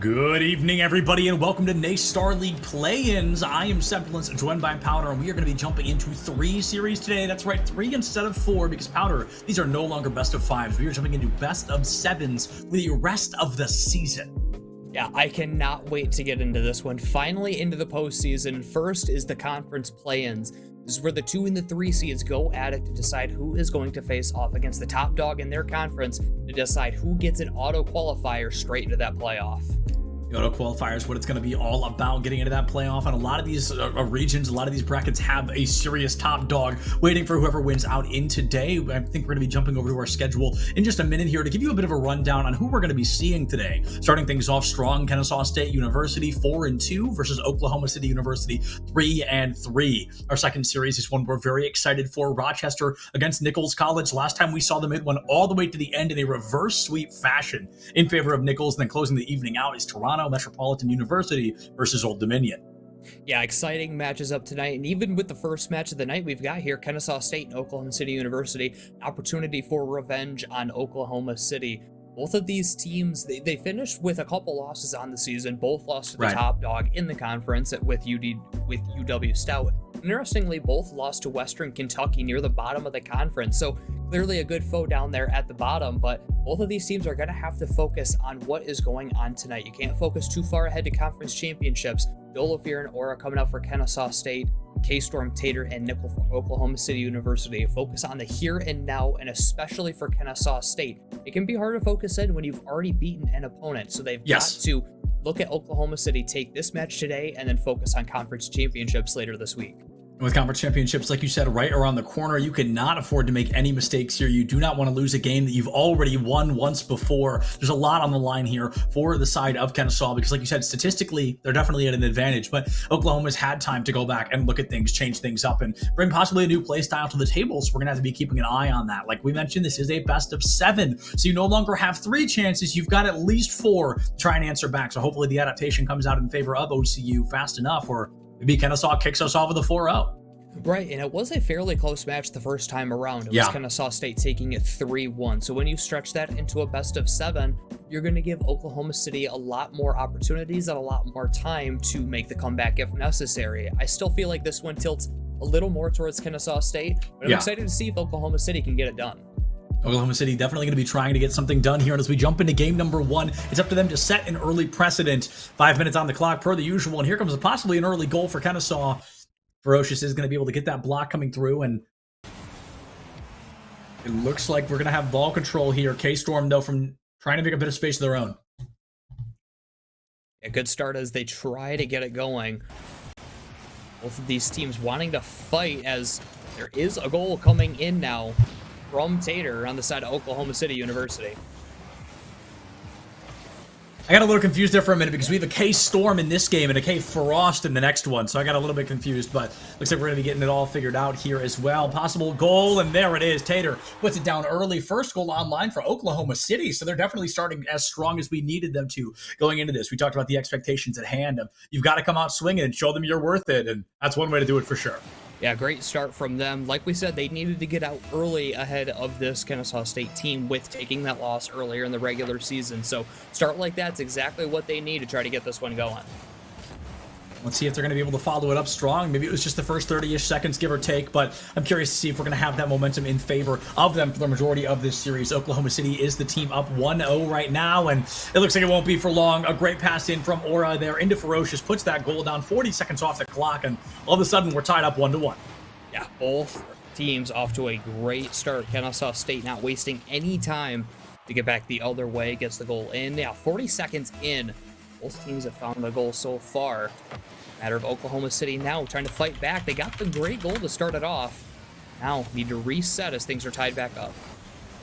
Good evening, everybody, and welcome to NACE Star League Play-Ins. I am Semblance, joined by Powder, and we are going to be jumping into 3 series today. That's right, 3 instead of 4, because Powder, these are no longer best of 5s. We are jumping into best of 7s for the rest of the season. Yeah, I cannot wait to get into this one. Finally into the postseason. First is the conference play-ins. This is where the 2 and the 3 seeds go at it to decide who is going to face off against the top dog in their conference to decide who gets an auto qualifier straight into that playoff. The auto qualifier is what it's going to be all about, getting into that playoff. And a lot of these regions, a lot of these brackets have a serious top dog waiting for whoever wins out in today. I think we're going to be jumping over to our schedule in just a minute here to give you a bit of a rundown on who we're going to be seeing today. Starting things off strong, Kennesaw State University 4-2 versus Oklahoma City University 3-3. Our second series is one we're very excited for. Rochester against Nichols College. Last time we saw them, it went all the way to the end in a reverse sweep fashion in favor of Nichols. And then closing the evening out is Toronto Metropolitan University versus Old Dominion. Yeah, exciting matches up tonight. And even with the first match of the night we've got here, Kennesaw State and Oklahoma City University, opportunity for revenge on Oklahoma City. Both of these teams, they finished with a couple losses on the season. Both lost to the top dog in the conference with UW Stout. Interestingly, both lost to Western Kentucky near the bottom of the conference. So clearly a good foe down there at the bottom, but both of these teams are going to have to focus on what is going on tonight. You can't focus too far ahead to conference championships. Dolofear and Aura coming up for Kennesaw State, K-Storm, Tater, and Nickel for Oklahoma City University. Focus on the here and now, and especially for Kennesaw State. It can be hard to focus in when you've already beaten an opponent, so they've got to look at Oklahoma City, take this match today, and then focus on conference championships later this week. With conference championships, like you said, right around the corner, you cannot afford to make any mistakes here. You do not want to lose a game that you've already won once before. There's a lot on the line here for the side of Kennesaw because, like you said, statistically, they're definitely at an advantage. But Oklahoma's had time to go back and look at things, change things up, and bring possibly a new play style to the table. So we're going to have to be keeping an eye on that. Like we mentioned, this is a best of 7. So you no longer have 3 chances. You've got at least 4 to try and answer back. So hopefully the adaptation comes out in favor of OCU fast enough, or maybe Kennesaw kicks us off with a 4-0. Right, and it was a fairly close match the first time around. It was Kennesaw State taking it 3-1. So when you stretch that into a best of 7, you're going to give Oklahoma City a lot more opportunities and a lot more time to make the comeback if necessary. I still feel like this one tilts a little more towards Kennesaw State, but I'm excited to see if Oklahoma City can get it done. Oklahoma City definitely going to be trying to get something done here. And as we jump into game number 1, it's up to them to set an early precedent. 5 minutes on the clock per the usual. And here comes possibly an early goal for Kennesaw. Ferocious is going to be able to get that block coming through, and it looks like we're going to have ball control here. K-Storm, though, from trying to make a bit of space of their own. A good start as they try to get it going. Both of these teams wanting to fight as there is a goal coming in now from Tater on the side of Oklahoma City University. I got a little confused there for a minute because we have a K-Storm in this game and a K-Frost in the next one, so I got a little bit confused, but looks like we're going to be getting it all figured out here as well. Possible goal, and there it is. Tater puts it down early. First goal online for Oklahoma City, so they're definitely starting as strong as we needed them to going into this. We talked about the expectations at hand of you've got to come out swinging and show them you're worth it, and that's one way to do it for sure. Yeah, great start from them. Like we said, they needed to get out early ahead of this Kennesaw State team with taking that loss earlier in the regular season. So start like that's exactly what they need to try to get this one going. Let's see if they're going to be able to follow it up strong. Maybe it was just the first 30-ish seconds, give or take, but I'm curious to see if we're going to have that momentum in favor of them for the majority of this series. Oklahoma City is the team up 1-0 right now, and it looks like it won't be for long. A great pass in from Aura there into Ferocious, puts that goal down 40 seconds off the clock, and all of a sudden we're tied up 1-1. Yeah, both teams off to a great start. Kennesaw State not wasting any time to get back the other way, gets the goal in. Yeah, 40 seconds in. Both teams have found the goal so far. Matter of Oklahoma City now trying to fight back. They got the great goal to start it off. Now need to reset as things are tied back up.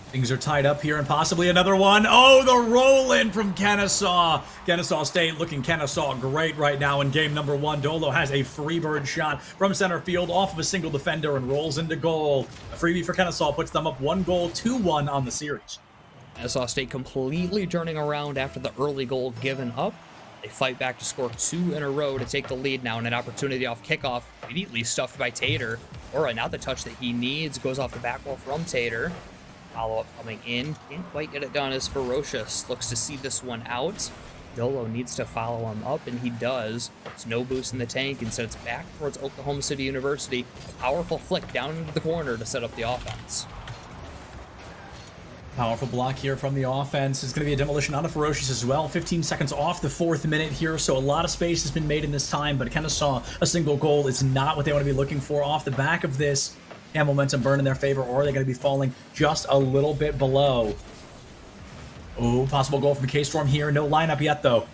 Things are tied up here and possibly another one. Oh, the roll in from Kennesaw. Kennesaw State looking Kennesaw great right now in game number 1. Dolo has a freebird shot from center field off of a single defender and rolls into goal. A freebie for Kennesaw puts them up 1-2-1 on the series. Kennesaw State completely turning around after the early goal given up. They fight back to score 2 in a row to take the lead now, and an opportunity off kickoff immediately stuffed by Tater. Aura, not the touch that he needs, goes off the back wall from Tater. Follow-up coming in. Can't quite get it done as Ferocious looks to see this one out. Dolo needs to follow him up, and he does. It's no boost in the tank, and so it's back towards Oklahoma City University. A powerful flick down into the corner to set up the offense. Powerful block here from the offense. It's going to be a demolition on a Ferocious as well. 15 seconds off the 4th minute here, so a lot of space has been made in this time, but Kennesaw, a single goal is not what they want to be looking for off the back of this. And momentum burn in their favor, or are they going to be falling just a little bit below? Oh, possible goal from K-Storm here. No lineup yet, though.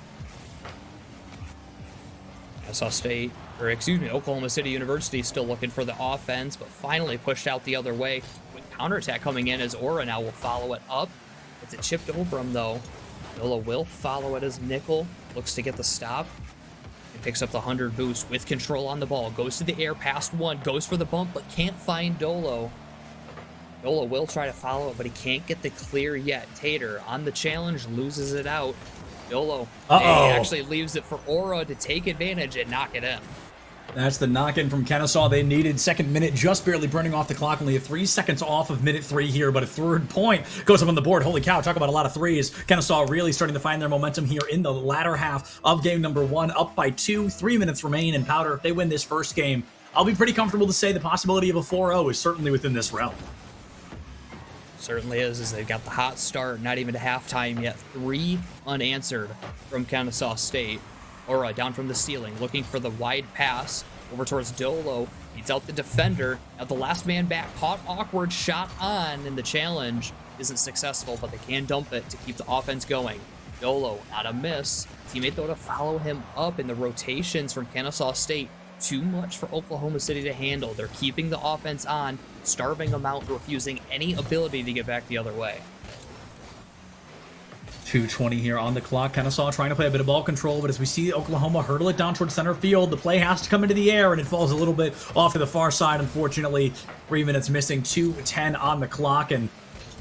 Kennesaw State, or excuse me, Oklahoma City University still looking for the offense, but finally pushed out the other way. With counterattack coming in as Aura now will follow it up. It's a chipped over him, though. Dolo will follow it as Nickel looks to get the stop. He picks up the 100 boost with control on the ball. Goes to the air past one, goes for the bump, but can't find Dolo. Dolo will try to follow it, but he can't get the clear yet. Tater on the challenge, loses it out. Dolo actually leaves it for Aura to take advantage and knock it in. That's the knock-in from Kennesaw they needed. 2nd minute, just barely burning off the clock. Only 3 seconds off of minute 3 here, but a 3rd point goes up on the board. Holy cow, talk about a lot of threes. Kennesaw really starting to find their momentum here in the latter half of game number 1. Up by 2, 3 minutes remain, and Powder, if they win this first game, I'll be pretty comfortable to say the possibility of a 4-0 is certainly within this realm. Certainly is, as they've got the hot start, not even to halftime yet. 3 unanswered from Kennesaw State. Aura down from the ceiling, looking for the wide pass over towards Dolo. Beats out the defender. Now the last man back, caught awkward, shot on, and the challenge isn't successful, but they can dump it to keep the offense going. Dolo, not a miss. Teammate though to follow him up, in the rotations from Kennesaw State. Too much for Oklahoma City to handle. They're keeping the offense on, starving them out, refusing any ability to get back the other way. 2:20 here on the clock. Kennesaw trying to play a bit of ball control, but as we see Oklahoma hurdle it down towards center field, the play has to come into the air, and it falls a little bit off to the far side, unfortunately. 3 minutes missing, 2:10 on the clock, and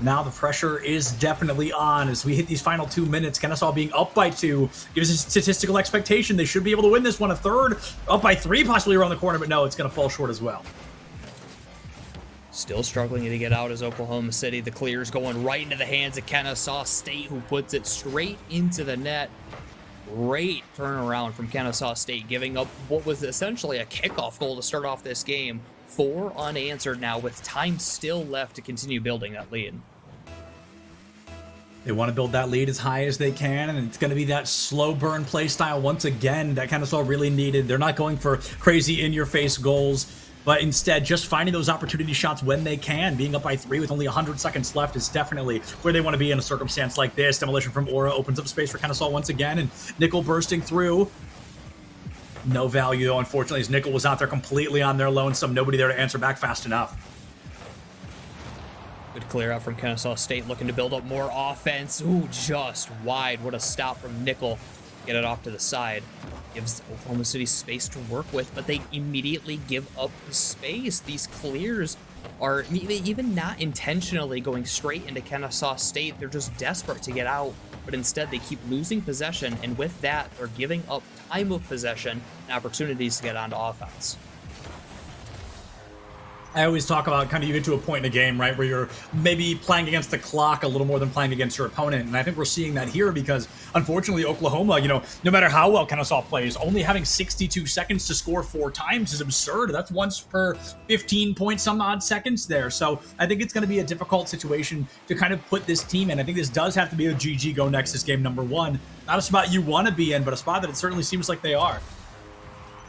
now the pressure is definitely on as we hit these final 2 minutes. Kennesaw being up by 2 gives us a statistical expectation. They should be able to win this one. A 3rd, up by 3 possibly around the corner, but no, it's going to fall short as well. Still struggling to get out as Oklahoma City. The clear's going right into the hands of Kennesaw State, who puts it straight into the net. Great turnaround from Kennesaw State, giving up what was essentially a kickoff goal to start off this game. 4 unanswered now, with time still left to continue building that lead. They want to build that lead as high as they can, and it's going to be that slow burn play style once again that Kennesaw really needed. They're not going for crazy in-your-face goals, but instead just finding those opportunity shots when they can. Being up by 3 with only 100 seconds left is definitely where they want to be in a circumstance like this. Demolition from Aura opens up space for Kennesaw once again, and Nickel bursting through. No value, though, unfortunately, as Nickel was out there completely on their lonesome. Nobody there to answer back fast enough. Good clear out from Kennesaw State, looking to build up more offense. Ooh, just wide. What a stop from Nickel. Get it off to the side. Gives Oklahoma City space to work with, but they immediately give up the space. These clears are even not intentionally going straight into Kennesaw State. They're just desperate to get out, but instead they keep losing possession, and with that, they're giving up time of possession and opportunities to get onto offense. I always talk about kind of you get to a point in a game, right, where you're maybe playing against the clock a little more than playing against your opponent. And I think we're seeing that here because, unfortunately, Oklahoma, no matter how well Kennesaw plays, only having 62 seconds to score 4 times is absurd. That's once per 15 point some odd seconds there. So I think it's going to be a difficult situation to kind of put this team in. I think this does have to be a GG go next as game number 1. Not a spot you want to be in, but a spot that it certainly seems like they are.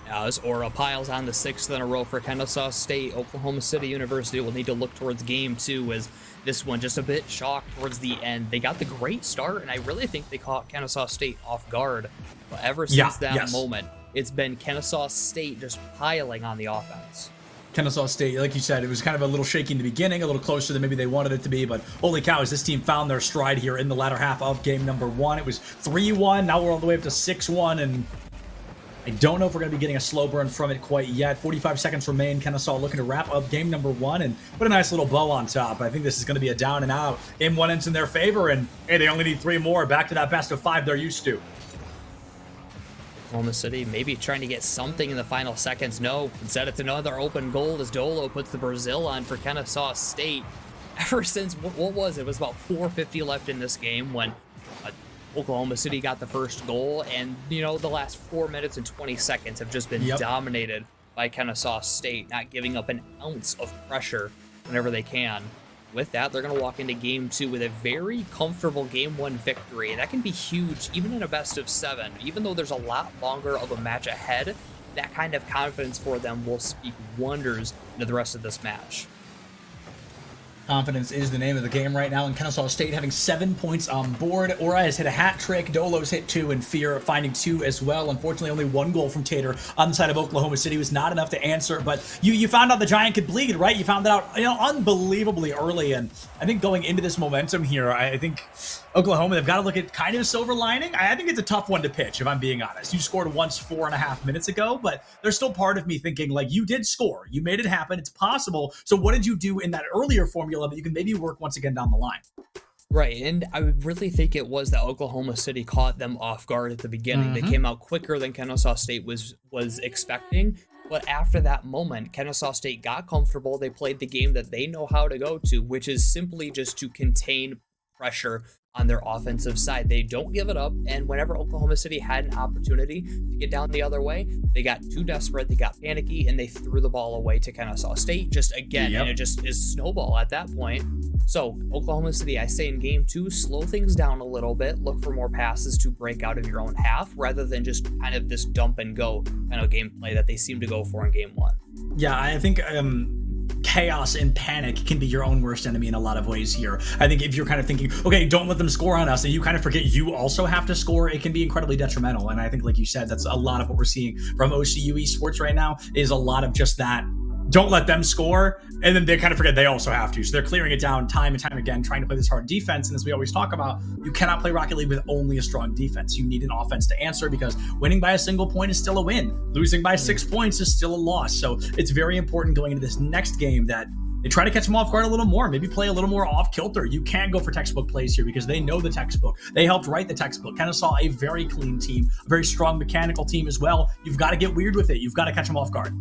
Now, as Aura piles on the 6th in a row for Kennesaw State, Oklahoma City University will need to look towards game 2 as this one just a bit shocked towards the end. They got the great start, and I really think they caught Kennesaw State off guard. But ever since that moment, it's been Kennesaw State just piling on the offense. Kennesaw State, like you said, it was kind of a little shaky in the beginning, a little closer than maybe they wanted it to be, but holy cow, as this team found their stride here in the latter half of game number 1. It was 3-1, now we're all the way up to 6-1, and I don't know if we're going to be getting a slow burn from it quite yet. 45 seconds remain. Kennesaw looking to wrap up game number 1 and put a nice little bow on top. I think this is going to be a down and out. Game 1 ends in their favor, and hey, they only need 3 more. Back to that best of 5 they're used to. Oklahoma City maybe trying to get something in the final seconds. No, instead it's another open goal as Dolo puts the Brazil on for Kennesaw State. Ever since, what was it? It was about 4:50 left in this game when a Oklahoma City got the first goal, and the last 4 minutes and 20 seconds have just been dominated by Kennesaw State, not giving up an ounce of pressure whenever they can. With that, they're going to walk into game 2 with a very comfortable game 1 victory. That can be huge, even in a best of 7. Even though there's a lot longer of a match ahead, that kind of confidence for them will speak wonders into the rest of this match. Confidence is the name of the game right now, and Kennesaw State having 7 points on board. Ora has hit a hat trick, Dolo's hit 2, and Fear finding 2 as well. Unfortunately, only 1 goal from Tater on the side of Oklahoma City was not enough to answer, but you found out the Giant could bleed, right? You found that out, unbelievably early, and I think going into this momentum here, I think Oklahoma, they've got to look at kind of a silver lining. I think it's a tough one to pitch, if I'm being honest. You scored once 4.5 minutes ago, but there's still part of me thinking, like, you did score. You made it happen. It's possible. So what did you do in that earlier formula that you can maybe work once again down the line? Right, and I really think it was that Oklahoma City caught them off guard at the beginning. They came out quicker than Kennesaw State was expecting, but after that moment, Kennesaw State got comfortable. They played the game that they know how to go to, which is simply just to contain pressure on their offensive side. They don't give it up, and whenever Oklahoma City had an opportunity to get down the other way, they got too desperate, they got panicky, and they threw the ball away to Kennesaw State just again, and it just is snowball at that point. So Oklahoma City, I say in game 2, slow things down a little bit, look for more passes to break out of your own half, rather than just kind of this dump and go kind of gameplay that they seem to go for in game 1. Yeah, I think chaos and panic can be your own worst enemy in a lot of ways here. I think if you're kind of thinking, okay, don't let them score on us, and you kind of forget you also have to score, it can be incredibly detrimental. And I think, like you said, that's a lot of what we're seeing from OCU esports right now, is a lot of just that. Don't let them score, and then they kind of forget they also have to. So they're clearing it down time and time again, trying to play this hard defense. And as we always talk about, you cannot play Rocket League with only a strong defense. You need an offense to answer, because winning by a single point is still a win. Losing by 6 points is still a loss. So it's very important going into this next game that they try to catch them off guard a little more, maybe play a little more off kilter. You can't go for textbook plays here, because they know the textbook. They helped write the textbook. Kennesaw, a very clean team, a very strong mechanical team as well. You've got to get weird with it. You've got to catch them off guard.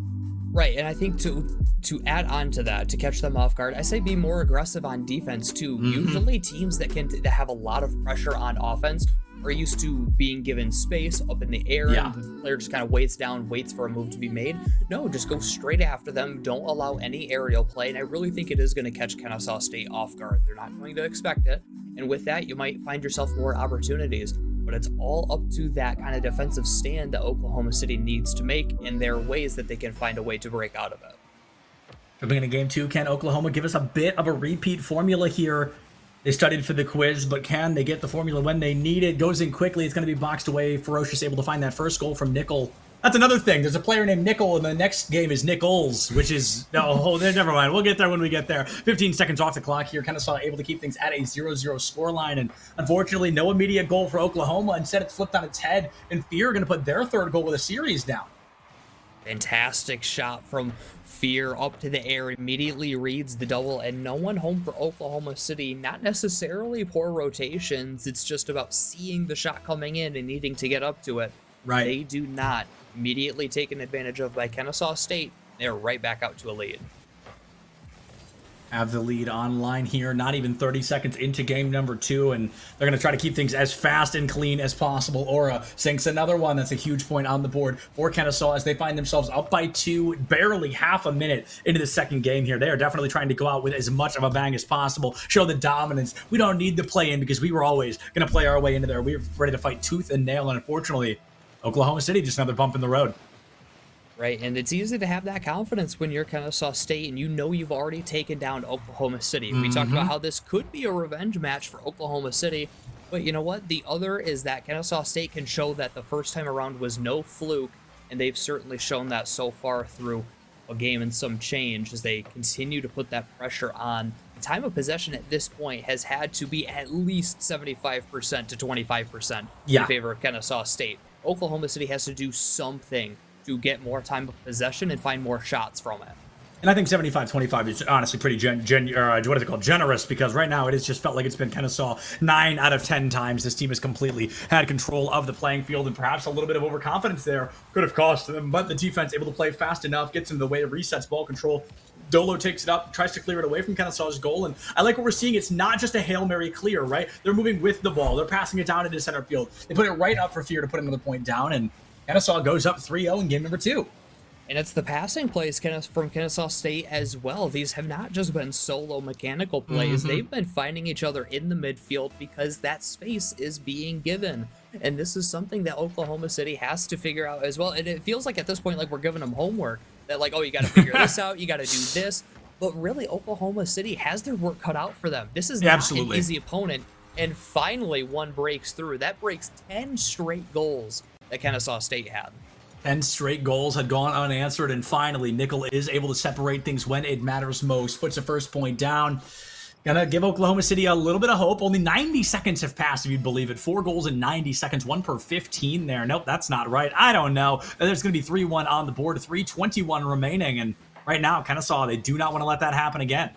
Right, and I think to add on to that, to catch them off guard, I say be more aggressive on defense too. Usually teams that have a lot of pressure on offense are used to being given space up in the air, and the player just kind of waits down, waits for a move to be made. No, just go straight after them. Don't allow any aerial play, and I really think it is going to catch Kennesaw State off guard. They're not going to expect it, and with that, you might find yourself more opportunities. But it's all up to that kind of defensive stand that Oklahoma City needs to make, and there are ways that they can find a way to break out of it. Jumping into game 2, can Oklahoma give us a bit of a repeat formula here? They studied for the quiz, but can they get the formula when they need it? Goes in quickly. It's going to be boxed away. Ferocious able to find that first goal from Nickel. That's another thing. There's a player named Nickel, and the next game is Nichols, which is... never mind. We'll get there when we get there. 15 seconds off the clock here. Kennesaw able to keep things at a 0-0 scoreline, and unfortunately, no immediate goal for Oklahoma. Instead, it's flipped on its head, and Fear are going to put their third goal with a series down. Fantastic shot from Fear up to the air, immediately reads the double, and no one home for Oklahoma City. Not necessarily poor rotations. It's just about seeing the shot coming in and needing to get up to it. Right. They do not. Immediately taken advantage of by Kennesaw State. They're right back out to a lead. Have the lead online here, not even 30 seconds into game number 2, and they're going to try to keep things as fast and clean as possible. Ora sinks another one. That's a huge point on the board for Kennesaw as they find themselves up by 2, barely half a minute into the second game here. They are definitely trying to go out with as much of a bang as possible, show the dominance. We don't need the play-in, because we were always going to play our way into there. We were ready to fight tooth and nail, and unfortunately, Oklahoma City, just another bump in the road. Right, and it's easy to have that confidence when you're Kennesaw State and you know you've already taken down Oklahoma City. We talked about how this could be a revenge match for Oklahoma City, but you know what? The other is that Kennesaw State can show that the first time around was no fluke, and they've certainly shown that so far through a game and some change as they continue to put that pressure on. The time of possession at this point has had to be at least 75% to 25% in favor of Kennesaw State. Oklahoma City has to do something to get more time of possession and find more shots from it. And I think 75-25 is honestly pretty what is it called? Generous, because right now it has just felt like it's been Kennesaw 9 out of 10 times. This team has completely had control of the playing field, and perhaps a little bit of overconfidence there could have cost them. But the defense able to play fast enough, gets in the way, resets ball control. Dolo takes it up, tries to clear it away from Kennesaw's goal, and I like what we're seeing. It's not just a Hail Mary clear, right? They're moving with the ball. They're passing it down into center field. They put it right up for Fear to put another point down, and Kennesaw goes up 3-0 in game number 2. And it's the passing plays from Kennesaw State as well. These have not just been solo mechanical plays. They've been finding each other in the midfield because that space is being given. And this is something that Oklahoma City has to figure out as well. And it feels like at this point, like we're giving them homework. That like, oh, you got to figure this out. You got to do this. But really, Oklahoma City has their work cut out for them. This is not an easy opponent. And finally, one breaks through. That breaks 10 straight goals that Kennesaw State had. 10 straight goals had gone unanswered, and finally, Nickel is able to separate things when it matters most. Puts the first point down. Gonna give Oklahoma City a little bit of hope. Only 90 seconds have passed, if you'd believe it. 4 goals in 90 seconds, 1 per 15 there. Nope, that's not right. I don't know. There's gonna be 3-1 on the board, 3:21 remaining, and right now, Kennesaw, they do not want to let that happen again.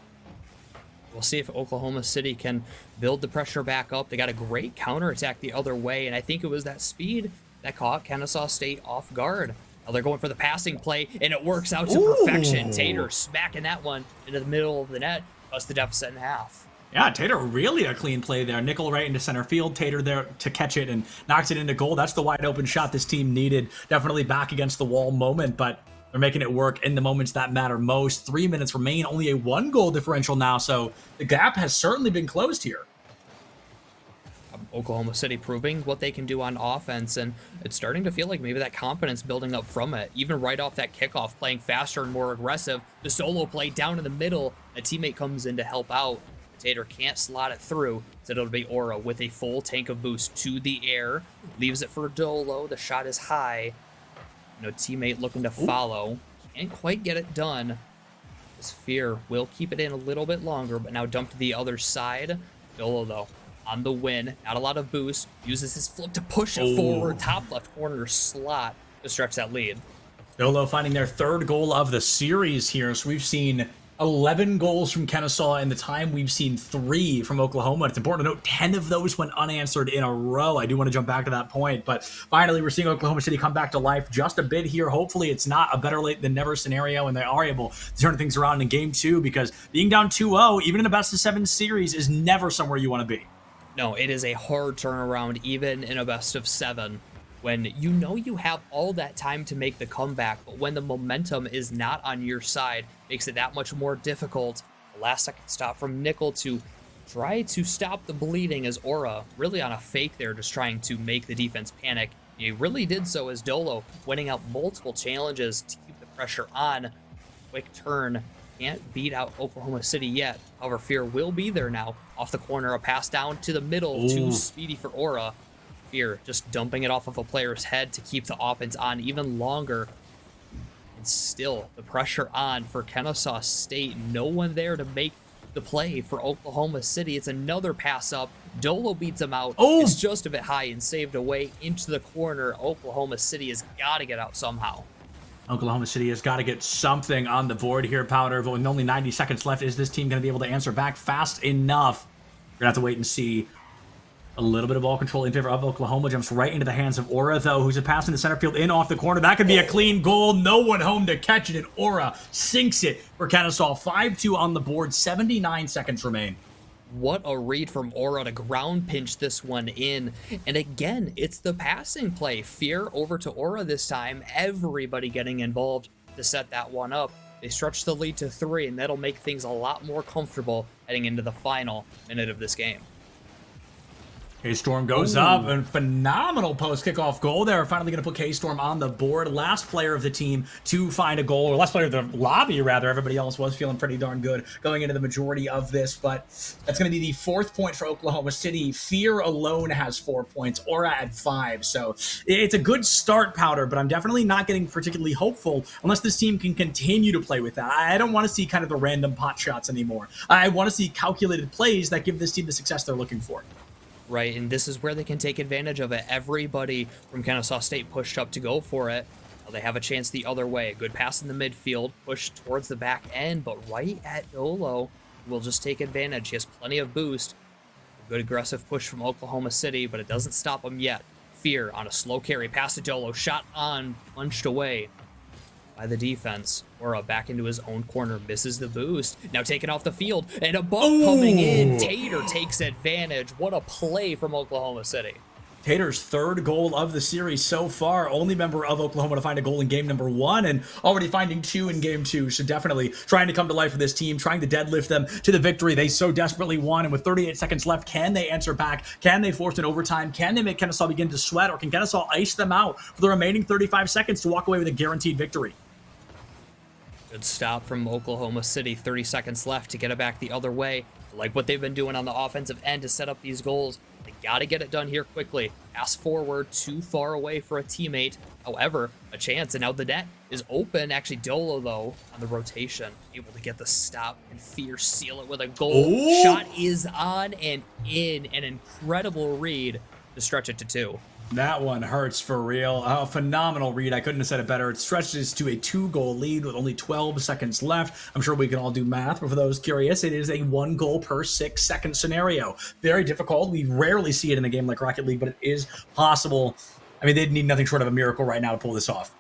We'll see if Oklahoma City can build the pressure back up. They got a great counterattack the other way, and I think it was that speed that caught Kennesaw State off guard. Now they're going for the passing play, and it works out to perfection. Tater smacking that one into the middle of the net, cuts the deficit in half. Yeah, Tater, really a clean play there. Nickel right into center field. Tater there to catch it and knocks it into goal. That's the wide open shot this team needed. Definitely back against the wall moment, but they're making it work in the moments that matter most. 3 minutes remain, only a 1-goal differential now, so the gap has certainly been closed here. Oklahoma City proving what they can do on offense, and it's starting to feel like maybe that confidence building up from it. Even right off that kickoff, playing faster and more aggressive. The solo play down in the middle, a teammate comes in to help out. Tater can't slot it through, so it'll be Aura with a full tank of boost to the air. Leaves it for Dolo. The shot is high. Teammate looking to follow. Can't quite get it done. This Fear will keep it in a little bit longer, but now dumped to the other side. Dolo, though, on the win. Not a lot of boost. Uses his flip to push it forward. Top left corner slot to stretch that lead. Dolo finding their 3rd goal of the series here. So we've seen 11 goals from Kennesaw in the time we've seen 3 from Oklahoma. It's important to note 10 of those went unanswered in a row. I do want to jump back to that point, but finally we're seeing Oklahoma City come back to life just a bit here. Hopefully it's not a better late than never scenario and they are able to turn things around in game 2, because being down 2-0, even in a best of 7 series, is never somewhere you want to be. No, it is a hard turnaround even in a best of 7. When you have all that time to make the comeback, but when the momentum is not on your side, makes it that much more difficult. The last second stop from Nickel to try to stop the bleeding as Aura, really on a fake there, just trying to make the defense panic. He really did so as Dolo, winning out multiple challenges to keep the pressure on. Quick turn, can't beat out Oklahoma City yet. However, Fear will be there now. Off the corner, a pass down to the middle, too speedy for Aura. Fear just dumping it off of a player's head to keep the offense on even longer. And still, the pressure on for Kennesaw State. No one there to make the play for Oklahoma City. It's another pass up. Dolo beats him out. It's just a bit high and saved away into the corner. Oklahoma City has got to get out somehow. Oklahoma City has got to get something on the board here, Powder. But with only 90 seconds left, is this team going to be able to answer back fast enough? We're going to have to wait and see. A little bit of ball control in favor of Oklahoma. Jumps right into the hands of Aura, though, who's a pass in the center field in off the corner. That could be a clean goal. No one home to catch it, and Aura sinks it for Kennesaw. 5-2 on the board. 79 seconds remain. What a read from Aura to ground pinch this one in. And again, it's the passing play. Fear over to Aura this time. Everybody getting involved to set that one up. They stretch the lead to 3, and that'll make things a lot more comfortable heading into the final minute of this game. K-Storm goes up, and phenomenal post-kickoff goal there. Finally going to put K-Storm on the board. Last player of the team to find a goal, or last player of the lobby, rather. Everybody else was feeling pretty darn good going into the majority of this, but that's going to be the 4th point for Oklahoma City. Fear alone has 4 points. Aura at 5, so it's a good start, Powder, but I'm definitely not getting particularly hopeful unless this team can continue to play with that. I don't want to see kind of the random pot shots anymore. I want to see calculated plays that give this team the success they're looking for. Right, and this is where they can take advantage of it. Everybody from Kennesaw State pushed up to go for it. Well, they have a chance the other way. Good pass in the midfield, push towards the back end, but right at Dolo will just take advantage. He has plenty of boost. A good aggressive push from Oklahoma City, but it doesn't stop him yet. Fear on a slow carry, pass to Dolo, shot on, punched away by the defense. Aura back into his own corner, misses the boost. Now taken off the field, and a bump coming in. Tater takes advantage. What a play from Oklahoma City. Tater's third goal of the series so far. Only member of Oklahoma to find a goal in game number 1 and already finding 2 in game 2. So definitely trying to come to life for this team, trying to deadlift them to the victory they so desperately want. And with 38 seconds left, can they answer back? Can they force an overtime? Can they make Kennesaw begin to sweat? Or can Kennesaw ice them out for the remaining 35 seconds to walk away with a guaranteed victory? Good stop from Oklahoma City. 30 seconds left to get it back the other way. Like what they've been doing on the offensive end to set up these goals. They got to get it done here quickly. Pass forward, too far away for a teammate. However, a chance, and now the net is open. Actually, Dolo, though, on the rotation, able to get the stop, and Fear seal it with a goal. Oh. Shot is on and in. An incredible read to stretch it to 2. That one hurts for real. A phenomenal read. I couldn't have said it better. It stretches to a 2-goal lead with only 12 seconds left. I'm sure we can all do math, but for those curious, it is a 1 goal per 6-second scenario. Very difficult. We rarely see it in a game like Rocket League, but it is possible. I mean, they'd need nothing short of a miracle right now to pull this off.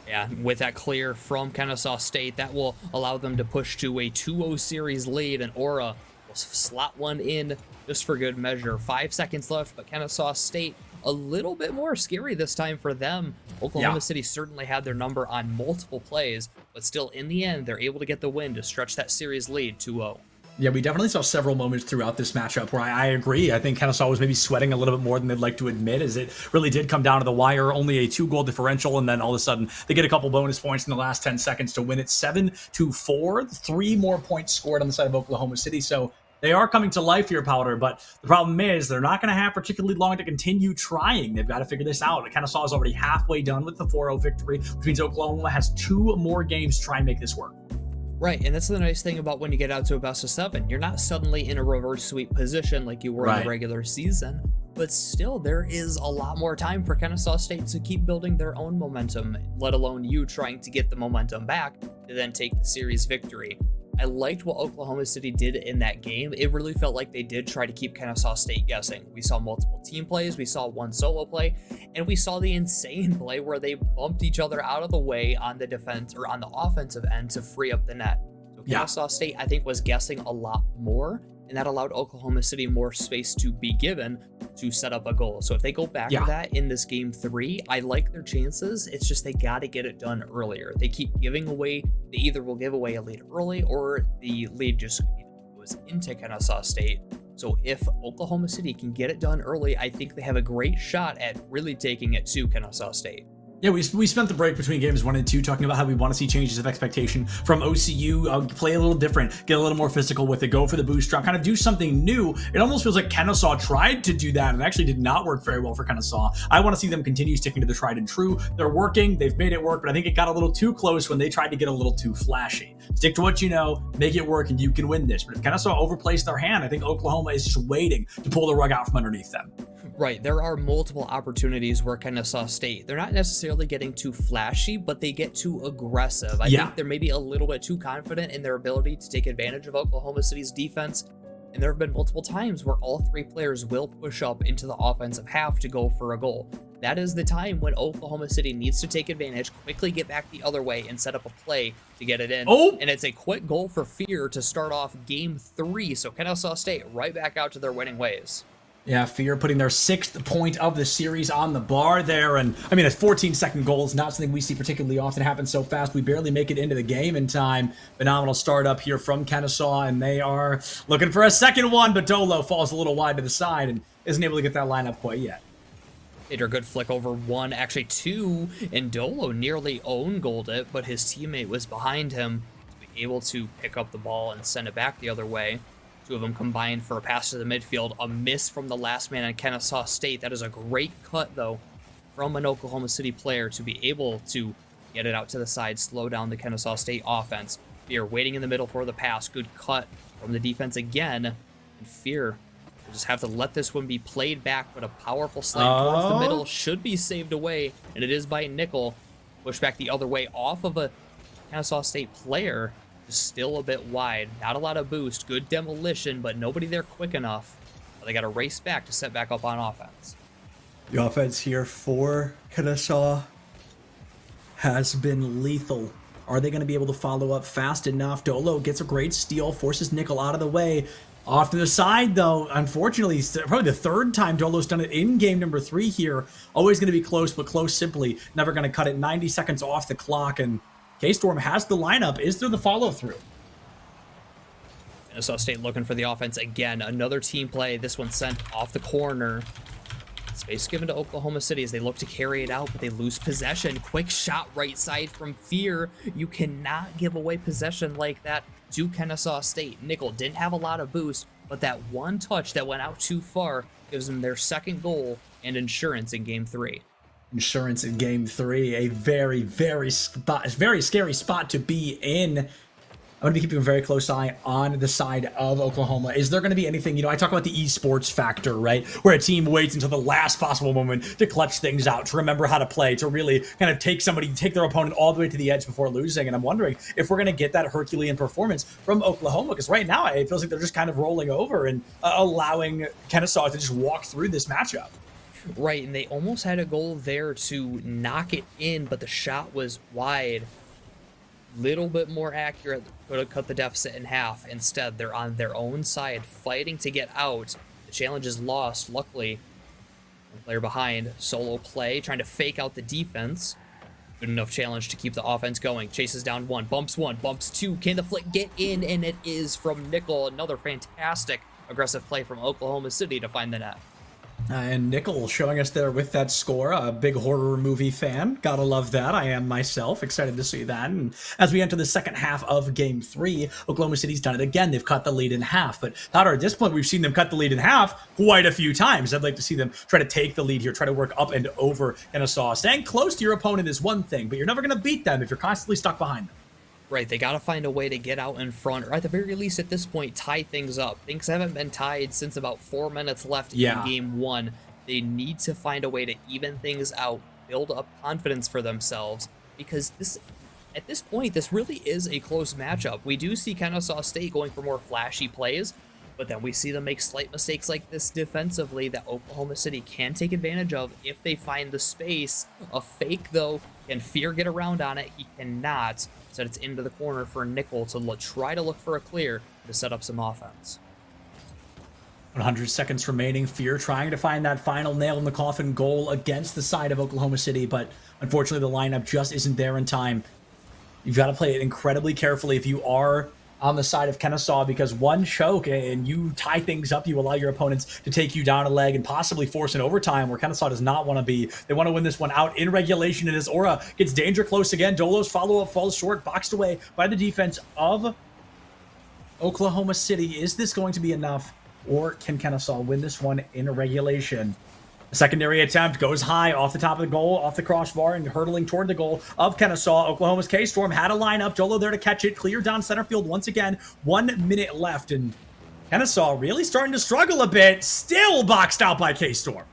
Yeah, with that clear from Kennesaw State, that will allow them to push to a 2-0 series lead, and Aura will slot one in just for good measure. 5 seconds left, but Kennesaw State a little bit more scary this time for them. Oklahoma City certainly had their number on multiple plays, but still in the end, they're able to get the win to stretch that series lead 2-0. Yeah, we definitely saw several moments throughout this matchup where I agree. I think Kennesaw was maybe sweating a little bit more than they'd like to admit, as it really did come down to the wire. Only a 2-goal differential, and then all of a sudden they get a couple bonus points in the last 10 seconds to win it 7-4. 3 more points scored on the side of Oklahoma City, so they are coming to life here, Powder, but the problem is they're not going to have particularly long to continue trying. They've got to figure this out. Kennesaw is already halfway done with the 4-0 victory, which means Oklahoma has 2 more games to try and make this work. Right, and that's the nice thing about when you get out to a best of 7. You're not suddenly in a reverse sweep position like you were in the regular season, but still there is a lot more time for Kennesaw State to keep building their own momentum, let alone you trying to get the momentum back to then take the series victory. I liked what Oklahoma City did in that game. It really felt like they did try to keep Kennesaw State guessing. We saw multiple team plays, we saw one solo play, and we saw the insane play where they bumped each other out of the way on the defense or on the offensive end to free up the net. So Kennesaw State, I think, was guessing a lot more, and that allowed Oklahoma City more space to be given to set up a goal. So if they go back to that in this game 3, I like their chances. It's just they got to get it done earlier. They keep giving away, they either will give away a lead early or the lead just goes into Kennesaw State. So if Oklahoma City can get it done early, I think they have a great shot at really taking it to Kennesaw State. Yeah, we spent the break between games 1 and 2 talking about how we want to see changes of expectation from OCU, play a little different, get a little more physical with it, go for the boost drop, kind of do something new. It almost feels like Kennesaw tried to do that and actually did not work very well for Kennesaw. I want to see them continue sticking to the tried and true. They're working, they've made it work, but I think it got a little too close when they tried to get a little too flashy. Stick to what you know, make it work, and you can win this. But if Kennesaw overplays their hand, I think Oklahoma is just waiting to pull the rug out from underneath them. Right, there are multiple opportunities where Kennesaw State, they're not necessarily getting too flashy, but they get too aggressive. I think they're maybe a little bit too confident in their ability to take advantage of Oklahoma City's defense. And there have been multiple times where all 3 players will push up into the offensive half to go for a goal. That is the time when Oklahoma City needs to take advantage, quickly get back the other way, and set up a play to get it in. And it's a quick goal for Fear to start off game 3. So Kennesaw State right back out to their winning ways. Yeah, Fear putting their 6th point of the series on the bar there. And I mean, a 14-second goal is not something we see particularly often happen so fast. We barely make it into the game in time. Phenomenal start up here from Kennesaw, and they are looking for a second one, but Dolo falls a little wide to the side and isn't able to get that lineup quite yet. Did a good flick over 1, actually 2, and Dolo nearly own goaled it, but his teammate was behind him to be able to pick up the ball and send it back the other way. 2 of them combined for a pass to the midfield. A miss from the last man on Kennesaw State. That is a great cut, though, from an Oklahoma City player to be able to get it out to the side, slow down the Kennesaw State offense. Fear waiting in the middle for the pass. Good cut from the defense again. And Fear We'll just have to let this one be played back, but a powerful slam towards the middle should be saved away, and it is by Nickel. Push back the other way off of a Kennesaw State player, just still a bit wide. Not a lot of boost, good demolition, but nobody there quick enough. They got to race back to set back up on offense. The offense here for Kennesaw has been lethal. Are they going to be able to follow up fast enough? Dolo gets a great steal, forces Nickel out of the way. Off to the side, though, unfortunately, probably the third time Dolo's done it in game number 3 here. Always going to be close, but close simply. Never going to cut it. 90 seconds off the clock, and K-Storm has the lineup. Is there the follow-through? Kennesaw State looking for the offense again. Another team play. This one sent off the corner. Space given to Oklahoma City as they look to carry it out, but they lose possession. Quick shot right side from Fear. You cannot give away possession like that to Kennesaw State. Nickel didn't have a lot of boost, but that one touch that went out too far gives them their second goal and insurance in game 3. Insurance in game 3, a very, very scary spot to be in. I'm going to be keeping a very close eye on the side of Oklahoma. Is there going to be anything, I talk about the esports factor, right? Where a team waits until the last possible moment to clutch things out, to remember how to play, to really kind of take their opponent all the way to the edge before losing. And I'm wondering if we're going to get that Herculean performance from Oklahoma, because right now it feels like they're just kind of rolling over and allowing Kennesaw to just walk through this matchup. Right, and they almost had a goal there to knock it in, but the shot was wide. Little bit more accurate, could have cut the deficit in half. Instead, they're on their own side, fighting to get out. The challenge is lost, luckily. One player behind, solo play, trying to fake out the defense. Good enough challenge to keep the offense going. Chases down one, bumps 2. Can the flick get in? And it is from Nickel. Another fantastic aggressive play from Oklahoma City to find the net. And Nickel showing us there with that score. A big horror movie fan. Gotta love that. I am myself. Excited to see that. And as we enter the second half of game 3, Oklahoma City's done it again. They've cut the lead in half. But Powder, at this point, we've seen them cut the lead in half quite a few times. I'd like to see them try to take the lead here, try to work up and over Kennesaw. Staying close to your opponent is one thing, but you're never going to beat them if you're constantly stuck behind them. Right, they got to find a way to get out in front, or at the very least at this point, tie things up. Things haven't been tied since about 4 minutes left in game 1. They need to find a way to even things out, build up confidence for themselves, because at this point, this really is a close matchup. We do see Kennesaw State going for more flashy plays, but then we see them make slight mistakes like this defensively that Oklahoma City can take advantage of if they find the space. A fake, though, can Fear get around on it? He cannot. So it's into the corner for Nickel to try to look for a clear to set up some offense. 100 seconds remaining. Fear trying to find that final nail in the coffin goal against the side of Oklahoma City, but unfortunately the lineup just isn't there in time. You've got to play it incredibly carefully if you are on the side of Kennesaw, because one choke and you tie things up, you allow your opponents to take you down a leg and possibly force an overtime where Kennesaw does not want to be. They want to win this one out in regulation, and as Aura gets danger close again, Dolo's follow-up falls short, boxed away by the defense of Oklahoma City. Is this going to be enough, or can Kennesaw win this one in regulation? The secondary attempt goes high off the top of the goal, off the crossbar, and hurtling toward the goal of Kennesaw. Oklahoma's K-Storm had a lineup. Dolo there to catch it. Clear down center field once again. 1 minute left, and Kennesaw really starting to struggle a bit. Still boxed out by K-Storm.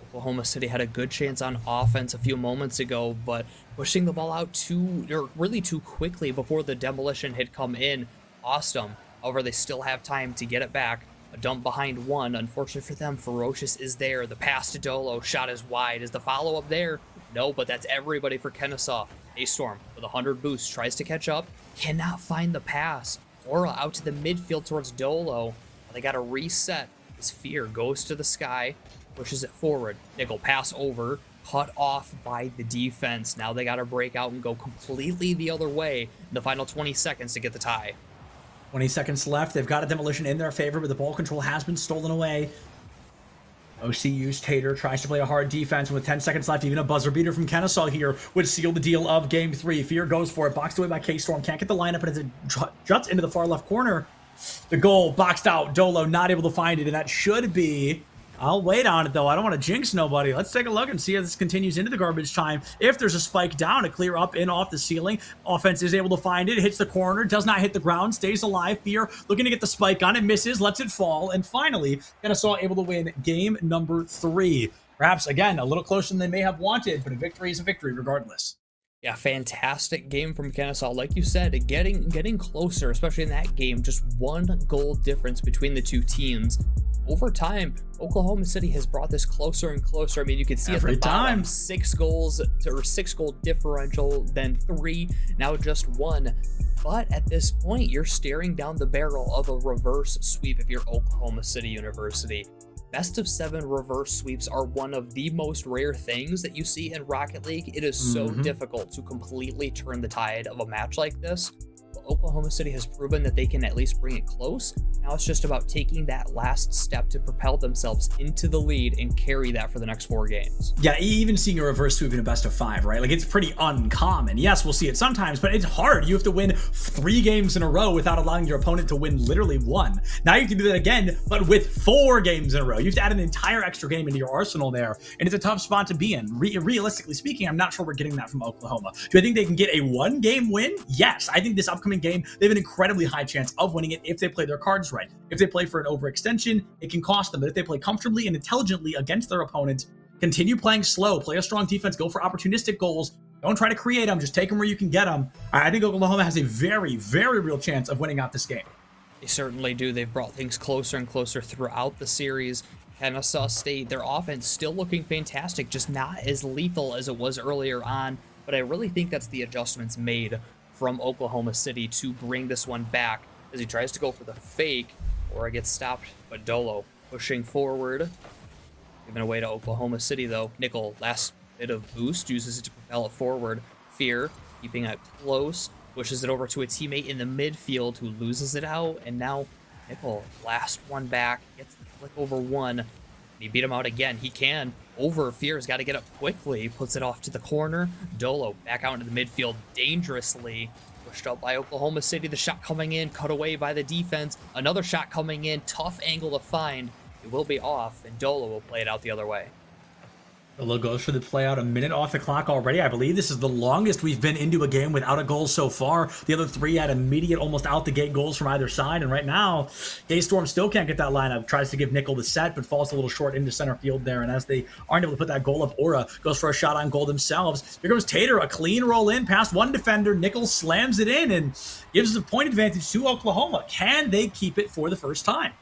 Oklahoma City had a good chance on offense a few moments ago, but pushing the ball out too quickly before the demolition had come in cost them. However, they still have time to get it back. A dump behind one. Unfortunate for them, Ferocious is there. The pass to Dolo. Shot is wide. Is the follow-up there? No, but that's everybody for Kennesaw. A-Storm with 100 boost tries to catch up. Cannot find the pass. Aura out to the midfield towards Dolo. They got to reset. His Fear goes to the sky. Pushes it forward. Nickel pass over. Cut off by the defense. Now they got to break out and go completely the other way in the final 20 seconds to get the tie. 20 seconds left. They've got a demolition in their favor, but the ball control has been stolen away. OCU's Tater tries to play a hard defense, and with 10 seconds left, even a buzzer beater from Kennesaw here would seal the deal of game 3. Fear goes for it, boxed away by K-Storm. Can't get the lineup, but as it juts into the far left corner, the goal boxed out. Dolo not able to find it, and that should be I'll wait on it, though. I don't want to jinx nobody. Let's take a look and see how this continues into the garbage time. If there's a spike down to clear up and off the ceiling, offense is able to find it, hits the corner, does not hit the ground, stays alive. Fear looking to get the spike on it, misses, lets it fall, and finally, Kennesaw able to win game number 3. Perhaps, again, a little closer than they may have wanted, but a victory is a victory regardless. Yeah, fantastic game from Kennesaw. Like you said, getting closer, especially in that game, just 1 goal difference between the two teams. Over time, Oklahoma City has brought this closer and closer. I mean, you can see every at the bottom, time 6 goals or 6 goal differential, then 3, now just 1. But at this point, you're staring down the barrel of a reverse sweep if you're Oklahoma City University. Best of 7 reverse sweeps are one of the most rare things that you see in Rocket League. It is so difficult to completely turn the tide of a match like this. Oklahoma City has proven that they can at least bring it close. Now it's just about taking that last step to propel themselves into the lead and carry that for the next 4 games. Yeah, even seeing a reverse sweep in a best of 5, right? Like, it's pretty uncommon. Yes, we'll see it sometimes, but it's hard. You have to win 3 games in a row without allowing your opponent to win literally 1. Now you have to do that again, but with 4 games in a row. You have to add an entire extra game into your arsenal there, and it's a tough spot to be in. Realistically speaking, I'm not sure we're getting that from Oklahoma. Do I think they can get a 1-game win? Yes. I think this upcoming game, they have an incredibly high chance of winning it if they play their cards right. If they play for an overextension, it can cost them. But if they play comfortably and intelligently against their opponents, continue playing slow, play a strong defense, go for opportunistic goals, don't try to create them, just take them where you can get them. I think Oklahoma has a very, very real chance of winning out this game. They certainly do. They've brought things closer and closer throughout the series. Kennesaw State, their offense still looking fantastic, just not as lethal as it was earlier on. But I really think that's the adjustments made from Oklahoma City to bring this one back as he tries to go for the fake, or it gets stopped. But Dolo pushing forward, giving away to Oklahoma City though. Nickel, last bit of boost, uses it to propel it forward. Fear, keeping it close, pushes it over to a teammate in the midfield who loses it out, and now Nickel, last one back, gets the flick over one. He beat him out again. He can. Over. Fear's got to get up quickly. Puts it off to the corner. Dolo back out into the midfield dangerously. Pushed up by Oklahoma City. The shot coming in. Cut away by the defense. Another shot coming in. Tough angle to find. It will be off, and Dolo will play it out the other way. Dolo goes for the play out, a minute off the clock already. I believe this is the longest we've been into a game without a goal so far. The other 3 had immediate, almost out-the-gate goals from either side. And right now, Daystorm still can't get that lineup. Tries to give Nickel the set, but falls a little short into center field there. And as they aren't able to put that goal up, Aura goes for a shot on goal themselves. Here comes Tater, a clean roll in past one defender. Nickel slams it in and gives the point advantage to Oklahoma. Can they keep it for the first time?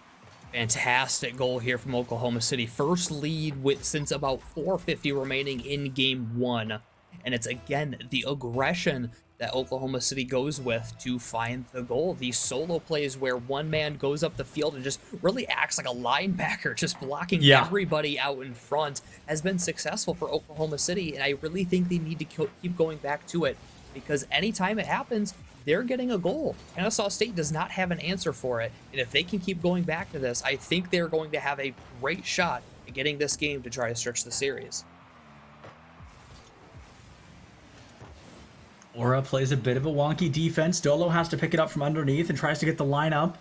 Fantastic goal here from Oklahoma City. First lead since about 4:50 remaining in game 1. And it's again the aggression that Oklahoma City goes with to find the goal. These solo plays where one man goes up the field and just really acts like a linebacker, just blocking everybody out in front, has been successful for Oklahoma City. And I really think they need to keep going back to it, because anytime it happens, they're getting a goal. Kennesaw State does not have an answer for it. And if they can keep going back to this, I think they're going to have a great shot at getting this game to try to stretch the series. Aura plays a bit of a wonky defense. Dolo has to pick it up from underneath and tries to get the line up.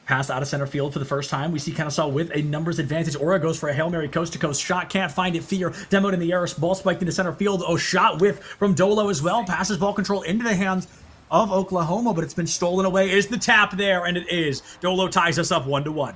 Pass out of center field for the first time. We see Kennesaw with a numbers advantage. Aura goes for a Hail Mary coast-to-coast shot. Can't find it. Fear demoed in the air. Ball spiked into center field. Oh, shot whiff from Dolo as well. Passes ball control into the hands of Oklahoma, but it's been stolen away. Is the tap there? And it is. Dolo ties us up 1-1.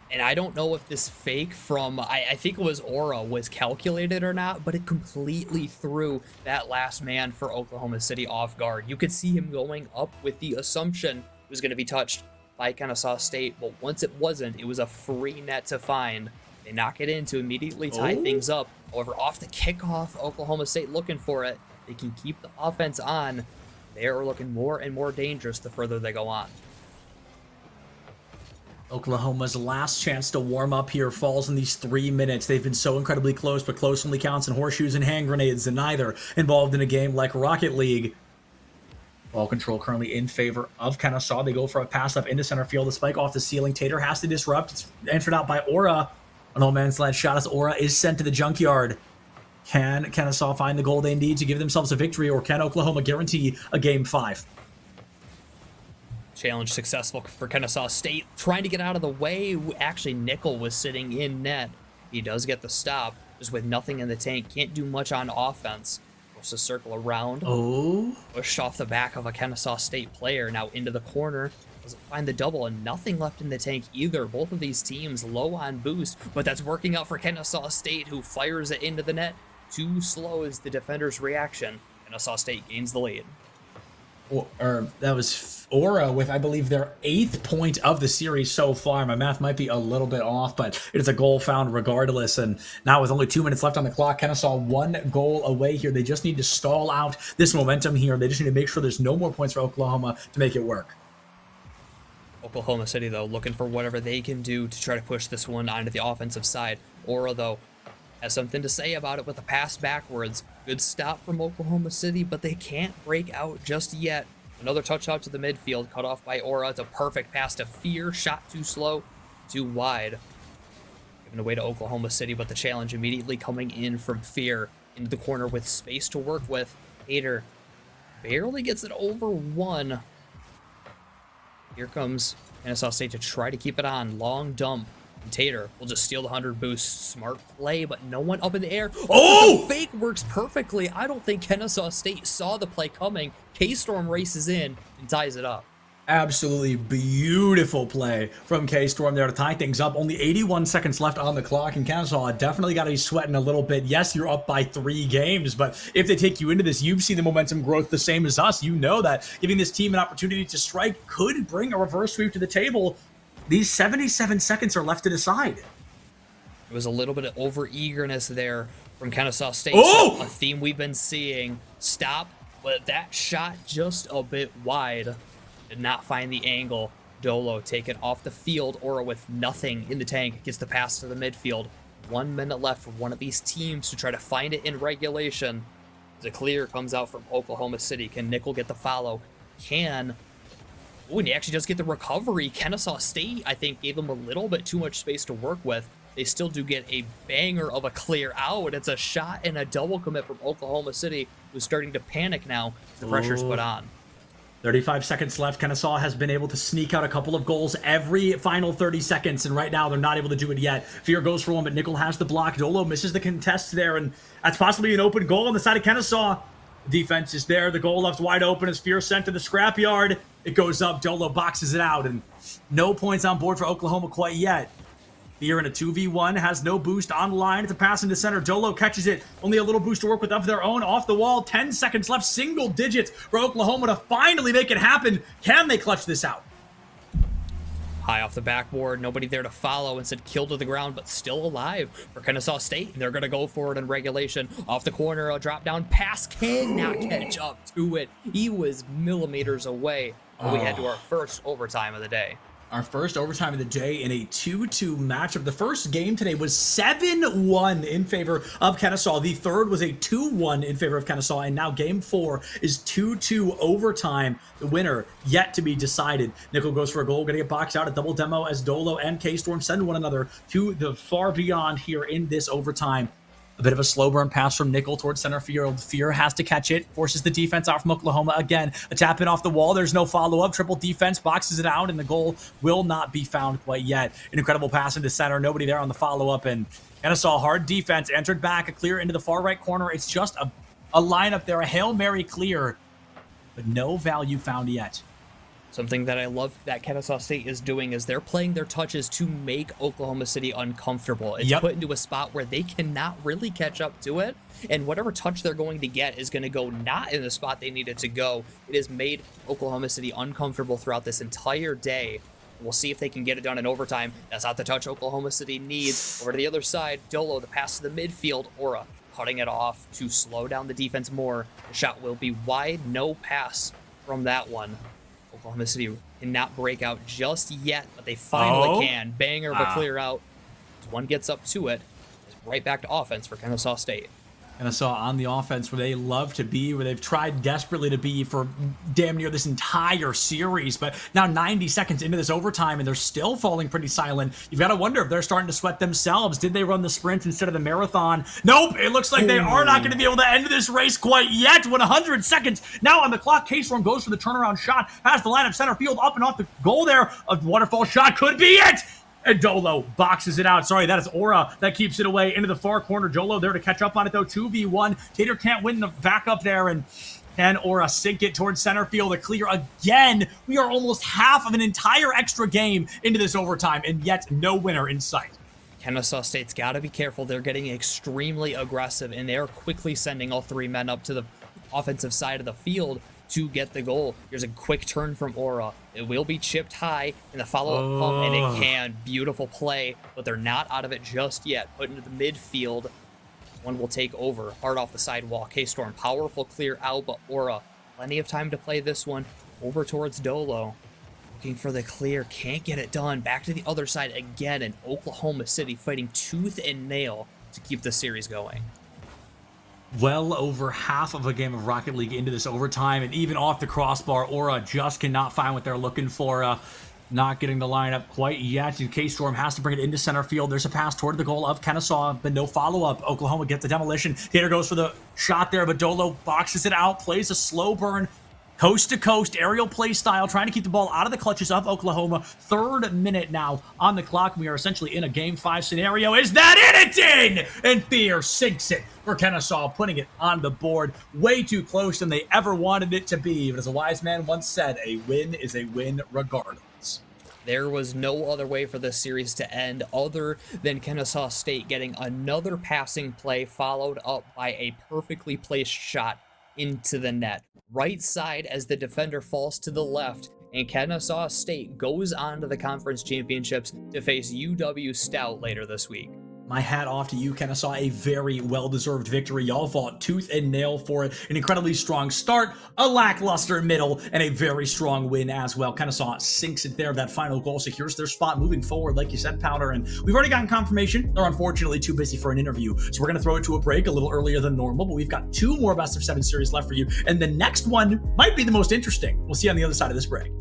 And I don't know if this fake from, I think it was Aura, was calculated or not, but it completely threw that last man for Oklahoma City off guard. You could see him going up with the assumption it was going to be touched by Kennesaw State, but once it wasn't, it was a free net to find. They knock it in to immediately tie things up. However, off the kickoff, Oklahoma State looking for it. They can keep the offense on. They are looking more and more dangerous the further they go on. Oklahoma's last chance to warm up here falls in these 3 minutes. They've been so incredibly close, but close only counts in horseshoes and hand grenades, and neither involved in a game like Rocket League. Ball control currently in favor of Kennesaw. They go for a pass up into center field. The spike off the ceiling. Tater has to disrupt. It's answered out by Aura. An old man's land shot as Aura is sent to the junkyard. Can Kennesaw find the goal they need to give themselves a victory, or can Oklahoma guarantee a game 5? Challenge successful for Kennesaw State. Trying to get out of the way. Actually, Nickel was sitting in net. He does get the stop, just with nothing in the tank. Can't do much on offense. Forced to circle around. Oh. Pushed off the back of a Kennesaw State player. Now into the corner. Doesn't find the double, and nothing left in the tank either. Both of these teams low on boost, but that's working out for Kennesaw State, who fires it into the net. Too slow is the defender's reaction. Kennesaw State gains the lead. Or that was Aura with, I believe, their 8th point of the series so far. My math might be a little bit off, but it is a goal found regardless. And now with only 2 minutes left on the clock, Kennesaw 1 goal away here. They just need to stall out this momentum here. They just need to make sure there's no more points for Oklahoma to make it work. Oklahoma City, though, looking for whatever they can do to try to push this one onto the offensive side. Aura, though, has something to say about it with a pass backwards. Good stop from Oklahoma City, but they can't break out just yet. Another touch out to the midfield, cut off by Aura. It's a perfect pass to Fear. Shot too slow, too wide. Given away to Oklahoma City, but the challenge immediately coming in from Fear into the corner with space to work with. Hater barely gets it over one. Here comes Kennesaw State to try to keep it on. Long dump. And Tater will just steal the 100 boost. Smart play, but no one up in the air. Oh! The fake works perfectly. I don't think Kennesaw State saw the play coming. K-Storm races in and ties it up. Absolutely beautiful play from K-Storm there to tie things up. Only 81 seconds left on the clock, and Kennesaw definitely got to be sweating a little bit. Yes, you're up by 3 games, but if they take you into this, you've seen the momentum growth the same as us. You know that giving this team an opportunity to strike could bring a reverse sweep to the table. These 77 seconds are left to decide. It was a little bit of over-eagerness there from Kennesaw State. Oh! So a theme we've been seeing. Stop, but that shot just a bit wide. Did not find the angle. Dolo taken off the field. Aura with nothing in the tank gets the pass to the midfield. 1 minute left for one of these teams to try to find it in regulation. As a clear comes out from Oklahoma City. Can Nickel get the follow? Can. Oh, and he actually does get the recovery. Kennesaw State, I think, gave him a little bit too much space to work with. They still do get a banger of a clear out. It's a shot and a double commit from Oklahoma City, who's starting to panic now as the pressure's put on. 35 seconds left. Kennesaw has been able to sneak out a couple of goals every final 30 seconds, and right now they're not able to do it yet. Fear goes for one, but Nickel has the block. Dolo misses the contest there, and that's possibly an open goal on the side of Kennesaw. Defense is there. The goal left wide open as Fear sent to the scrapyard. It goes up. Dolo boxes it out, and no points on board for Oklahoma quite yet. Fear in a 2v1 has no boost on the line. It's a pass into center. Dolo catches it. Only a little boost to work with of their own. Off the wall. 10 seconds left. Single digits for Oklahoma to finally make it happen. Can they clutch this out? High off the backboard. Nobody there to follow. Instead, killed to the ground, but still alive for Kennesaw State. They're going to go for it in regulation. Off the corner, a drop down pass. Cannot catch up to it. He was millimeters away. We head to our first overtime of the day. Our first overtime of the day in a 2-2 matchup. The first game today was 7-1 in favor of Kennesaw. The third was a 2-1 in favor of Kennesaw. And now game 4 is 2-2 overtime. The winner yet to be decided. Nickel goes for a goal, getting a box out. A double demo as Dolo and K-Storm send one another to the far beyond here in this overtime. A bit of a slow burn pass from Nickel towards center field. Fear has to catch it, forces the defense out from Oklahoma again. A tap in off the wall. There's no follow-up. Triple defense boxes it out, and the goal will not be found quite yet. An incredible pass into center. Nobody there on the follow-up, and Kennesaw hard defense. Entered back, a clear into the far right corner. It's just a lineup there, a Hail Mary clear, but no value found yet. Something that I love that Kennesaw State is doing is they're playing their touches to make Oklahoma City uncomfortable. It's put into a spot where they cannot really catch up to it, and whatever touch they're going to get is going to go not in the spot they need it to go. It has made Oklahoma City uncomfortable throughout this entire day. We'll see if they can get it done in overtime. That's not the touch Oklahoma City needs. Over to the other side, Dolo, the pass to the midfield. Aura cutting it off to slow down the defense more. The shot will be wide. No pass from that one. Oklahoma City cannot break out just yet, but they finally can. Banger of a clear out. As one gets up to it, it's right back to offense for Kennesaw State. And I saw on the offense where they love to be, where they've tried desperately to be for damn near this entire series. But now 90 seconds into this overtime, and they're still falling pretty silent. You've got to wonder if they're starting to sweat themselves. Did they run the sprint instead of the marathon? Nope. It looks like they are not going to be able to end this race quite yet. 100 seconds now on the clock. KhazixMayJump goes for the turnaround shot. Has the line of center field up and off the goal there. A waterfall shot could be it. And Dolo boxes it out. Sorry, that is Aura that keeps it away into the far corner. Jolo there to catch up on it, though. 2v1. Tater can't win the backup there, and can Aura sink it towards center field to clear again? We are almost half of an entire extra game into this overtime, and yet no winner in sight. Kennesaw State's got to be careful. They're getting extremely aggressive, and they're quickly sending all three men up to the offensive side of the field to get the goal. Here's a quick turn from Aura. It will be chipped high in the follow-up pump, and it can. Beautiful play, but they're not out of it just yet. Put into the midfield. One will take over. Hard off the sidewalk. K-Storm, powerful clear out, but Aura, plenty of time to play this one. Over towards Dolo. Looking for the clear. Can't get it done. Back to the other side again, and Oklahoma City fighting tooth and nail to keep the series going. Well over half of a game of Rocket League into this overtime, and even off the crossbar, Aura just cannot find what they're looking for. Not getting the lineup quite yet. K-Storm has to bring it into center field. There's a pass toward the goal of Kennesaw, but no follow-up. Oklahoma gets the demolition. Tater goes for the shot there, but Dolo boxes it out, plays a slow burn, coast-to-coast aerial play style, trying to keep the ball out of the clutches of Oklahoma. 3rd minute now on the clock. We are essentially in a Game 5 scenario. Is that it? It's in! And Fear sinks it for Kennesaw, putting it on the board. Way too close than they ever wanted it to be. But as a wise man once said, a win is a win regardless. There was no other way for this series to end other than Kennesaw State getting another passing play followed up by a perfectly placed shot into the net. Right side as the defender falls to the left, and Kennesaw State goes on to the conference championships to face UW Stout later this week. My hat off to you, Kennesaw. A very well-deserved victory. Y'all fought tooth and nail for it. An incredibly strong start, a lackluster middle, and a very strong win as well. Kennesaw sinks it there. That final goal secures their spot moving forward, like you said, Powder. And we've already gotten confirmation. They're unfortunately too busy for an interview. So we're going to throw it to a break a little earlier than normal, but we've got 2 more best-of-7 series left for you. And the next one might be the most interesting. We'll see you on the other side of this break.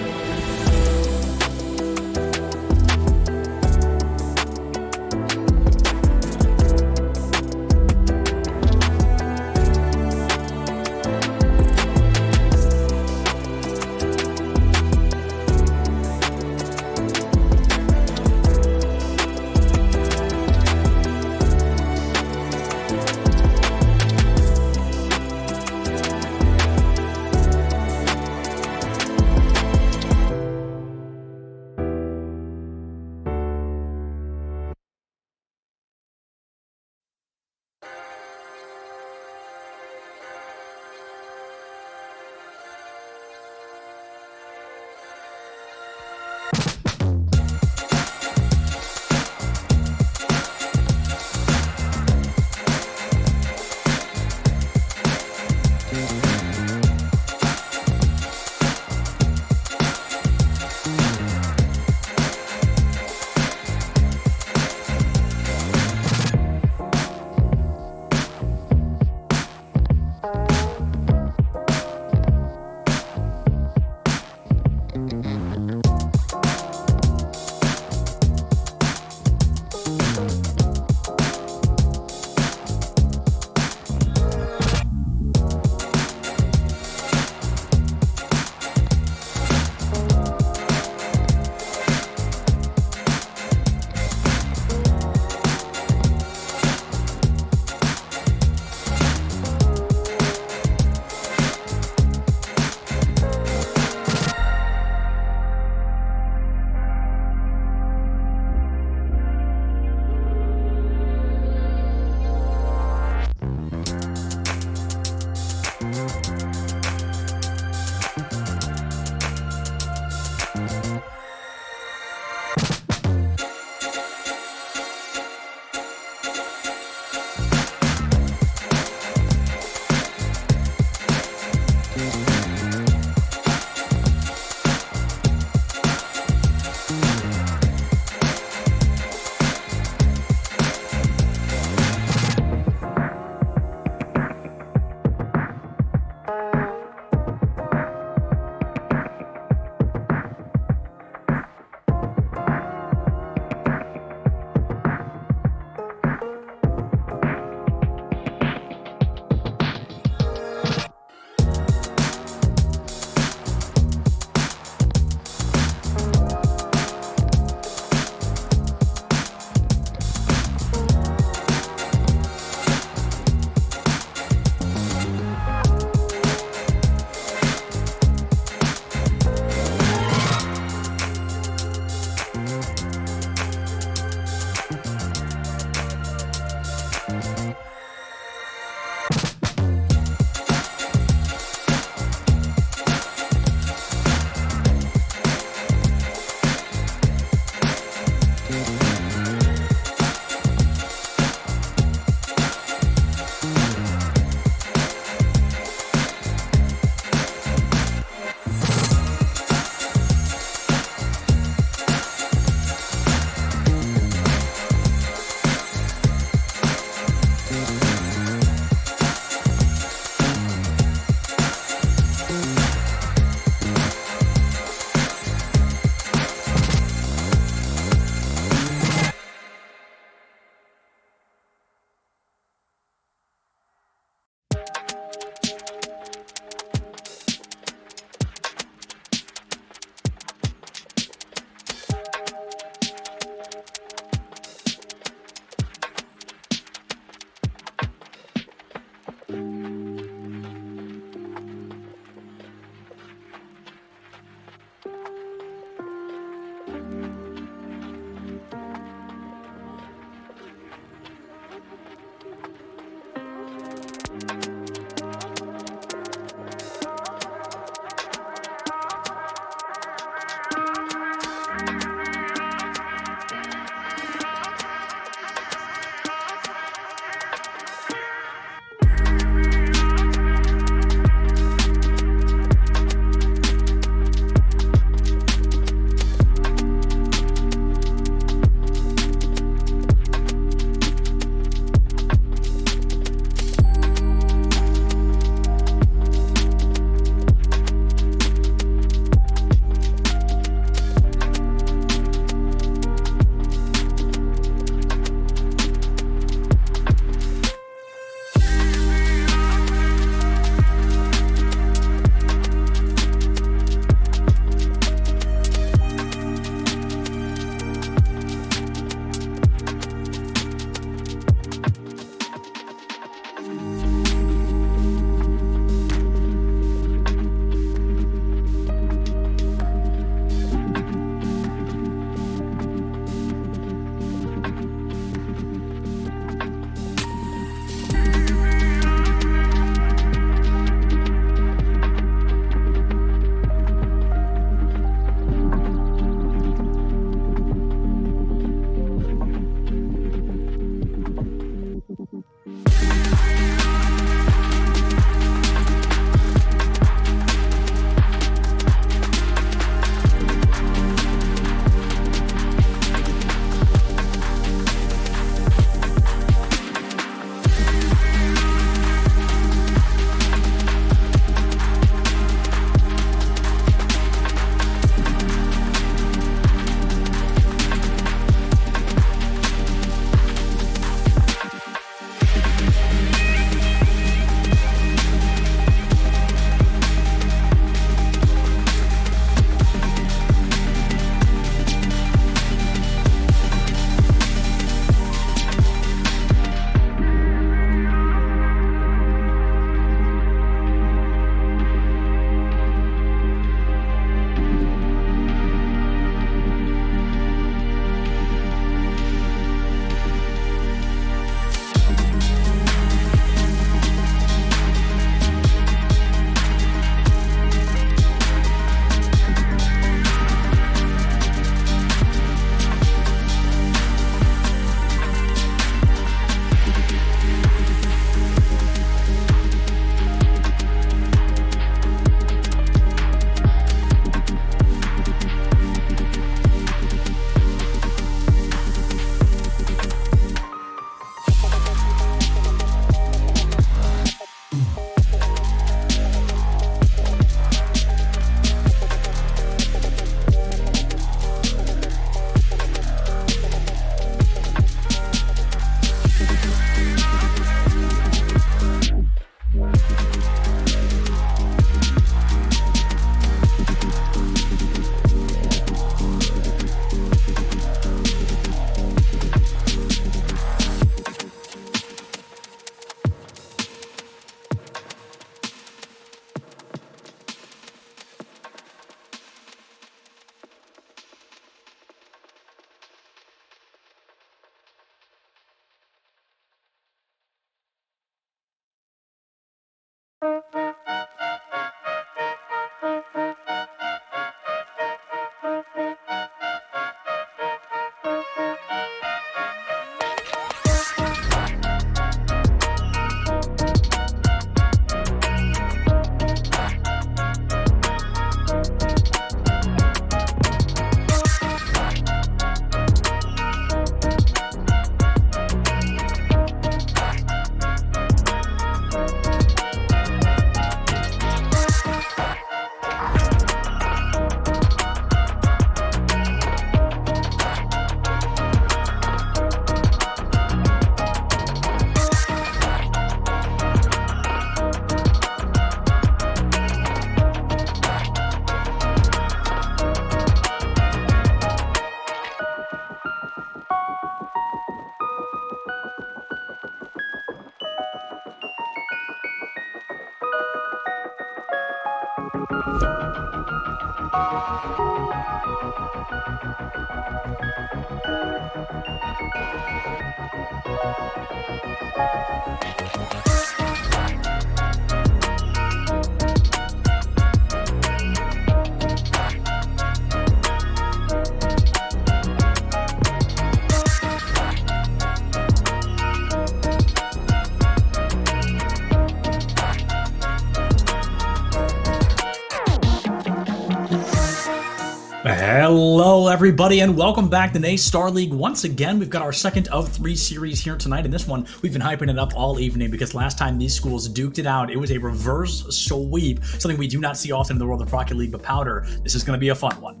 Hello, everybody, and welcome back to NA Star League. Once again, we've got our second of 3 series here tonight. In this one, we've been hyping it up all evening because last time these schools duked it out, it was a reverse sweep, something we do not see often in the world of Rocket League, but Powder, this is going to be a fun one.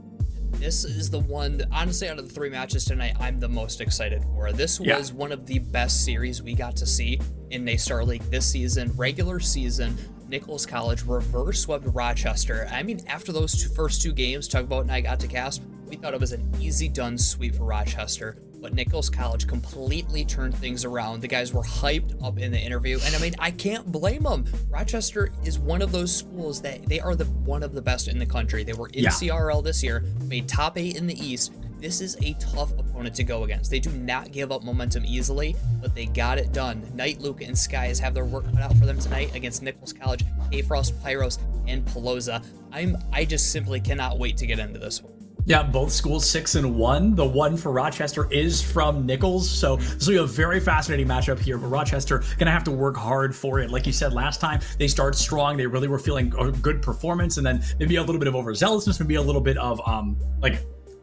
This is the one that, honestly, out of the 3 matches tonight, I'm the most excited for. This was one of the best series we got to see in NA Star League this season. Regular season, Nichols College reverse swept Rochester. I mean, after those first two games, Tugboat and I got to cast, we thought it was an easy done sweep for Rochester. But Nichols College completely turned things around. The guys were hyped up in the interview, and I mean, I can't blame them. Rochester is one of those schools that they are one of the best in the country. They were in CRL this year, made top 8 in the East. This is a tough opponent to go against. They do not give up momentum easily, but they got it done. Knight, Luca, and Skies have their work cut out for them tonight against Nichols College, K-Frost, Pyros, and Pelosa. I just simply cannot wait to get into this one. Yeah, both schools 6-1. The one for Rochester is from Nichols, so this will be a very fascinating matchup here. But Rochester gonna have to work hard for it. Like you said last time, they started strong. They really were feeling a good performance, and then maybe a little bit of overzealousness, maybe a little bit of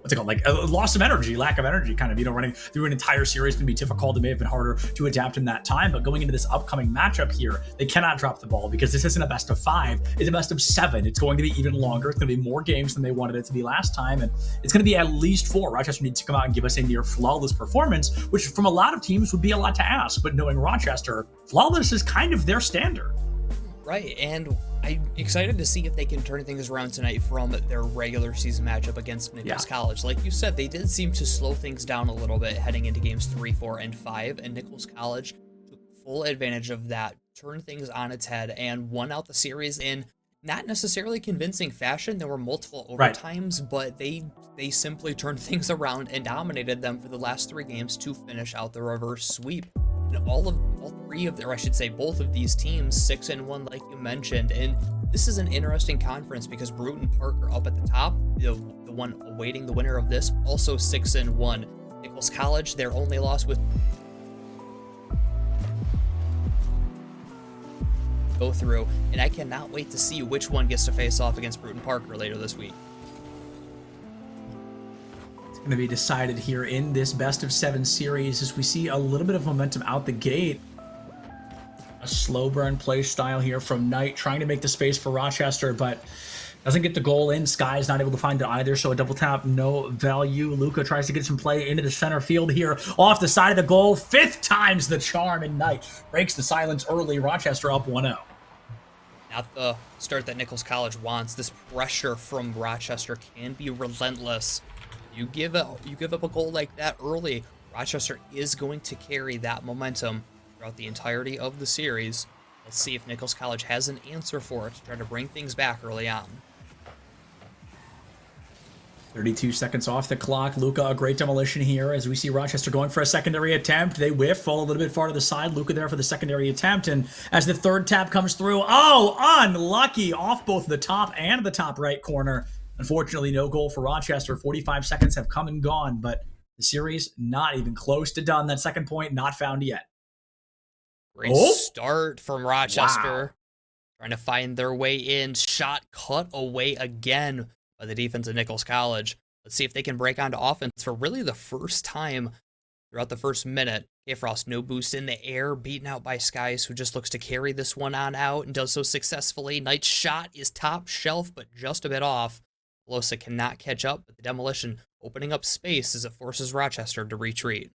what's it called? Like a loss of energy, lack of energy, kind of, running through an entire series can be difficult. It may have been harder to adapt in that time, but going into this upcoming matchup here, they cannot drop the ball because this isn't a best of 5, it's a best of 7. It's going to be even longer. It's going to be more games than they wanted it to be last time, and it's going to be at least 4. Rochester needs to come out and give us a near flawless performance, which from a lot of teams would be a lot to ask, but knowing Rochester, flawless is kind of their standard. Right, and I'm excited to see if they can turn things around tonight from their regular season matchup against Nichols College. Like you said, they did seem to slow things down a little bit heading into games 3, 4, and 5, and Nichols College took full advantage of that, turned things on its head, and won out the series in not necessarily convincing fashion. There were multiple overtimes, but they simply turned things around and dominated them for the last 3 games to finish out the reverse sweep. And both of these teams 6-1, like you mentioned, and this is an interesting conference because Brute and Parker up at the top, the one awaiting the winner of this, also 6-1. Nichols College, their only loss with go through, and I cannot wait to see which one gets to face off against Brute and Parker later this week. Going to be decided here in this best of 7 series as we see a little bit of momentum out the gate. A slow burn play style here from Knight, trying to make the space for Rochester, but doesn't get the goal in. Sky's not able to find it either, so a double tap, no value. Luca tries to get some play into the center field here, off the side of the goal. 5th time's the charm, and Knight breaks the silence early. Rochester up 1-0. Not the start that Nichols College wants. This pressure from Rochester can be relentless. You give up a goal like that early, Rochester is going to carry that momentum throughout the entirety of the series. Let's see if Nichols College has an answer for it to try to bring things back early on. 32 seconds off the clock. Luca, a great demolition here as we see Rochester going for a secondary attempt. They whiff, fall a little bit far to the side. Luca there for the secondary attempt, and as the 3rd tap comes through, unlucky, off both the top and the top right corner. Unfortunately, no goal for Rochester. 45 seconds have come and gone, but the series not even close to done. That 2nd point not found yet. Great start from Rochester. Trying to find their way in. Shot cut away again by the defense of Nichols College. Let's see if they can break onto offense for really the first time throughout the first minute. K-Frost, no boost in the air, beaten out by Skies, who just looks to carry this one on out and does so successfully. Knight's shot is top shelf, but just a bit off. Pelosa cannot catch up, but the demolition opening up space as it forces Rochester to retreat.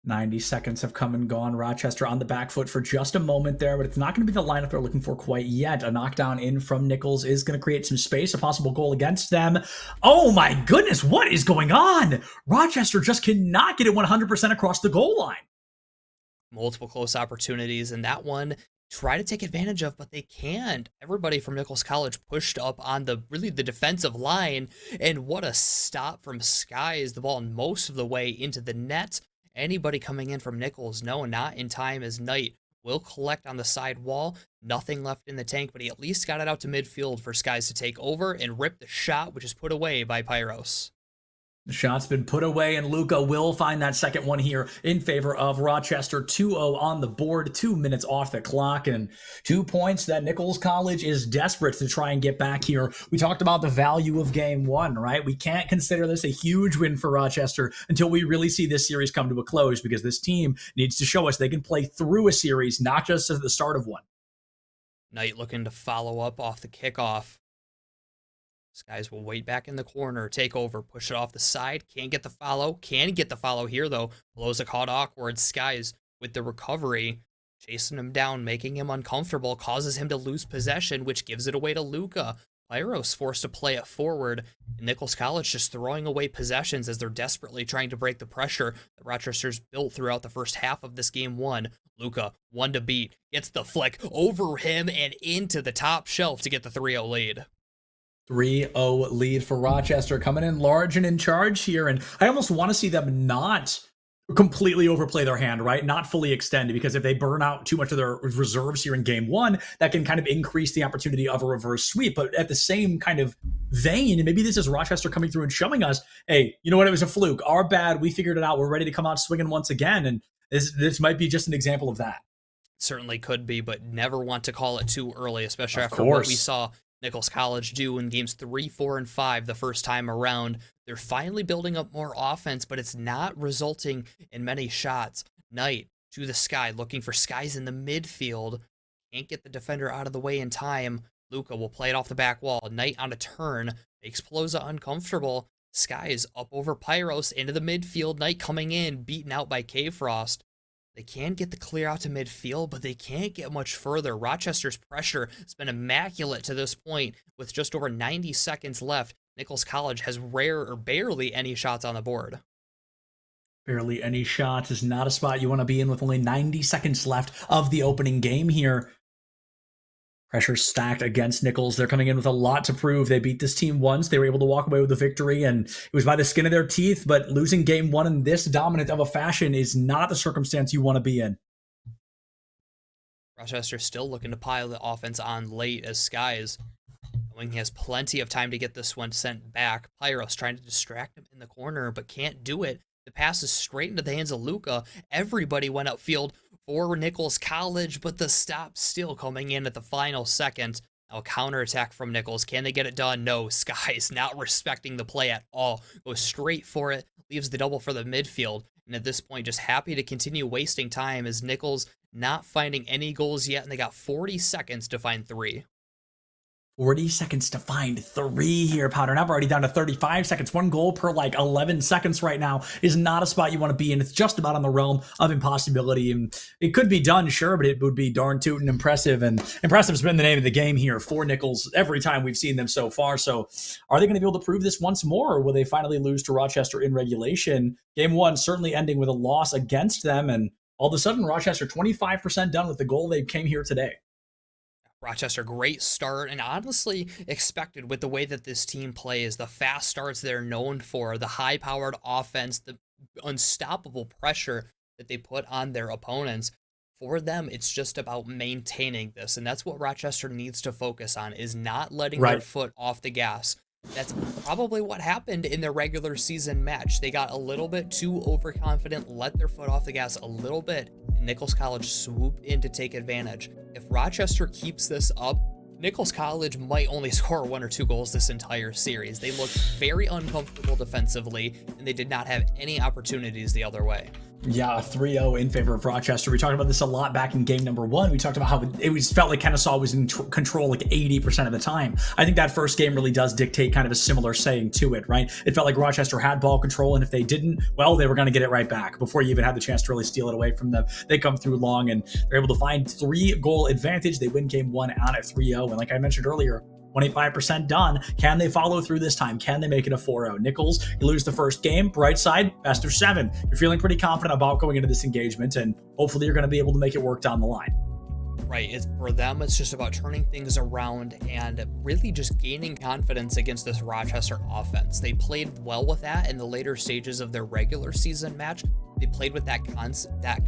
90 seconds have come and gone. Rochester on the back foot for just a moment there, but it's not going to be the lineup they're looking for quite yet. A knockdown in from Nichols is going to create some space, a possible goal against them. Oh my goodness, what is going on? Rochester just cannot get it 100% across the goal line. Multiple close opportunities, and that one try to take advantage of, but they can't. Everybody from Nichols College pushed up on the defensive line, and what a stop from Skies. The ball most of the way into the net. Anybody coming in from Nichols, no, not in time, as Knight will collect on the side wall. Nothing left in the tank, but he at least got it out to midfield for Skies to take over and rip the shot, which is put away by Pyros. The shot's been put away, and Luca will find that second one here in favor of Rochester. 2-0 on the board, 2 minutes off the clock, and 2 points that Nichols College is desperate to try and get back here. We talked about the value of game one, right? We can't consider this a huge win for Rochester until we really see this series come to a close, because this team needs to show us they can play through a series, not just at the start of one. Knight looking to follow up off the kickoff. Skies will wait back in the corner, take over, push it off the side. Can't get the follow. Can get the follow here, though. Blows a caught awkward. Skies with the recovery, chasing him down, making him uncomfortable, causes him to lose possession, which gives it away to Luca. Pyros forced to play it forward. And Nichols College just throwing away possessions as they're desperately trying to break the pressure that Rochester's built throughout the first half of this game one. Luca, one to beat, gets the flick over him and into the top shelf to get the 3-0 lead. 3-0 lead for Rochester, coming in large and in charge here. And I almost want to see them not completely overplay their hand, right? Not fully extend, because if they burn out too much of their reserves here in game one, that can kind of increase the opportunity of a reverse sweep. But at the same kind of vein, and maybe this is Rochester coming through and showing us, hey, you know what? It was a fluke. Our bad. We figured it out. We're ready to come out swinging once again. And this might be just an example of that. Certainly could be, but never want to call it too early, especially after what we saw Nichols College do in games 3, 4, and 5 the first time around. They're finally building up more offense, but it's not resulting in many shots. Knight to the sky, looking for Skies in the midfield. Can't get the defender out of the way in time. Luca will play it off the back wall. Knight on a turn, makes Pelosa uncomfortable. Skies up over Pyros into the midfield. Knight coming in, beaten out by K-Frost. They can get the clear out to midfield, but they can't get much further. Rochester's pressure has been immaculate to this point. With just over 90 seconds left, Nichols College has rare or barely any shots on the board. Barely any shots is not a spot you want to be in with only 90 seconds left of the opening game here. Pressure stacked against Nichols. They're coming in with a lot to prove. They beat this team once. They were able to walk away with the victory, and it was by the skin of their teeth. But losing game one in this dominant of a fashion is not the circumstance you want to be in. Rochester still looking to pile the offense on late as Skies, knowing he has plenty of time to get this one sent back. Pyros trying to distract him in the corner, but can't do it. The pass is straight into the hands of Luca. Everybody went upfield for Nichols College, but the stop still coming in at the final second. Now a counterattack from Nichols. Can they get it done? No. Skies not respecting the play at all. Goes straight for it. Leaves the double for the midfield. And at this point, just happy to continue wasting time as Nichols not finding any goals yet. And they got 40 seconds to find 3. 40 seconds to find 3 here, Powder. Now we're already down to 35 seconds. 1 goal per 11 seconds right now is not a spot you want to be in. It's just about on the realm of impossibility. And it could be done, sure, but it would be darn tootin' impressive. And impressive has been the name of the game here for Nichols every time we've seen them so far. So are they going to be able to prove this once more, or will they finally lose to Rochester in regulation? Game 1 certainly ending with a loss against them. And all of a sudden, Rochester 25% done with the goal they came here today. Rochester, great start, and honestly expected with the way that this team plays, the fast starts they're known for, the high-powered offense, the unstoppable pressure that they put on their opponents. For them, it's just about maintaining this, and that's what Rochester needs to focus on, is not letting their foot off the gas. That's probably what happened in their regular season match. They got a little bit too overconfident, let their foot off the gas a little bit, and Nichols College swooped in to take advantage. If Rochester keeps this up, Nichols College might only score 1 or 2 goals this entire series. They looked very uncomfortable defensively, and they did not have any opportunities the other way. Yeah, 3-0 in favor of Rochester. We talked about this a lot back in game number 1. We talked about how it felt like Kennesaw was in control 80% of the time. I think that first game really does dictate kind of a similar saying to it, right? It felt like Rochester had ball control, and if they didn't, well, they were going to get it right back before you even had the chance to really steal it away from them. They come through long, and they're able to find 3-goal advantage. They win game 1 out at 3-0, and like I mentioned earlier, 25% done. Can they follow through this time? Can they make it a 4-0? Nichols, you lose the first game. Bright side, best of 7. You're feeling pretty confident about going into this engagement, and hopefully you're going to be able to make it work down the line. Right. For them, it's just about turning things around and really just gaining confidence against this Rochester offense. They played well with that in the later stages of their regular season match. They played with that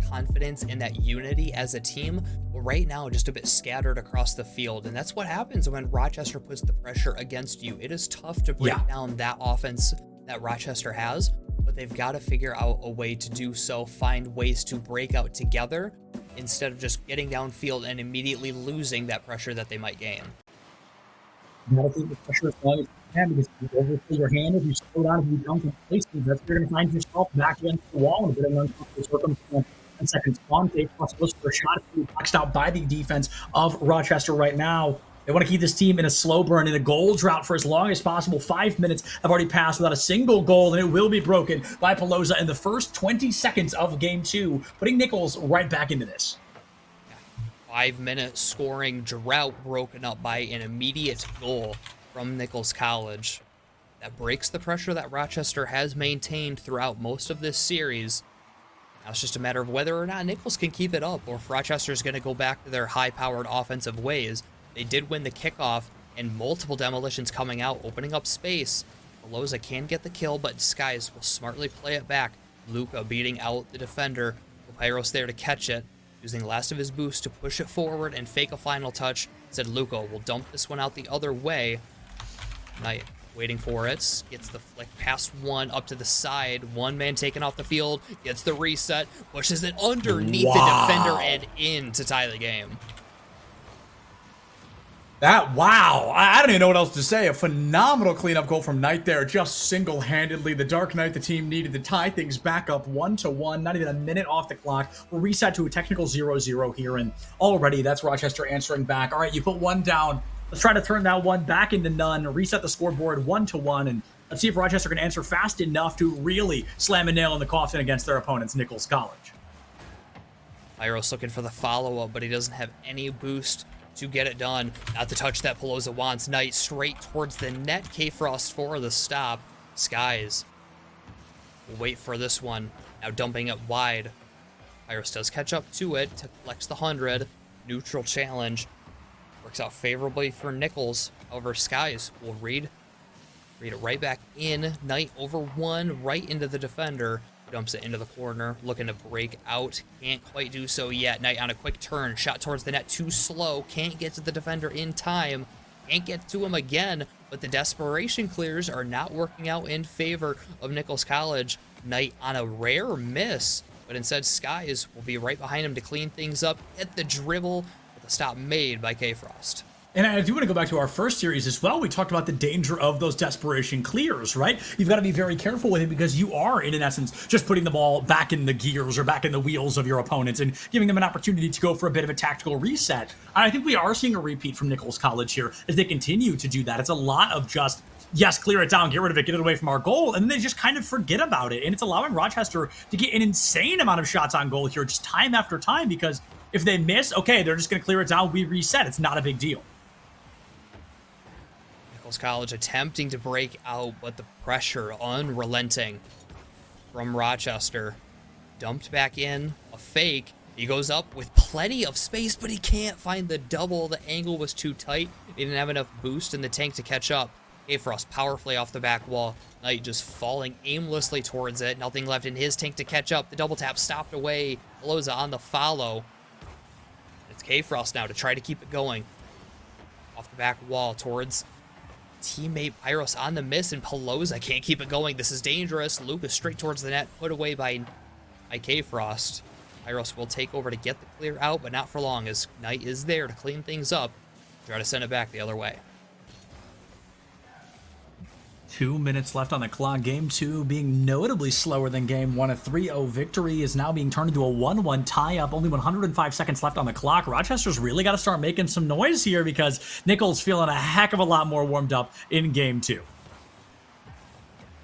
confidence and that unity as a team. But right now, just a bit scattered across the field. And that's what happens when Rochester puts the pressure against you. It is tough to break down that offense, that Rochester has, but they've got to figure out a way to do so, find ways to break out together instead of just getting downfield and immediately losing that pressure that they might gain. You gotta take the pressure as long as you can, because if you overplay your hand, if you slow down, if you don't complete, that's where you're going to find yourself back against the wall in a bit of an uncomfortable circumstance. 10 seconds on, K-Frost goes for a shot, boxed out by the defense of Rochester right now. They want to keep this team in a slow burn, in a goal drought for as long as possible. 5 minutes have already passed without a single goal, and it will be broken by Pelosa in the first 20 seconds of Game 2, putting Nichols right back into this. 5-minute scoring drought broken up by an immediate goal from Nichols College. That breaks the pressure that Rochester has maintained throughout most of this series. Now it's just a matter of whether or not Nichols can keep it up, or if Rochester is going to go back to their high-powered offensive ways. They did win the kickoff, and multiple demolitions coming out, opening up space. Pelosa can get the kill, but Skies will smartly play it back. Luca beating out the defender. Pyros there to catch it, using the last of his boost to push it forward and fake a final touch. Said Luca will dump this one out the other way. Knight waiting for it, gets the flick past one up to the side. One man taken off the field, gets the reset, pushes it underneath the defender and in to tie the game. Wow, I don't even know what else to say. A phenomenal cleanup goal from Knight there, just single-handedly. The Dark Knight the team needed to tie things back up 1-1, not even a minute off the clock. We'll reset to a technical 0-0 here, and already that's Rochester answering back. All right, you put one down. Let's try to turn that one back into none, reset the scoreboard 1-1, and let's see if Rochester can answer fast enough to really slam a nail in the coffin against their opponents, Nichols College. Pyros looking for the follow-up, but he doesn't have any boost to get it done. Not the touch that Pelosa wants. Knight straight towards the net. K-Frost for the stop. Skies will wait for this one. Now dumping it wide. Pyros does catch up to it to flex the 100. Neutral challenge. Works out favorably for Nichols. However, Skies will read it right back in. Knight over one, right into the defender. Dumps it into the corner, looking to break out. Can't quite do so yet. Knight on a quick turn. Shot towards the net, too slow. Can't get to the defender in time. Can't get to him again, but the desperation clears are not working out in favor of Nichols College. Knight on a rare miss, but instead Skies will be right behind him to clean things up. Hit the dribble, with the stop made by K-Frost. And I do want to go back to our first series as well. We talked about the danger of those desperation clears, right? You've got to be very careful with it, because you are, in essence, just putting the ball back in the gears or back in the wheels of your opponents and giving them an opportunity to go for a bit of a tactical reset. And I think we are seeing a repeat from Nichols College here as they continue to do that. It's a lot of just, yes, clear it down, get rid of it, get it away from our goal, and then they just kind of forget about it. And it's allowing Rochester to get an insane amount of shots on goal here, just time after time, because if they miss, okay, they're just going to clear it down, we reset. It's not a big deal. College attempting to break out, but the pressure unrelenting from Rochester. Dumped back in, a fake. He goes up with plenty of space, but he can't find the double. The angle was too tight. He didn't have enough boost in the tank to catch up. K-Frost powerfully off the back wall. Knight just falling aimlessly towards it. Nothing left in his tank to catch up. The double tap stopped away. Pelosa on the follow. It's K-Frost now to try to keep it going. Off the back wall towards teammate Pyros on the miss, and Pelosa can't keep it going. This is dangerous. Lucas straight towards the net, put away by K-Frost. Pyros will take over to get the clear out, but not for long, as Knight is there to clean things up. Try to send it back the other way. 2 minutes left on the clock. Game 2 being notably slower than Game 1. A 3-0 victory is now being turned into a 1-1 tie-up. Only 105 seconds left on the clock. Rochester's really got to start making some noise here, because Nichols feeling a heck of a lot more warmed up in Game 2.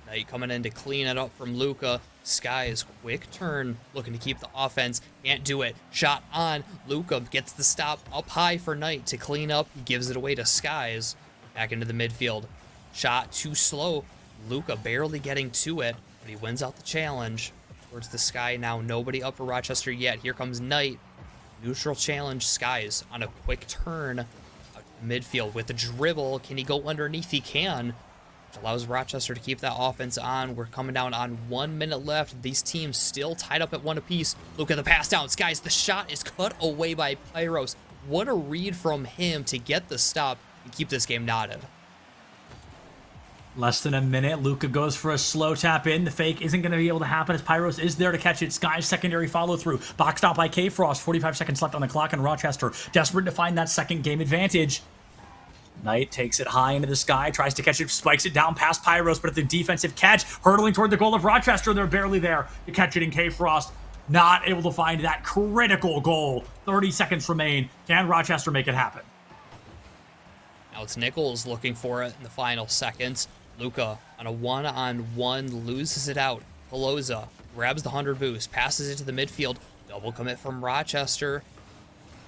Knight coming in to clean it up from Luca. Skies quick turn, looking to keep the offense. Can't do it. Shot on. Luca gets the stop up high for Knight to clean up. He gives it away to Skies. Back into the midfield. Shot too slow. Luca barely getting to it, but he wins out the challenge. Towards the sky now. Nobody up for Rochester yet. Here comes Knight. Neutral challenge. Skies on a quick turn out to the midfield with the dribble. Can he go underneath? He can. Which allows Rochester to keep that offense on. We're coming down on 1 minute left. These teams still tied up at one apiece. Look at the pass down. Skies, the shot is cut away by Pyros. What a read from him to get the stop and keep this game knotted. Less than a minute. Luca goes for a slow tap in. The fake isn't going to be able to happen as Pyros is there to catch it. Sky's secondary follow through. Boxed out by K-Frost. 45 seconds left on the clock, and Rochester desperate to find that second game advantage. Knight takes it high into the sky, tries to catch it, spikes it down past Pyros, but it's a defensive catch. Hurtling toward the goal of Rochester. They're barely there to catch it in K-Frost. Not able to find that critical goal. 30 seconds remain. Can Rochester make it happen? Now it's Nichols looking for it in the final seconds. Luca on a one-on-one loses it out. Pelosa grabs the 100 boost, passes it to the midfield. Double commit from Rochester,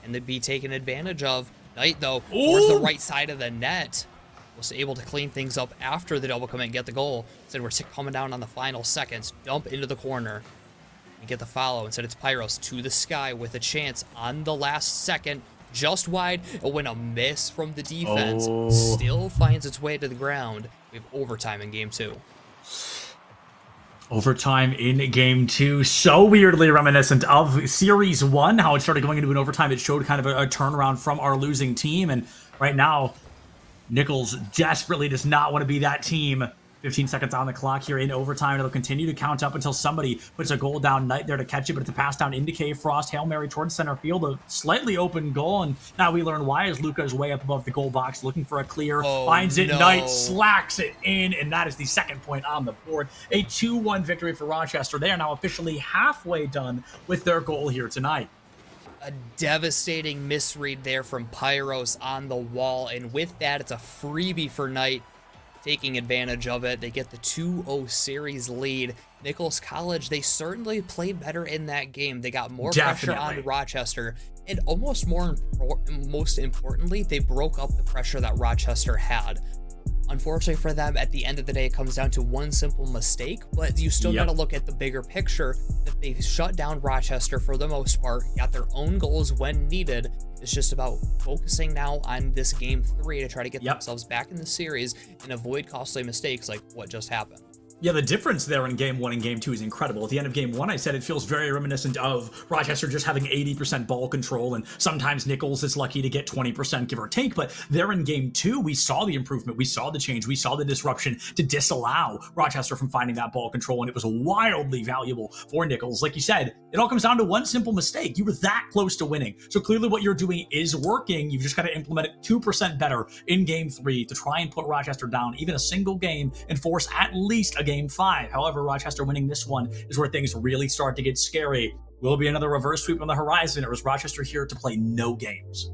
and they'd be taken advantage of. Knight, though, towards the right side of the net, was able to clean things up after the double commit and get the goal. Instead, we're coming down on the final seconds. Dump into the corner. You get the follow. Instead, it's Pyros to the sky with a chance on the last second. Just wide, and when a miss from the defense still finds its way to the ground. We have overtime in game 2. Overtime in game 2, so weirdly reminiscent of series 1, how it started going into an overtime. It showed kind of a turnaround from our losing team, and right now, Nichols desperately does not want to be that team. 15 seconds on the clock here in overtime. It'll continue to count up until somebody puts a goal down. Knight there to catch it, but it's a pass down into K-Frost. Hail Mary towards center field. A slightly open goal, and now we learn why as Luca is way up above the goal box looking for a clear. Finds it. No. Knight slacks it in, and that is the second point on the board. A 2-1 victory for Rochester. They are now officially halfway done with their goal here tonight. A devastating misread there from Pyros on the wall, and with that, it's a freebie for Knight. Taking advantage of it, they get the 2-0 series lead. Nichols College, they certainly played better in that game. They got more pressure on Rochester, and most importantly, they broke up the pressure that Rochester had. Unfortunately for them, at the end of the day, it comes down to one simple mistake, but you still got to look at the bigger picture that they shut down Rochester for the most part, got their own goals when needed. It's just about focusing now on this game 3 to try to get themselves back in the series and avoid costly mistakes like what just happened. Yeah, the difference there in game 1 and game 2 is incredible. At the end of game 1, I said it feels very reminiscent of Rochester just having 80% ball control, and sometimes Nichols is lucky to get 20%, give or take. But there in game 2, we saw the improvement, we saw the change, we saw the disruption to disallow Rochester from finding that ball control, and it was wildly valuable for Nichols. Like you said, it all comes down to one simple mistake. You were that close to winning. So clearly what you're doing is working. You've just got to implement it 2% better in game 3 to try and put Rochester down even a single game and force at least a game 5. However, Rochester winning this one is where things really start to get scary. Will be another reverse sweep on the horizon, or is Rochester here to play no games?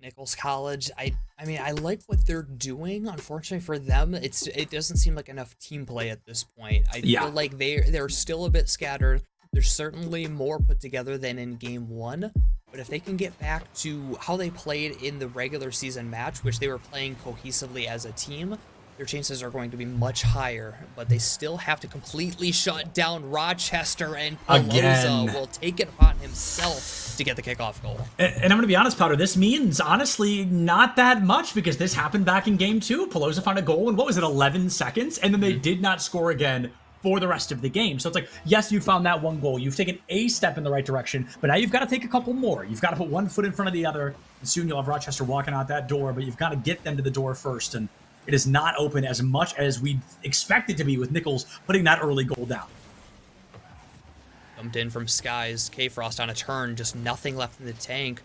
Nichols College, I mean, I like what they're doing. Unfortunately for them, it doesn't seem like enough team play at this point. I feel like they're still a bit scattered. They're certainly more put together than in game 1. But if they can get back to how they played in the regular season match, which they were playing cohesively as a team, their chances are going to be much higher, but they still have to completely shut down Rochester, and Pelosa will take it upon himself to get the kickoff goal. And I'm going to be honest, Powder, this means, honestly, not that much, because this happened back in game 2. Pelosa found a goal in, 11 seconds, and then they did not score again for the rest of the game. So it's like, yes, you found that one goal. You've taken a step in the right direction, but now you've got to take a couple more. You've got to put one foot in front of the other, and soon you'll have Rochester walking out that door, but you've got to get them to the door first, and it is not open as much as we expect it to be with Nichols putting that early goal down. Dumped in from Skies. K-Frost on a turn. Just nothing left in the tank.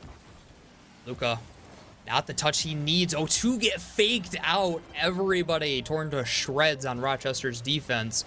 Luca, not the touch he needs. Oh, to get faked out. Everybody torn to shreds on Rochester's defense.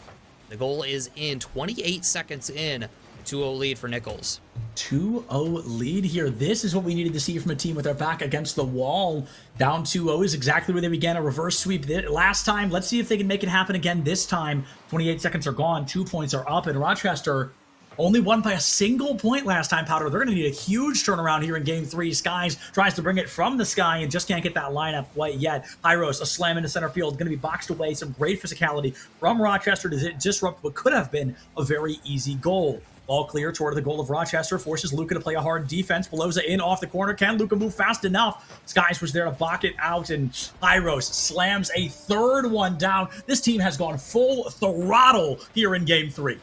The goal is in. 28 seconds in. 2-0 lead for Nichols. 2-0 lead here. This is what we needed to see from a team with their back against the wall. Down 2-0 is exactly where they began a reverse sweep last time. Let's see if they can make it happen again this time. 28 seconds are gone. 2 points are up, and Rochester only won by a single point last time, Powder. They're going to need a huge turnaround here in game 3. Skies tries to bring it from the sky and just can't get that lineup quite yet. Pyros, a slam into center field, going to be boxed away. Some great physicality from Rochester to disrupt what could have been a very easy goal. Ball clear toward the goal of Rochester, forces Luca to play a hard defense. Pelosa in off the corner. Can Luca move fast enough? Skies was there to block it out, and Pyros slams a third one down. This team has gone full throttle here in game 3.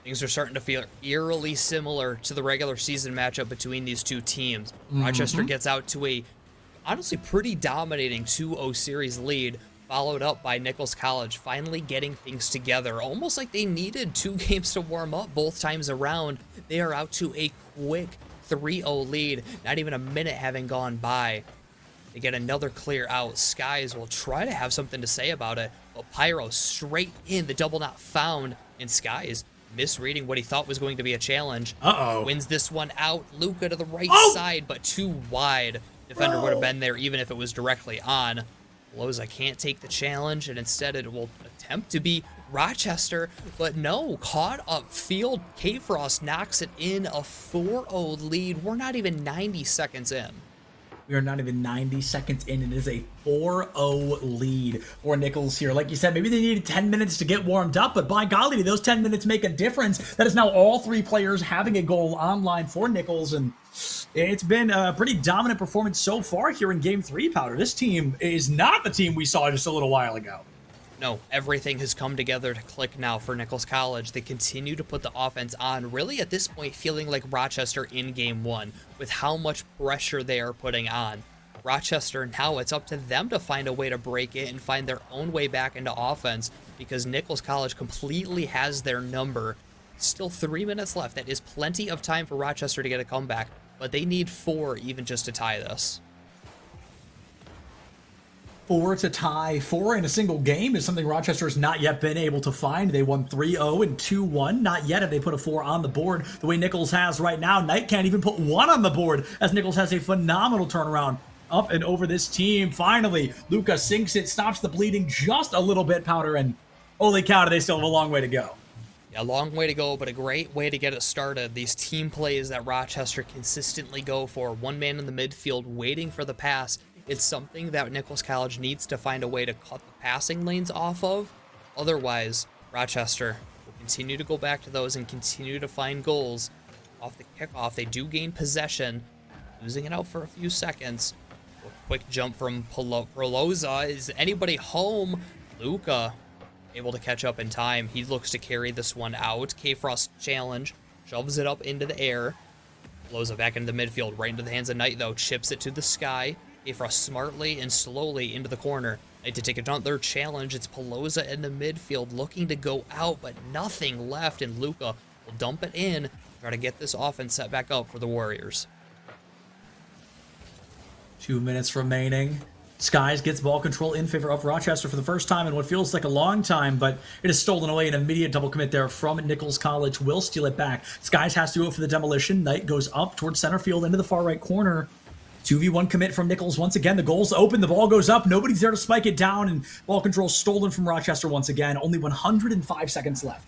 Things are starting to feel eerily similar to the regular season matchup between these two teams. Rochester gets out to a, honestly, pretty dominating 2-0 series lead. followed up by Nichols College finally getting things together, almost like they needed 2 games to warm up both times around. They are out to a quick 3-0 lead, not even a minute having gone by. They get another clear out. Skies will try to have something to say about it, but Pyro straight in, the double not found, and Skies misreading what he thought was going to be a challenge. Wins this one out. Luca to the right side, but too wide. Defender would have been there even if it was directly on. Loza can't take the challenge, and instead it will attempt to be Rochester, but no, caught up field. K-Frost knocks it in, a 4-0 lead. We're not even 90 seconds in. We are not even 90 seconds in. It is a 4-0 lead for Nichols here. Like you said, maybe they needed 10 minutes to get warmed up, but by golly, did those 10 minutes make a difference? That is now all 3 players having a goal online for Nichols, and it's been a pretty dominant performance so far here in Game 3, Powder. This team is not the team we saw just a little while ago. No, everything has come together to click now for Nichols College. They continue to put the offense on, really at this point feeling like Rochester in Game 1, with how much pressure they are putting on. Rochester, now it's up to them to find a way to break it and find their own way back into offense, because Nichols College completely has their number. Still 3 minutes left. That is plenty of time for Rochester to get a comeback, but they need 4 even just to tie this. 4 to tie, 4 in a single game is something Rochester has not yet been able to find. They won 3-0 and 2-1. Not yet have they put a 4 on the board the way Nichols has right now. Knight can't even put 1 on the board as Nichols has a phenomenal turnaround up and over this team. Finally, Luca sinks it, stops the bleeding just a little bit, Powder, and holy cow, do they still have a long way to go. Yeah, a long way to go, but a great way to get it started. These team plays that Rochester consistently go for. One man in the midfield waiting for the pass. It's something that Nichols College needs to find a way to cut the passing lanes off of. Otherwise, Rochester will continue to go back to those and continue to find goals. Off the kickoff, they do gain possession, losing it out for a few seconds. A quick jump from Proloza. Is anybody home? Luca able to catch up in time. He looks to carry this one out. K-Frost challenge, shoves it up into the air. Loza back into the midfield, right into the hands of Knight though, chips it to the sky. K-Frost smartly and slowly into the corner. Knight to take another challenge. It's Pelosa in the midfield looking to go out, but nothing left, and Luca will dump it in, try to get this offense set back up for the Warriors. 2 minutes remaining. Skies gets ball control in favor of Rochester for the first time in what feels like a long time, but it is stolen away. An immediate double commit there from Nichols College. Will steal it back. Skies has to go for the demolition. Knight goes up towards center field into the far right corner. 2v1 commit from Nichols once again. The goal's open. The ball goes up. Nobody's there to spike it down, and ball control stolen from Rochester once again. Only 105 seconds left.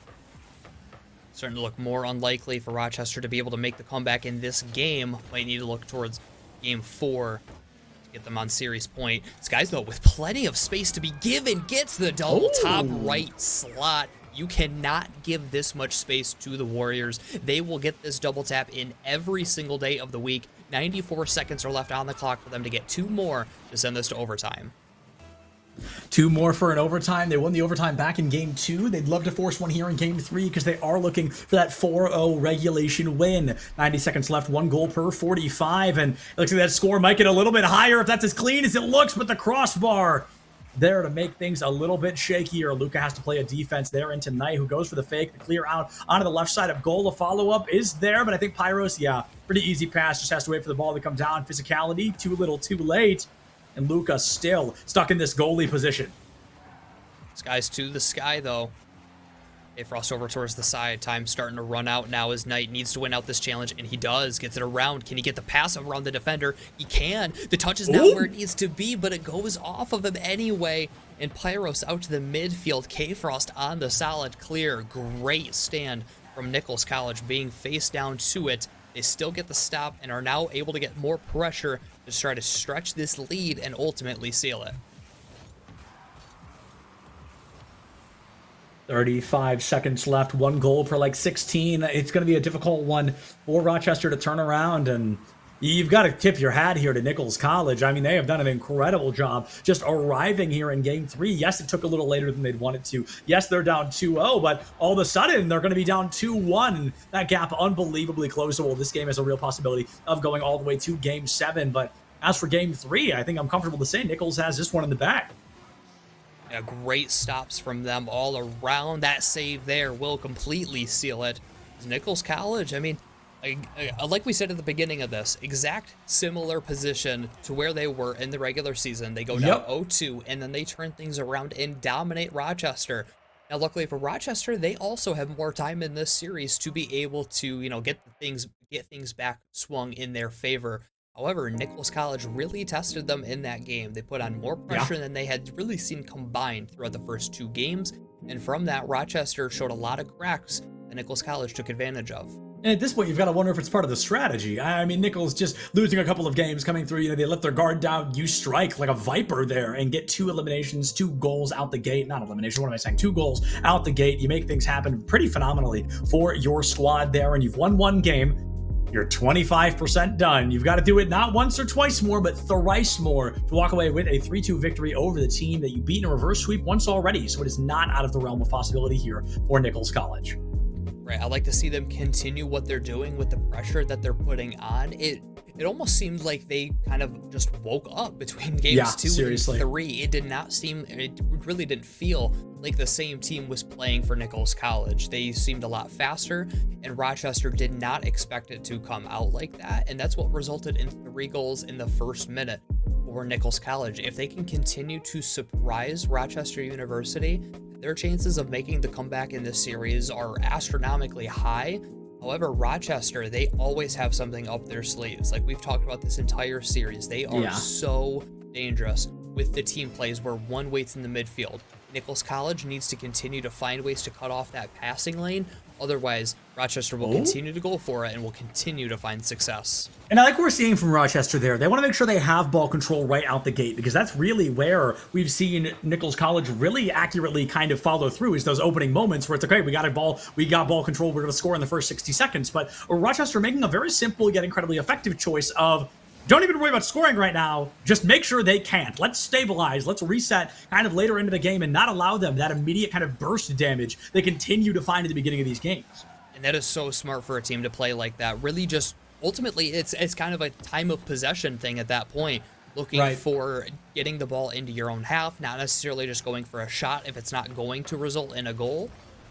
Starting to look more unlikely for Rochester to be able to make the comeback in this game. Might need to look towards Game 4 to get them on series point. Skies, though, with plenty of space to be given, gets the double top right slot. You cannot give this much space to the Warriors. They will get this double tap in every single day of the week. 94 seconds are left on the clock for them to get 2 more to send this to overtime. 2 more for an overtime. They won the overtime back in Game 2. They'd love to force one here in Game 3 because they are looking for that 4-0 regulation win. 90 seconds left, 1 goal per 45, and it looks like that score might get a little bit higher if that's as clean as it looks, but the crossbar there to make things a little bit shakier. Luca has to play a defense there into Knight, who goes for the fake, the clear out onto the left side of goal. A follow-up is there, but I think Pyros, pretty easy pass, just has to wait for the ball to come down. Physicality, too little, too late, and Luca still stuck in this goalie position. Skies to the sky, though. They frost over towards the side. Time starting to run out now as Knight needs to win out this challenge, and he does. Gets it around. Can he get the pass around the defender? He can. The touch is not where it needs to be, but it goes off of him anyway. And Pyros out to the midfield. K-Frost on the solid clear. Great stand from Nichols College being face down to it. They still get the stop and are now able to get more pressure to try to stretch this lead and ultimately seal it. 35 seconds left, 1 goal per 16. It's going to be a difficult one for Rochester to turn around, and you've got to tip your hat here to Nichols College. I mean, they have done an incredible job just arriving here in Game 3. Yes, it took a little later than they'd wanted to. Yes, they're down 2-0, but all of a sudden, they're going to be down 2-1, and that gap unbelievably closable. This game has a real possibility of going all the way to Game 7, but as for Game 3, I think I'm comfortable to say Nichols has this one in the bag. Great stops from them all around. That save there will completely seal it. Nichols College, I mean, like we said at the beginning of this, exact similar position to where they were in the regular season. They go down 0-2, and then they turn things around and dominate Rochester. Now, luckily for Rochester, they also have more time in this series to be able to, get things back swung in their favor. However, Nichols College really tested them in that game. They put on more pressure than they had really seen combined throughout the first 2 games, and from that, Rochester showed a lot of cracks that Nichols College took advantage of. And at this point, you've got to wonder if it's part of the strategy. I mean, Nichols just losing a couple of games, coming through, they let their guard down, you strike like a viper there and get 2 eliminations, 2 goals out the gate. Not elimination, what am I saying? 2 goals out the gate. You make things happen pretty phenomenally for your squad there, and you've won 1 game. You're 25% done. You've got to do it not once or twice more, but thrice more to walk away with a 3-2 victory over the team that you beat in a reverse sweep once already. So it is not out of the realm of possibility here for Nichols College. Right, I like to see them continue what they're doing with the pressure that they're putting on. It almost seemed like they kind of just woke up between games 2 and 3. It really didn't feel like the same team was playing for Nichols College. They seemed a lot faster, and Rochester did not expect it to come out like that, and that's what resulted in 3 goals in the first minute for Nichols College. If they can continue to surprise Rochester University, their chances of making the comeback in this series are astronomically high. However, Rochester, they always have something up their sleeves. Like we've talked about this entire series, they are so dangerous with the team plays where one waits in the midfield. Nichols College needs to continue to find ways to cut off that passing lane. Otherwise, Rochester will continue to go for it and will continue to find success. And I like what we're seeing from Rochester there. They want to make sure they have ball control right out the gate, because that's really where we've seen Nichols College really accurately kind of follow through, is those opening moments where it's like, okay, we got ball control, we're going to score in the first 60 seconds. But Rochester making a very simple yet incredibly effective choice of, don't even worry about scoring right now. Just make sure they can't. Let's stabilize. Let's reset kind of later into the game and not allow them that immediate kind of burst damage they continue to find at the beginning of these games. And that is so smart for a team to play like that. Really just, ultimately, it's kind of a time of possession thing at that point. Looking for getting the ball into your own half, not necessarily just going for a shot if it's not going to result in a goal.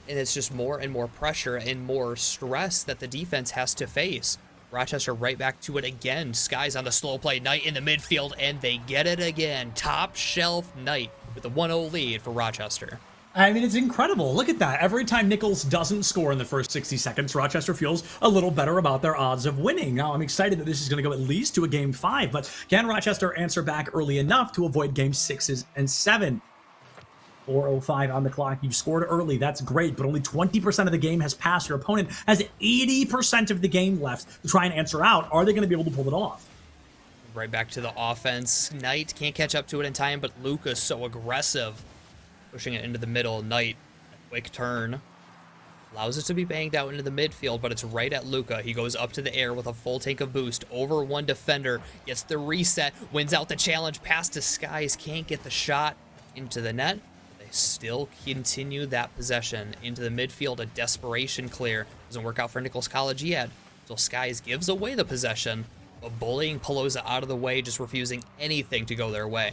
And it's just more and more pressure and more stress that the defense has to face. Rochester right back to it again. Skies on the slow play. Knight in the midfield, and they get it again. Top shelf Knight with a 1-0 lead for Rochester. I mean, it's incredible. Look at that. Every time Nichols doesn't score in the first 60 seconds, Rochester feels a little better about their odds of winning. Now, I'm excited that this is going to go at least to a game 5, but can Rochester answer back early enough to avoid game 6s and 7? 4:05 on the clock. You've scored early. That's great, but only 20% of the game has passed. Your opponent has 80% of the game left to try and answer out. Are they going to be able to pull it off? Right back to the offense. Knight can't catch up to it in time, but Luca's so aggressive. Pushing it into the middle. Knight, a quick turn. Allows it to be banged out into the midfield, but it's right at Luca. He goes up to the air with a full tank of boost. Over one defender. Gets the reset. Wins out the challenge. Pass to Skies. Can't get the shot into the net. Still continue that possession into the midfield. A desperation clear. Doesn't work out for Nichols College yet. So Skies gives away the possession, but bullying Pelosa out of the way, just refusing anything to go their way.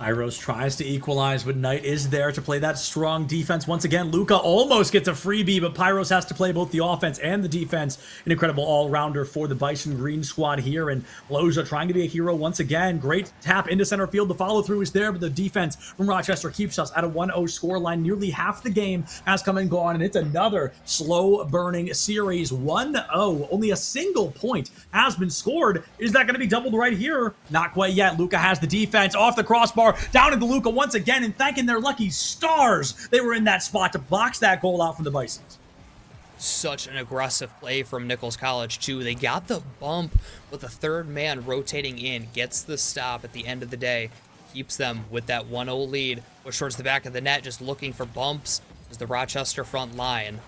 Iros tries to equalize, but Knight is there to play that strong defense. Once again, Luca almost gets a freebie, but Pyros has to play both the offense and the defense. An incredible all-rounder for the Bison Green squad here, and Loja trying to be a hero once again. Great tap into center field. The follow-through is there, but the defense from Rochester keeps us at a 1-0 scoreline. Nearly half the game has come and gone, and it's another slow-burning series. 1-0. Only a single point has been scored. Is that going to be doubled right here? Not quite yet. Luca has the defense off the crossbar. Down into Luca once again, and thanking their lucky stars they were in that spot to box that goal out from the Bisons. Such an aggressive play from Nichols College, too. They got the bump with the third man rotating in, gets the stop at the end of the day, keeps them with that 1-0 lead. Push towards the back of the net, just looking for bumps as the Rochester front line.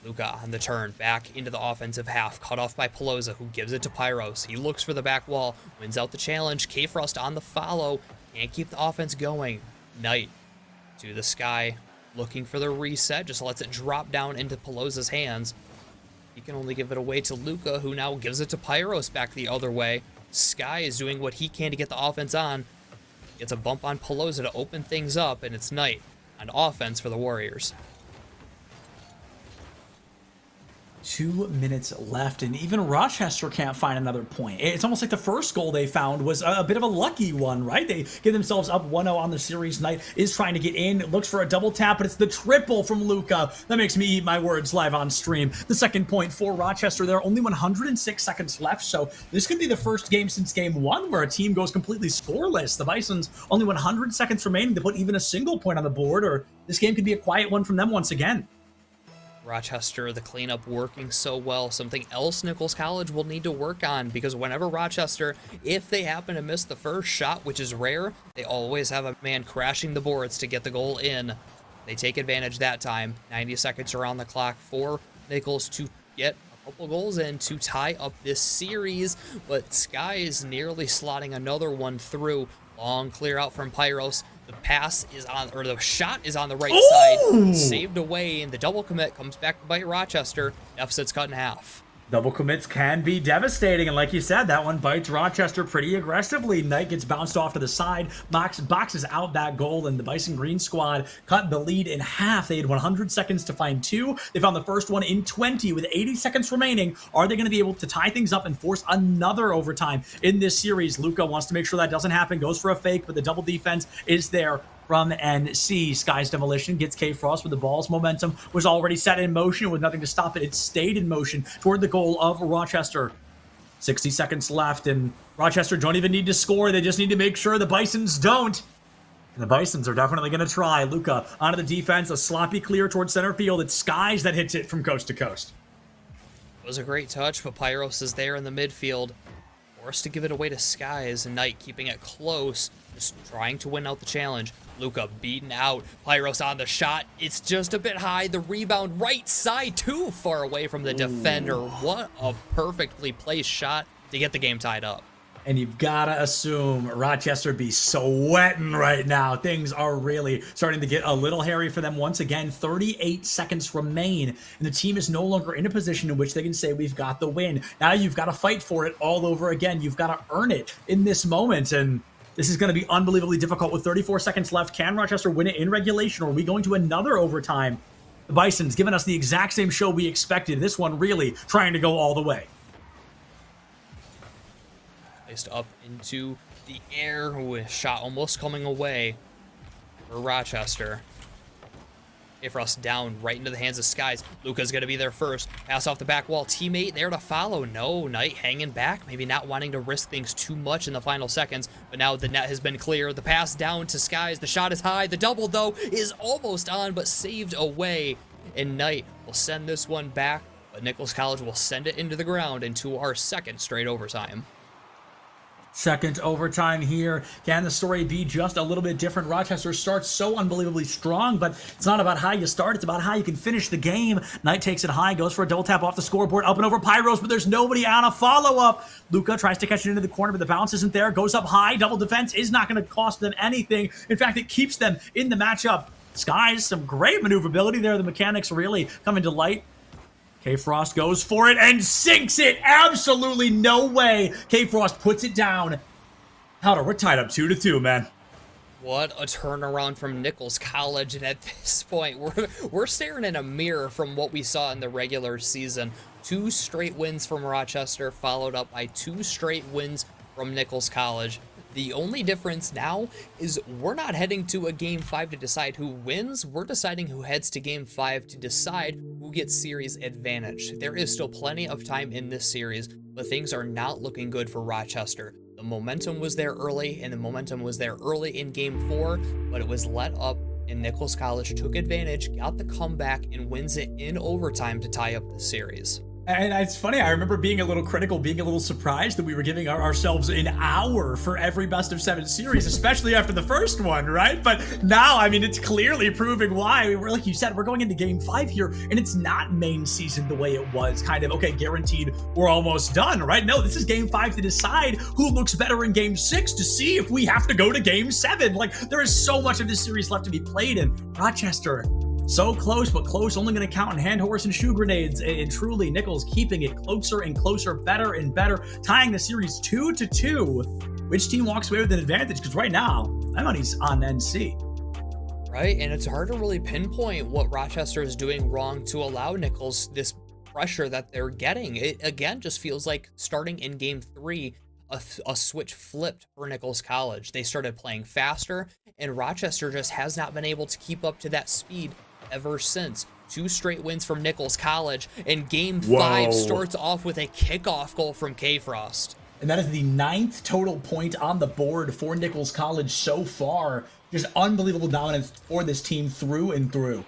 Luca on the turn, back into the offensive half, cut off by Pelosa, who gives it to Pyros. He looks for the back wall, wins out the challenge. K-Frost on the follow, can't keep the offense going. Knight to the sky, looking for the reset, just lets it drop down into Pelosa's hands. He can only give it away to Luca, who now gives it to Pyros back the other way. Sky is doing what he can to get the offense on. Gets a bump on Pelosa to open things up, and it's Knight on offense for the Warriors. 2 minutes left, and even Rochester can't find another point. It's almost like the first goal they found was a bit of a lucky one, right? They give themselves up 1-0 on the series. Knight is trying to get in, looks for a double tap, but it's the triple from Luka. That makes me eat my words live on stream. The second point for Rochester. There are only 106 seconds left, so this could be the first game since game 1 where a team goes completely scoreless. The Bisons, only 100 seconds remaining to put even a single point on the board, or this game could be a quiet one from them once again. Rochester, the cleanup working so well. Something else Nichols College will need to work on, because whenever Rochester, if they happen to miss the first shot, which is rare, they always have a man crashing the boards to get the goal in. They take advantage that time. 90 seconds are on the clock for Nichols to get a couple goals in to tie up this series, but Sky is nearly slotting another one through. Long clear out from Pyros. The pass is on, or the shot is on the right side, saved away, and the double commit comes back to bite Rochester. Deficit's cut in half. Double commits can be devastating, and like you said, that one bites Rochester pretty aggressively. Knight gets bounced off to the side, boxes out that goal, and the Bison Green squad cut the lead in half. They had 100 seconds to find two. They found the first one in 20 with 80 seconds remaining. Are they going to be able to tie things up and force another overtime in this series? Luka wants to make sure that doesn't happen, goes for a fake, but the double defense is there from NC. Sky's Demolition gets K-Frost with the ball's momentum was already set in motion with nothing to stop it. It stayed in motion toward the goal of Rochester. 60 seconds left, and Rochester don't even need to score. They just need to make sure the Bisons don't. And the Bisons are definitely going to try. Luka onto the defense, a sloppy clear towards center field. It's Skies that hits it from coast to coast. It was a great touch, but Pyros is there in the midfield. Forced to give it away to Skies, and Knight keeping it close, just trying to win out the challenge. Luka beaten out. Pyros on the shot. It's just a bit high. The rebound right side, too far away from the defender. What a perfectly placed shot to get the game tied up. And you've got to assume Rochester be sweating right now. Things are really starting to get a little hairy for them once again. 38 seconds remain, and the team is no longer in a position in which they can say, we've got the win. Now you've got to fight for it all over again. You've got to earn it in this moment, and this is going to be unbelievably difficult with 34 seconds left. Can Rochester win it in regulation, or are we going to another overtime? The Bison's giving us the exact same show we expected. This one really trying to go all the way. Placed up into the air with shot almost coming away for Rochester. K-Frost down right into the hands of Skies. Luka's going to be there first. Pass off the back wall. Teammate there to follow. No, Knight hanging back. Maybe not wanting to risk things too much in the final seconds. But now the net has been clear. The pass down to Skies. The shot is high. The double, though, is almost on, but saved away. And Knight will send this one back. But Nichols College will send it into the ground into our second straight overtime. Second overtime here. Can the story be just a little bit different? Rochester starts so unbelievably strong, but it's not about how you start. It's about how you can finish the game. Knight takes it high, goes for a double tap off the scoreboard, up and over Pyros, but there's nobody on a follow-up. Luka tries to catch it into the corner, but the bounce isn't there. Goes up high. Double defense is not going to cost them anything. In fact, it keeps them in the matchup. Skies, some great maneuverability there. The mechanics really coming to light. K-Frost goes for it and sinks it. Absolutely no way. K-Frost puts it down. Powder, we're tied up 2-2, man. What a turnaround from Nichols College, and at this point, we're staring in a mirror from what we saw in the regular season. 2 straight wins from Rochester, followed up by 2 straight wins from Nichols College. The only difference now is we're not heading to a Game 5 to decide who wins. We're deciding who heads to Game 5 to decide who gets series advantage. There is still plenty of time in this series, but things are not looking good for Rochester. The momentum was there early, and the momentum was there early in Game 4, but it was let up, and Nichols College took advantage, got the comeback, and wins it in overtime to tie up the series. And it's funny, I remember being a little critical, being a little surprised that we were giving ourselves an hour for every best of 7 series, especially after the first one, right? But now, I mean, it's clearly proving why. We're, like you said, we're going into Game 5 here, and it's not main season the way it was, kind of, okay, guaranteed we're almost done, right? No, this is Game 5 to decide who looks better in Game 6 to see if we have to go to Game 7. Like, there is so much of this series left to be played, and Rochester So close, but close only going to count in hand, horse, and shoe grenades. And truly, Nichols keeping it closer and closer, better and better, tying the series 2-2. Which team walks away with an advantage? Because right now, my money's on NC. Right, and it's hard to really pinpoint what Rochester is doing wrong to allow Nichols this pressure that they're getting. It, again, just feels like starting in Game 3, a switch flipped for Nichols College. They started playing faster, and Rochester just has not been able to keep up to that speed ever since. 2 straight wins from Nichols College, and Game 5 starts off with a kickoff goal from K-Frost. And that is the 9th total point on the board for Nichols College so far. Just unbelievable dominance for this team through and through.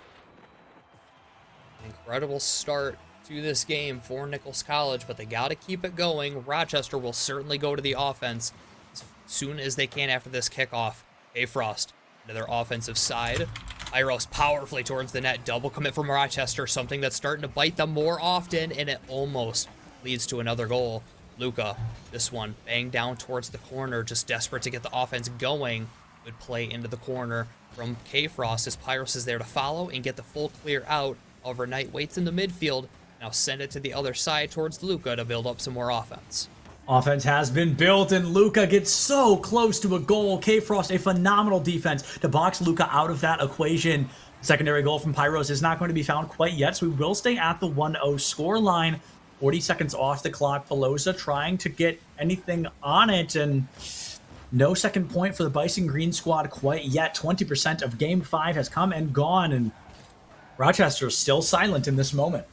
Incredible start to this game for Nichols College, but they got to keep it going. Rochester will certainly go to the offense as soon as they can after this kickoff. K-Frost into their offensive side. Iros powerfully towards the net. Double commit from Rochester, something that's starting to bite them more often, and it almost leads to another goal. Luca, this one, banged down towards the corner, just desperate to get the offense going. Good play into the corner from K-Frost as Pyros is there to follow and get the full clear out. Overnight waits in the midfield. Now send it to the other side towards Luca to build up some more offense. Offense has been built, and Luca gets so close to a goal. K-Frost, a phenomenal defense to box Luca out of that equation. Secondary goal from Pyros is not going to be found quite yet, so we will stay at the 1-0 scoreline. 40 seconds off the clock. Pelosa trying to get anything on it, and no second point for the Bison Green squad quite yet. 20% of Game 5 has come and gone, and Rochester is still silent in this moment.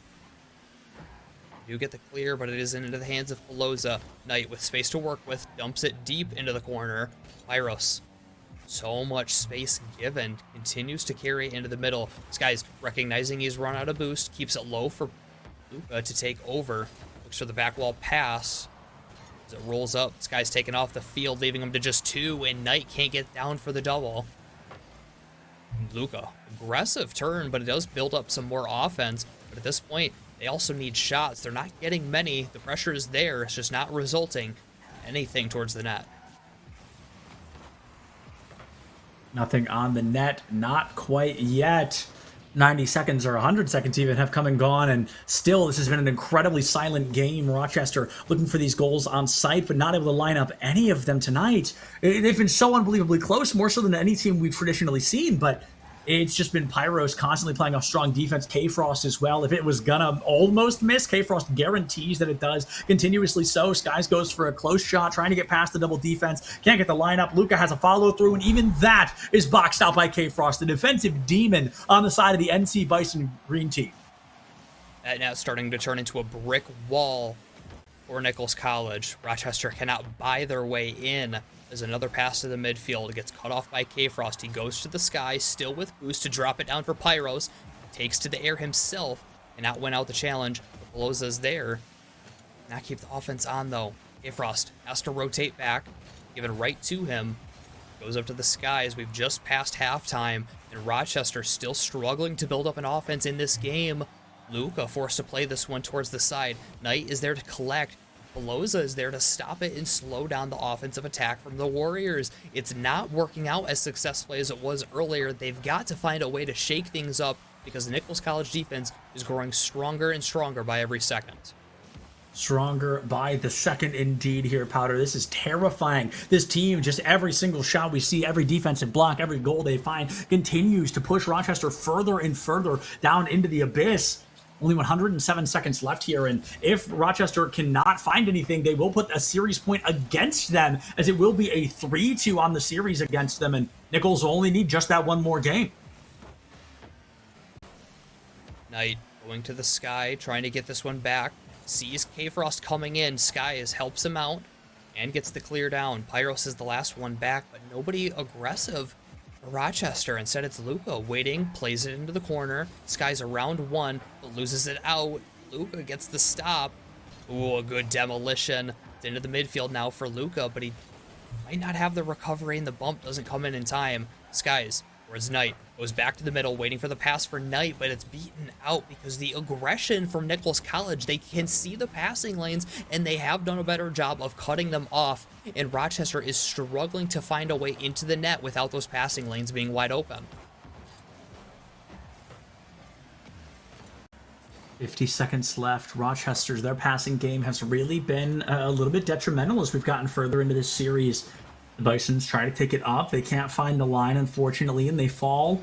You get the clear, but it is into the hands of Pelosa. Knight with space to work with, dumps it deep into the corner. Pyros, so much space given, continues to carry into the middle. This guy's recognizing he's run out of boost, keeps it low for Luca to take over. Looks for the back wall pass. As it rolls up, this guy's taken off the field, leaving him to just 2, and Knight can't get down for the double. Luca, aggressive turn, but it does build up some more offense. But at this point, they also need shots. They're not getting many. The pressure is there. It's just not resulting anything towards the net. Nothing on the net, not quite yet. 90 seconds or 100 seconds even have come and gone, and still this has been an incredibly silent game. Rochester looking for these goals on site, but not able to line up any of them tonight. They've been so unbelievably close, more so than any team we've traditionally seen, but it's just been Pyros constantly playing off strong defense. K-Frost as well. If it was gonna almost miss, K-Frost guarantees that it does continuously so. Skies goes for a close shot, trying to get past the double defense. Can't get the lineup. Luca has a follow-through, and even that is boxed out by K-Frost, the defensive demon on the side of the NC Bison Green team. That now starting to turn into a brick wall for Nichols College. Rochester cannot buy their way in. There's another pass to the midfield. It gets cut off by K-Frost. He goes to the sky, still with boost to drop it down for Pyros. Takes to the air himself and not win out the challenge. Pelosa's there. Not keep the offense on, though. K-Frost has to rotate back. Given right to him. Goes up to the skies. We've just passed halftime, and Rochester still struggling to build up an offense in this game. Luca forced to play this one towards the side. Knight is there to collect. Pelosa is there to stop it and slow down the offensive attack from the Warriors. It's not working out as successfully as it was earlier. They've got to find a way to shake things up because the Nichols College defense is growing stronger and stronger by every second. Stronger by the second indeed here, Powder. This is terrifying. This team, just every single shot we see, every defensive block, every goal they find, continues to push Rochester further and further down into the abyss. Only 107 seconds left here, and if Rochester cannot find anything, they will put a series point against them, as it will be a 3-2 on the series against them, and Nichols will only need just that one more game. Knight going to the sky, trying to get this one back. Sees K-Frost coming in. Skies helps him out and gets the clear down. Pyros is the last one back, but nobody aggressive for Rochester. Instead, it's Luca waiting, plays it into the corner. Skies around one, but loses it out. Luca gets the stop. Ooh, a good demolition. It's into the midfield now for Luca, but he might not have the recovery, and the bump doesn't come in time. Skies, whereas Knight goes back to the middle, waiting for the pass for Knight, but it's beaten out because the aggression from Nichols College, they can see the passing lanes, and they have done a better job of cutting them off, and Rochester is struggling to find a way into the net without those passing lanes being wide open. 50 seconds left. Rochester's, their passing game has really been a little bit detrimental as we've gotten further into this series. The Bisons try to take it up. They can't find the line, unfortunately, and they fall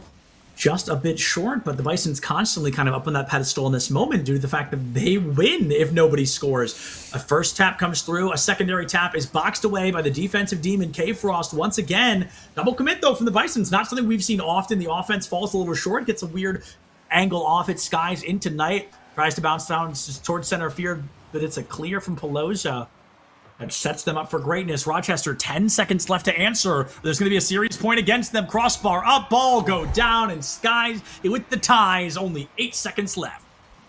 just a bit short, but the Bison's constantly kind of up on that pedestal in this moment due to the fact that they win if nobody scores. A first tap comes through, a secondary tap is boxed away by the defensive demon K-Frost once again. Double commit though from the Bisons, not something we've seen often. The offense falls a little short, gets a weird angle off it, skies into Knight, tries to bounce down towards center field, but it's a clear from Pelosa. That sets them up for greatness. Rochester, 10 seconds left to answer. There's going to be a series point against them. Crossbar up, ball go down, and skies with the ties. Only 8 seconds left.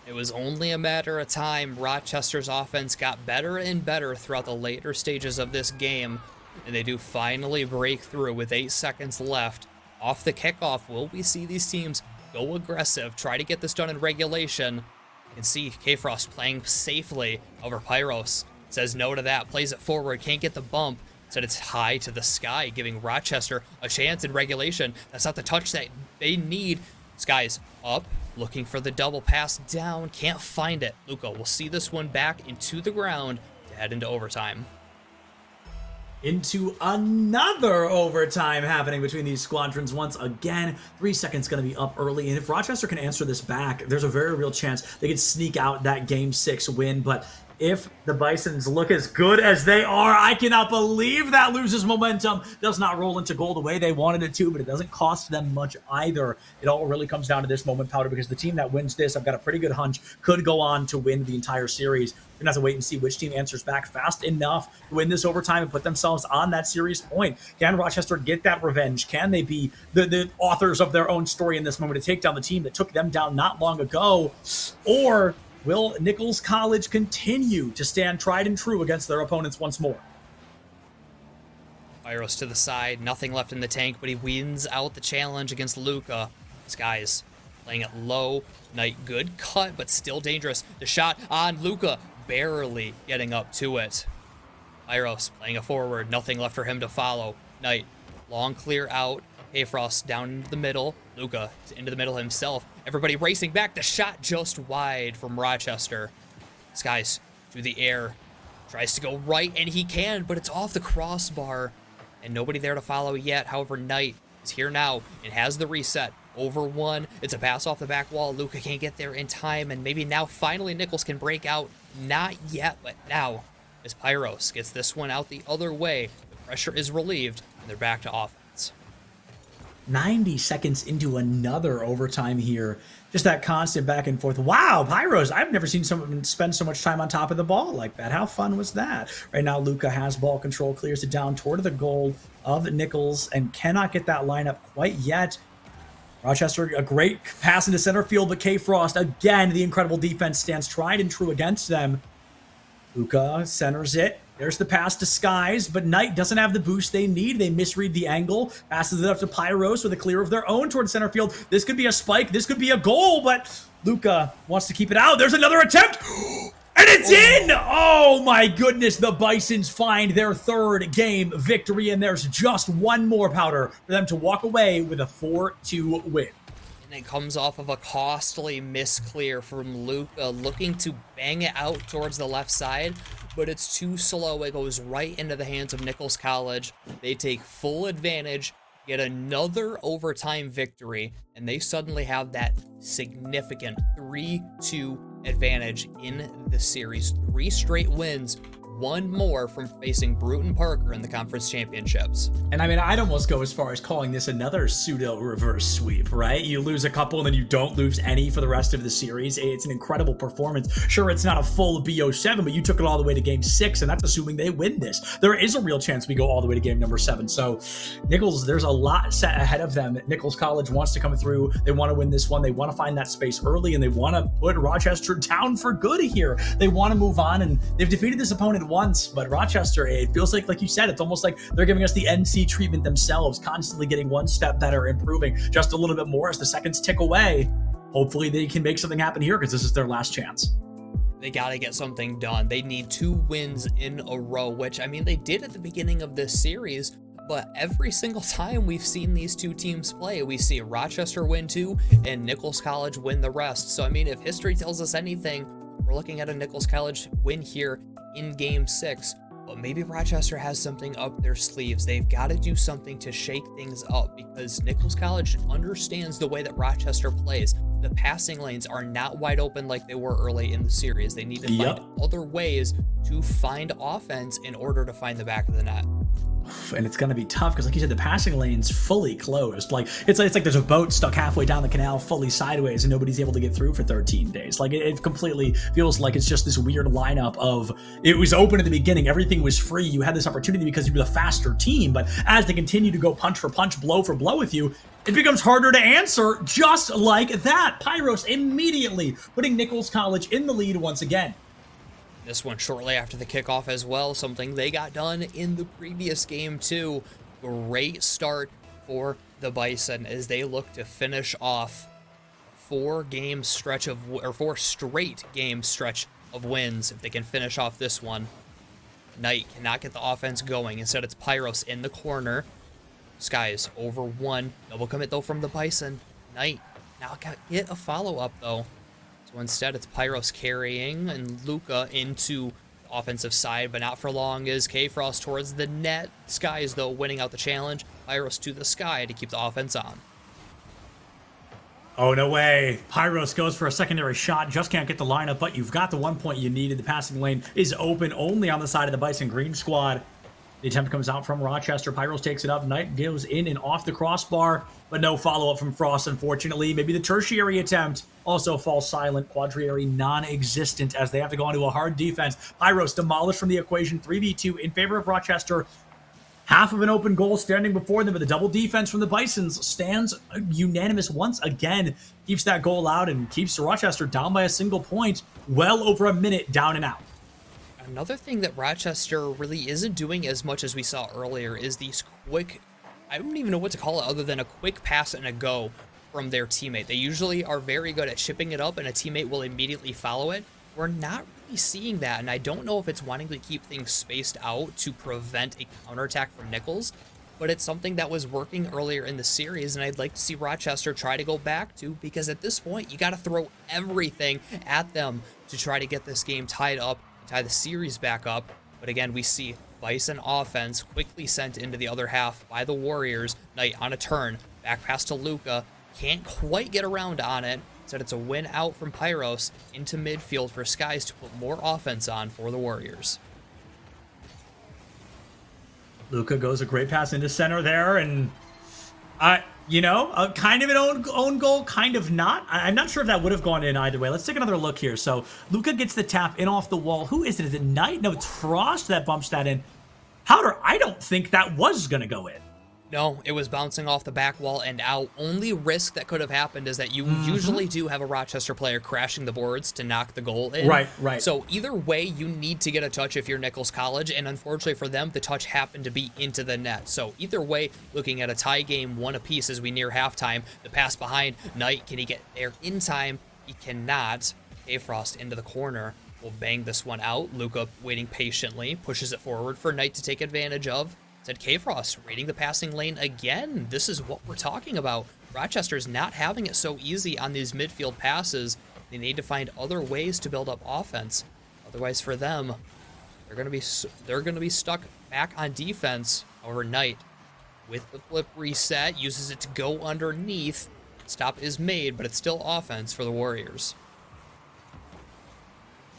It was only a matter of time. Rochester's offense got better and better throughout the later stages of this game, and they do finally break through with 8 seconds left. Off the kickoff, will we see these teams go aggressive, try to get this done in regulation? You can see K-Frost playing safely over Pyros. Says no to that, plays it forward, can't get the bump. Said it's high to the sky, giving Rochester a chance in regulation. That's not the touch that they need. Sky's up, looking for the double pass down, can't find it. Luca will see this one back into the ground to head into overtime. Into another overtime happening between these squadrons once again. 3 seconds going to be up early, and if Rochester can answer this back, there's a very real chance they could sneak out that Game 6 win, but if the Bisons look as good as they are, I cannot believe that loses momentum. Does not roll into goal the way they wanted it to, but it doesn't cost them much either. It all really comes down to this moment, Powder, because the team that wins this, I've got a pretty good hunch, could go on to win the entire series. We're going to have to wait and see which team answers back fast enough to win this overtime and put themselves on that series point. Can Rochester get that revenge? Can they be the authors of their own story in this moment to take down the team that took them down not long ago? Or will Nichols College continue to stand tried and true against their opponents once more? Pyros to the side, nothing left in the tank, but he wins out the challenge against Luca. Skies playing it low. Knight, good cut, but still dangerous. The shot on Luca, barely getting up to it. Pyros playing it forward, nothing left for him to follow. Knight, long clear out. K-Frost down into the middle. Luca into the middle himself. Everybody racing back. The shot just wide from Rochester. Skies through the air. Tries to go right, and he can, but it's off the crossbar. And nobody there to follow yet. However, Knight is here now and has the reset. Over one. It's a pass off the back wall. Luca can't get there in time, and maybe now finally Nichols can break out. Not yet, but now as Pyros gets this one out the other way. The pressure is relieved, and they're back to offense. 90 seconds into another overtime here. Just that constant back and forth. Wow, Pyros, I've never seen someone spend so much time on top of the ball like that. How fun was that? Right now, Luca has ball control, clears it down toward the goal of Nichols, and cannot get that lineup quite yet. Rochester, a great pass into center field, but K-Frost, again, the incredible defense stands tried and true against them. Luca centers it. There's the pass to Skies, but Knight doesn't have the boost they need. They misread the angle, passes it up to Pyros with a clear of their own towards center field. This could be a spike, this could be a goal, but Luca wants to keep it out. There's another attempt, and it's in! Oh my goodness, the Bisons find their third game victory, and there's just one more, Powder, for them to walk away with a 4-2 win. And it comes off of a costly misclear from Luca, looking to bang it out towards the left side, but it's too slow. It goes right into the hands of Nichols College. They take full advantage, get another overtime victory, and they suddenly have that significant 3-2 advantage in the series. 3 straight wins, one more from facing Bruton Parker in the conference championships. And I mean, I'd almost go as far as calling this another pseudo reverse sweep, right? You lose a couple and then you don't lose any for the rest of the series. It's an incredible performance. Sure, it's not a full BO7, but you took it all the way to game 6, and that's assuming they win this. There is a real chance we go all the way to game number 7. So Nichols, there's a lot set ahead of them. Nichols College wants to come through. They want to win this one. They want to find that space early, and they want to put Rochester down for good here. They want to move on, and they've defeated this opponent once, but Rochester, it feels like you said, it's almost like they're giving us the NC treatment themselves, constantly getting one step better, improving just a little bit more as the seconds tick away. Hopefully they can make something happen here because this is their last chance. They got to get something done. They need 2 wins in a row, which, I mean, they did at the beginning of this series, but every single time we've seen these two teams play, we see Rochester win 2 and Nichols College win the rest. So I mean, if history tells us anything, we're looking at a Nichols College win here in Game 6. But maybe Rochester has something up their sleeves. They've got to do something to shake things up, because Nichols College understands the way that Rochester plays. The passing lanes are not wide open like they were early in the series. They need to find other ways to find offense in order to find the back of the net. And it's going to be tough because, like you said, the passing lane's fully closed. Like it's like there's a boat stuck halfway down the canal fully sideways and nobody's able to get through for 13 days. Like it completely feels like it's just this weird lineup of, it was open at the beginning, everything was free, you had this opportunity because you were the faster team, but as they continue to go punch for punch, blow for blow with you, it becomes harder to answer just like that. Pyros immediately putting Nichols College in the lead once again. This one shortly after the kickoff as well, something they got done in the previous game too. Great start for the Bison as they look to finish off 4 straight game stretch of wins if they can finish off this one. Knight cannot get the offense going. Instead, it's Pyros in the corner. Skies over 1. Double commit though from the Bison. Knight now get a follow-up though. So instead, it's Pyros carrying and Luca into the offensive side, but not for long as K-Frost towards the net. Skies, though, winning out the challenge. Pyros to the sky to keep the offense on. Oh, no way. Pyros goes for a secondary shot. Just can't get the lineup, but you've got the 1 point you needed. The passing lane is open only on the side of the Bison Green squad. The attempt comes out from Rochester. Pyros takes it up. Knight goes in and off the crossbar, but no follow-up from Frost, unfortunately. Maybe the tertiary attempt also falls silent. Quadriary non-existent as they have to go into a hard defense. Pyros demolished from the equation. 3v2 in favor of Rochester. Half of an open goal standing before them, but the double defense from the Bisons stands unanimous once again. Keeps that goal out and keeps Rochester down by a single point. Well over a minute down and out. Another thing that Rochester really isn't doing as much as we saw earlier is these quick, I don't even know what to call it other than a quick pass and a go from their teammate. They usually are very good at chipping it up and a teammate will immediately follow it. We're not really seeing that, and I don't know if it's wanting to keep things spaced out to prevent a counterattack from Nichols, but it's something that was working earlier in the series, and I'd like to see Rochester try to go back to, because at this point, you got to throw everything at them to try to get this game tied up, tie the series back up. But again, we see Bison offense quickly sent into the other half by the Warriors. Knight on a turn, back pass to Luca, can't quite get around on it. Said it's a win out from Pyros into midfield for Skies to put more offense on for the Warriors. Luca goes a great pass into center there, and kind of an own goal, kind of not. I'm not sure if that would have gone in either way. Let's take another look here. So Luca gets the tap in off the wall. Who is it? Is it Knight? No, it's Frost that bumps that in. Powder, I don't think that was going to go in. No, it was bouncing off the back wall and out. Only risk that could have happened is that you usually do have a Rochester player crashing the boards to knock the goal in. Right. So either way, you need to get a touch if you're Nichols College, and unfortunately for them, the touch happened to be into the net. So either way, looking at a tie game, 1 apiece as we near halftime. The pass behind, Knight, can he get there in time? He cannot. A-Frost into the corner will bang this one out. Luca waiting patiently, pushes it forward for Knight to take advantage of. Said K-Frost reading the passing lane again. This is what we're talking about. Rochester's not having it so easy on these midfield passes. They need to find other ways to build up offense. Otherwise, for them, they're going to be stuck back on defense. However, Knight, with the flip reset, uses it to go underneath. Stop is made, but it's still offense for the Warriors.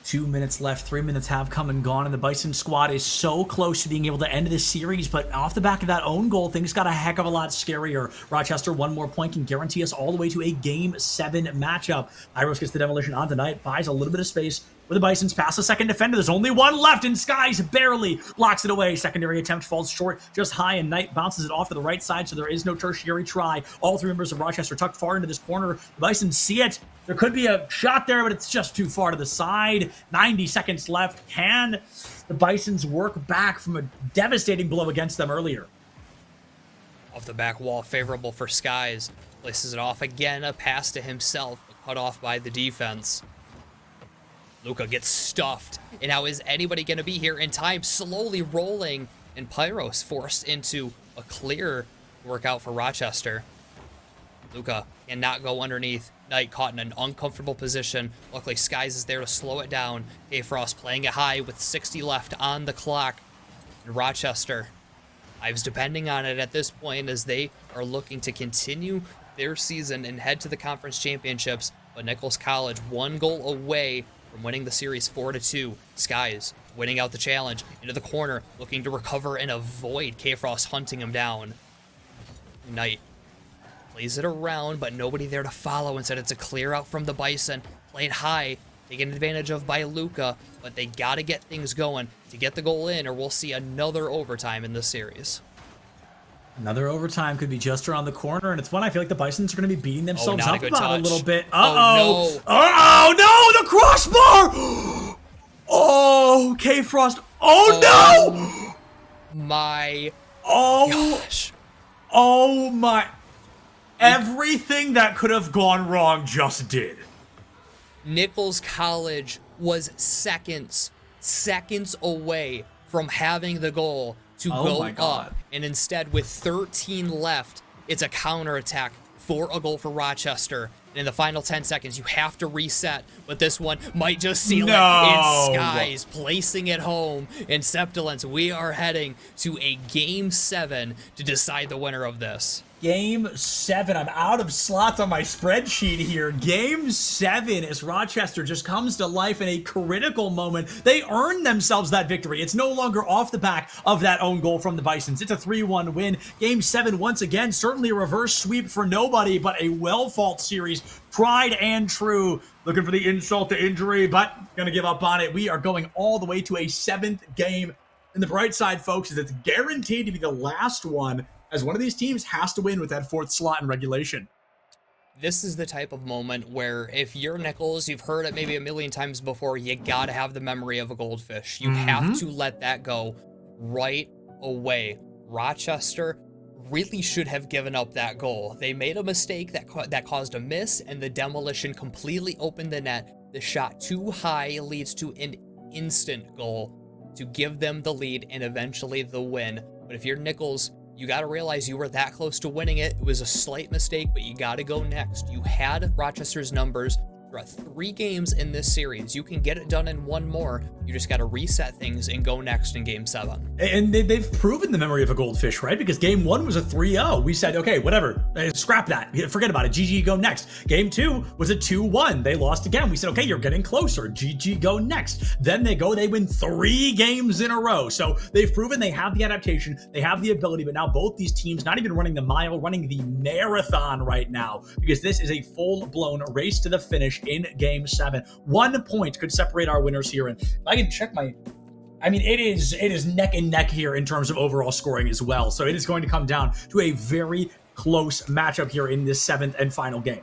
2 minutes left, 3 minutes have come and gone, and the Bison squad is so close to being able to end this series, but off the back of that own goal, things got a heck of a lot scarier. Rochester, 1 more point can guarantee us all the way to a Game 7 matchup. Pyros gets the demolition on tonight, buys a little bit of space where the Bisons pass a second defender. There's only 1 left, and Skies barely blocks it away. Secondary attempt falls short, just high, and Knight bounces it off to the right side, so there is no tertiary try. All 3 members of Rochester tucked far into this corner. The Bisons see it. There could be a shot there, but it's just too far to the side. 90 seconds left. Can the Bisons work back from a devastating blow against them earlier? Off the back wall, favorable for Skies. Places it off again, a pass to himself, but cut off by the defense. Luca gets stuffed, and now is anybody going to be here in time? Slowly rolling, and Pyros forced into a clear work out for Rochester. Luca cannot go underneath. Knight caught in an uncomfortable position. Luckily, Skies is there to slow it down. K-Frost playing it high with 60 left on the clock. And Rochester, Ives depending on it at this point as they are looking to continue their season and head to the conference championships. But Nichols College 1 goal away from winning the series 4-2. Skies winning out the challenge into the corner, looking to recover and avoid K-Frost hunting him down. Knight plays it around, but nobody there to follow. Instead, it's a clear out from the Bison. Played high, taken advantage of by Luca, but they got to get things going to get the goal in, or we'll see another overtime in this series. Another overtime could be just around the corner, and it's one I feel like the Bisons are going to be beating themselves up about touch. a little bit. Oh, no. Oh, no, the crossbar! Oh, K-Frost. Oh, no! My gosh. Oh, my. Everything that could have gone wrong just did. Nichols College was seconds away from having the goal to go up. And instead, with 13 left, it's a counterattack for a goal for Rochester. And in the final 10 seconds, you have to reset. But this one might just seal it. It's Skies placing it home. And Septilence, we are heading to a Game 7 to decide the winner of this. Game 7. I'm out of slots on my spreadsheet here. Game 7 as Rochester just comes to life in a critical moment. They earned themselves that victory. It's no longer off the back of that own goal from the Bisons. It's a 3-1 win. Game 7, once again, certainly a reverse sweep for nobody, but a well-fought series. Tried and true. Looking for the insult to injury, but gonna give up on it. We are going all the way to a 7th game. And the bright side, folks, is it's guaranteed to be the last one, as one of these teams has to win with that 4th slot in regulation. This is the type of moment where if you're Nichols, you've heard it maybe a million times before, you gotta have the memory of a goldfish. You have to let that go right away. Rochester really should have given up that goal. They made a mistake that caused a miss, and the demolition completely opened the net. The shot too high leads to an instant goal to give them the lead and eventually the win. But if you're Nichols, you got to realize you were that close to winning it. It was a slight mistake, but you got to go next. You had Rochester's numbers throughout 3 games in this series. You can get it done in 1 more. You just got to reset things and go next in Game 7. And they've proven the memory of a goldfish, right? Because Game 1 was a 3-0. We said, okay, whatever, scrap that. Forget about it. GG, go next. Game 2 was a 2-1. They lost again. We said, okay, you're getting closer. GG, go next. Then they win 3 games in a row. So they've proven they have the adaptation, they have the ability, but now both these teams, not even running the mile, running the marathon right now, because this is a full-blown race to the finish in Game 7. 1 point could separate our winners here. And if I can check it is neck and neck here in terms of overall scoring as well. So it is going to come down to a very close matchup here in this 7th and final game.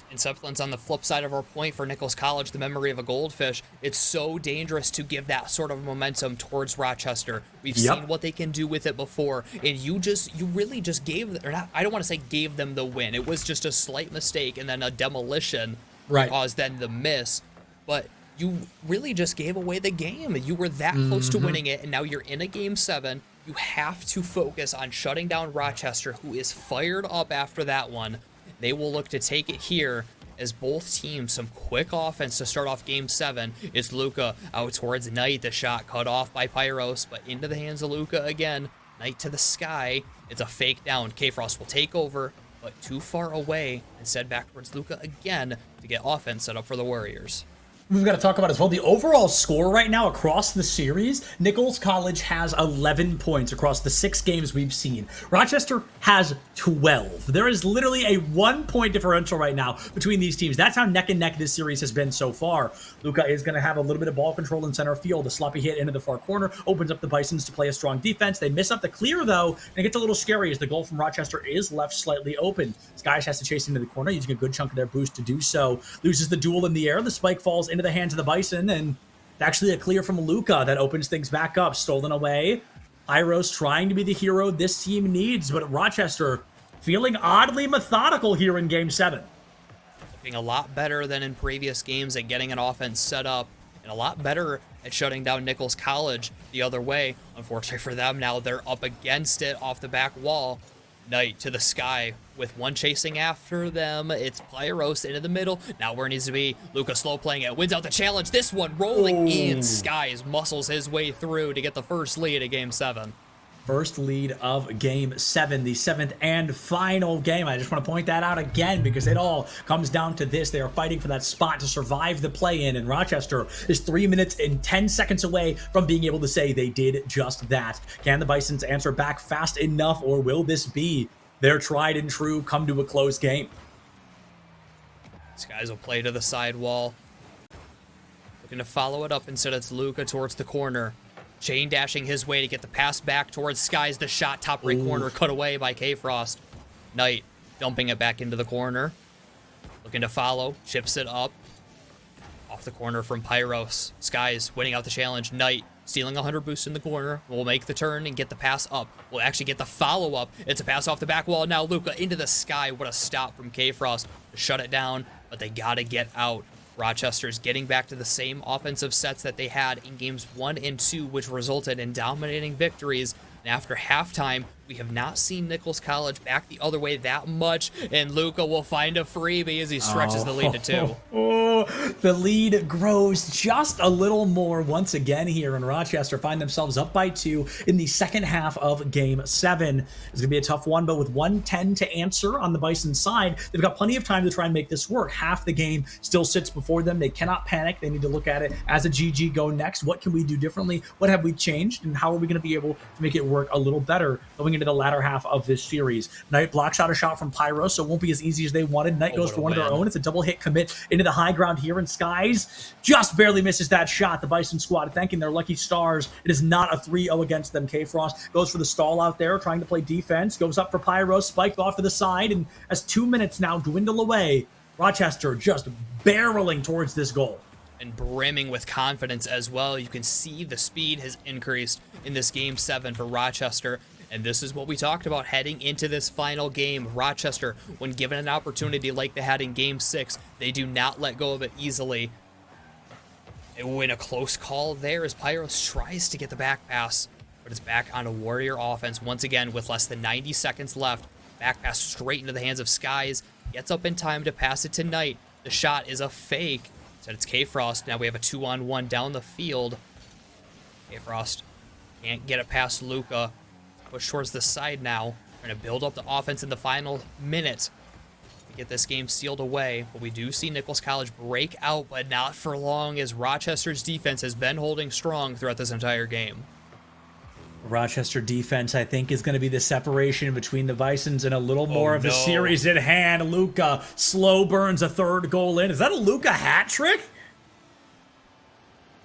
And Septilence, on the flip side of our point for Nichols College, the memory of a goldfish, it's so dangerous to give that sort of momentum towards Rochester. We've seen what they can do with it before, and you really just gave, or not, I don't want to say gave them the win. It was just a slight mistake and then a demolition caused then the miss. But you really just gave away the game. You were that close to winning it, and now you're in a Game 7. You have to focus on shutting down Rochester, who is fired up after that one. They will look to take it here as both teams some quick offense to start off Game 7. It's Luca out towards Knight. The shot cut off by Pyros, but into the hands of Luca again. Knight to the sky. It's a fake down. K-Frost will take over, but too far away. Instead, back towards Luca again to get offense set up for the Warriors. We've got to talk about as well the overall score right now across the series. Nichols College has 11 points across the 6 games we've seen. Rochester has 12. There is literally a 1-point differential right now between these teams. That's how neck and neck this series has been so far. Luca is going to have a little bit of ball control in center field. A sloppy hit into the far corner opens up the Bisons to play a strong defense. They miss up the clear, though, and it gets a little scary as the goal from Rochester is left slightly open. Skies has to chase into the corner, using a good chunk of their boost to do so. Loses the duel in the air. The spike falls into the hands of the Bison, and actually a clear from Luca that opens things back up. Stolen away. Pyros trying to be the hero this team needs, but Rochester feeling oddly methodical here in Game 7. Looking a lot better than in previous games at getting an offense set up. and a lot better at shutting down Nichols College the other way. Unfortunately for them, now they're up against it off the back wall. Knight to the sky with one chasing after them. It's Pyros into the middle. Now where it needs to be. Luca slow playing it. Wins out the challenge. This one rolling in. Skies muscles his way through to get the first lead of Game 7. First lead of Game 7, the 7th and final game. I just want to point that out again because it all comes down to this. They are fighting for that spot to survive the play-in, and Rochester is 3 minutes and 10 seconds away from being able to say they did just that. Can the Bisons answer back fast enough, or will this be their tried and true come to a close game? These guys will play to the sidewall. Looking to follow it up. Instead, it's Luca towards the corner. Chain dashing his way to get the pass back towards Skies. The shot, top right corner, cut away by K-Frost. Knight dumping it back into the corner. Looking to follow, chips it up. Off the corner from Pyros. Skies winning out the challenge. Knight stealing 100 boost in the corner. Will make the turn and get the pass up. Will actually get the follow-up. It's a pass off the back wall. Now Luca into the sky. What a stop from K-Frost to shut it down, but they gotta get out. Rochester's getting back to the same offensive sets that they had in games 1 and 2, which resulted in dominating victories. And after halftime, we have not seen Nichols College back the other way that much, and Luca will find a freebie as he stretches the lead to 2. The lead grows just a little more once again here, and Rochester find themselves up by 2 in the second half of Game 7. It's going to be a tough one, but with 1:10 to answer on the Bison side, they've got plenty of time to try and make this work. Half the game still sits before them. They cannot panic. They need to look at it as a GG go next. What can we do differently? What have we changed? And how are we going to be able to make it work a little better going into the latter half of this series? Knight blocks out a shot from Pyro, so it won't be as easy as they wanted. Knight goes for one of their own. It's a double hit commit into the high ground here, and Skies just barely misses that shot. The Bison squad thanking their lucky stars. It is not a 3-0 against them. K-Frost goes for the stall out there, trying to play defense. Goes up for Pyro, spiked off to the side, and as 2 minutes now dwindle away, Rochester just barreling towards this goal. And brimming with confidence as well. You can see the speed has increased in this Game 7 for Rochester. And this is what we talked about heading into this final game. Rochester, when given an opportunity like they had in Game 6, they do not let go of it easily. They win a close call there as Pyros tries to get the back pass, but it's back on a Warrior offense once again with less than 90 seconds left. Back pass straight into the hands of Skies. Gets up in time to pass it to Knight. The shot is a fake. So it's K-Frost. Now we have a 2-on-1 down the field. K-Frost can't get it past Luca. Push towards the side now. We're going to build up the offense in the final minute to get this game sealed away. But we do see Nichols College break out, but not for long, as Rochester's defense has been holding strong throughout this entire game. Rochester defense, I think, is going to be the separation between the Bisons and a little more of the series at hand. Luca slow burns a third goal in. Is that a Luca hat trick?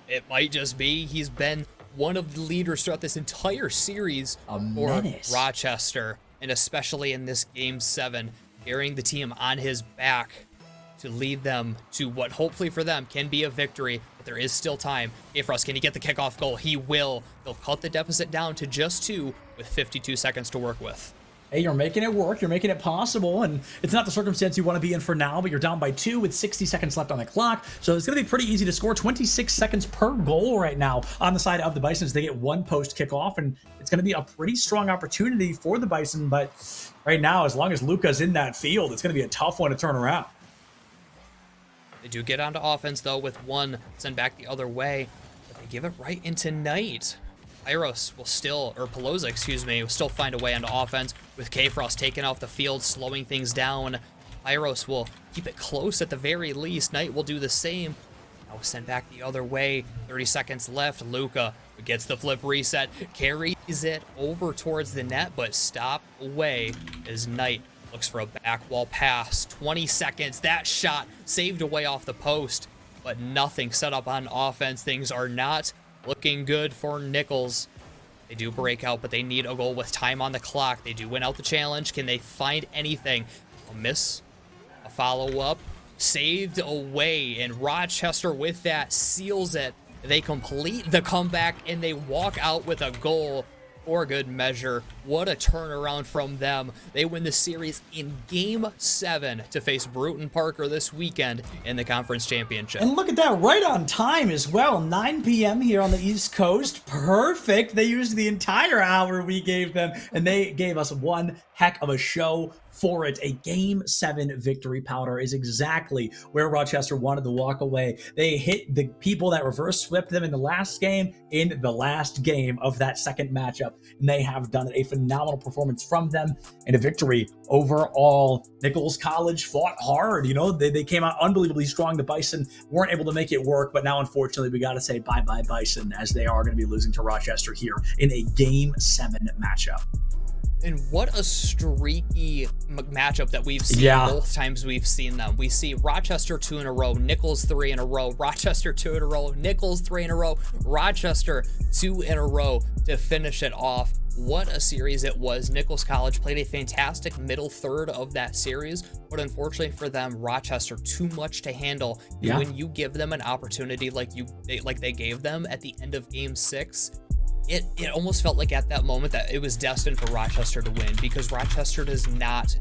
It might just be. He's been one of the leaders throughout this entire series for Rochester, and especially in this Game 7, carrying the team on his back to lead them to what hopefully for them can be a victory, but there is still time. K-Frost, can he get the kickoff goal? He will. They'll cut the deficit down to just 2 with 52 seconds to work with. Hey, you're making it work. You're making it possible, and it's not the circumstance you want to be in for now, but you're down by 2 with 60 seconds left on the clock, so it's going to be pretty easy to score. 26 seconds per goal right now on the side of the Bisons. They get 1 post kickoff, and it's going to be a pretty strong opportunity for the Bison, but right now, as long as Luca's in that field, it's going to be a tough one to turn around. They do get onto offense, though, with 1 sent back the other way, but they give it right into Knight. Pyros will still, or Pelosa, excuse me, will still find a way onto offense with K-Frost taking off the field, slowing things down. Pyros will keep it close at the very least. Knight will do the same. Now sent back the other way. 30 seconds left. Luca gets the flip reset, carries it over towards the net, but stop away as Knight looks for a back wall pass. 20 seconds. That shot saved away off the post, but nothing set up on offense. Things are not looking good for Nichols. They do break out, but they need a goal with time on the clock. They do win out the challenge. Can they find anything? A miss. A follow-up. Saved away, and Rochester with that seals it. They complete the comeback, and they walk out with a goal for good measure. What a turnaround from them. They win the series in Game 7 to face Bruton Parker this weekend in the conference championship. And look at that, right on time as well. 9 p.m. here on the East Coast. Perfect. They used the entire hour we gave them, and they gave us one heck of a show for it. A Game 7 victory powder is exactly where Rochester wanted to walk away. They hit the people that reverse swept them in the last game in the last game of that second matchup, and they have done a phenomenal performance from them and a victory overall. Nichols College fought hard. You know, they came out unbelievably strong. The Bison weren't able to make it work, but now unfortunately we got to say bye-bye Bison, as they are going to be losing to Rochester here in a Game 7 matchup. And what a streaky matchup that we've seen both times we've seen them. We see Rochester 2 in a row, Nichols 3 in a row, Rochester 2 in a row, Nichols 3 in a row, Rochester 2 in a row to finish it off. What a series it was. Nichols College played a fantastic middle third of that series, but unfortunately for them, Rochester too much to handle. Yeah. When you give them an opportunity like they gave them at the end of Game 6, it almost felt like at that moment that it was destined for Rochester to win, because Rochester does not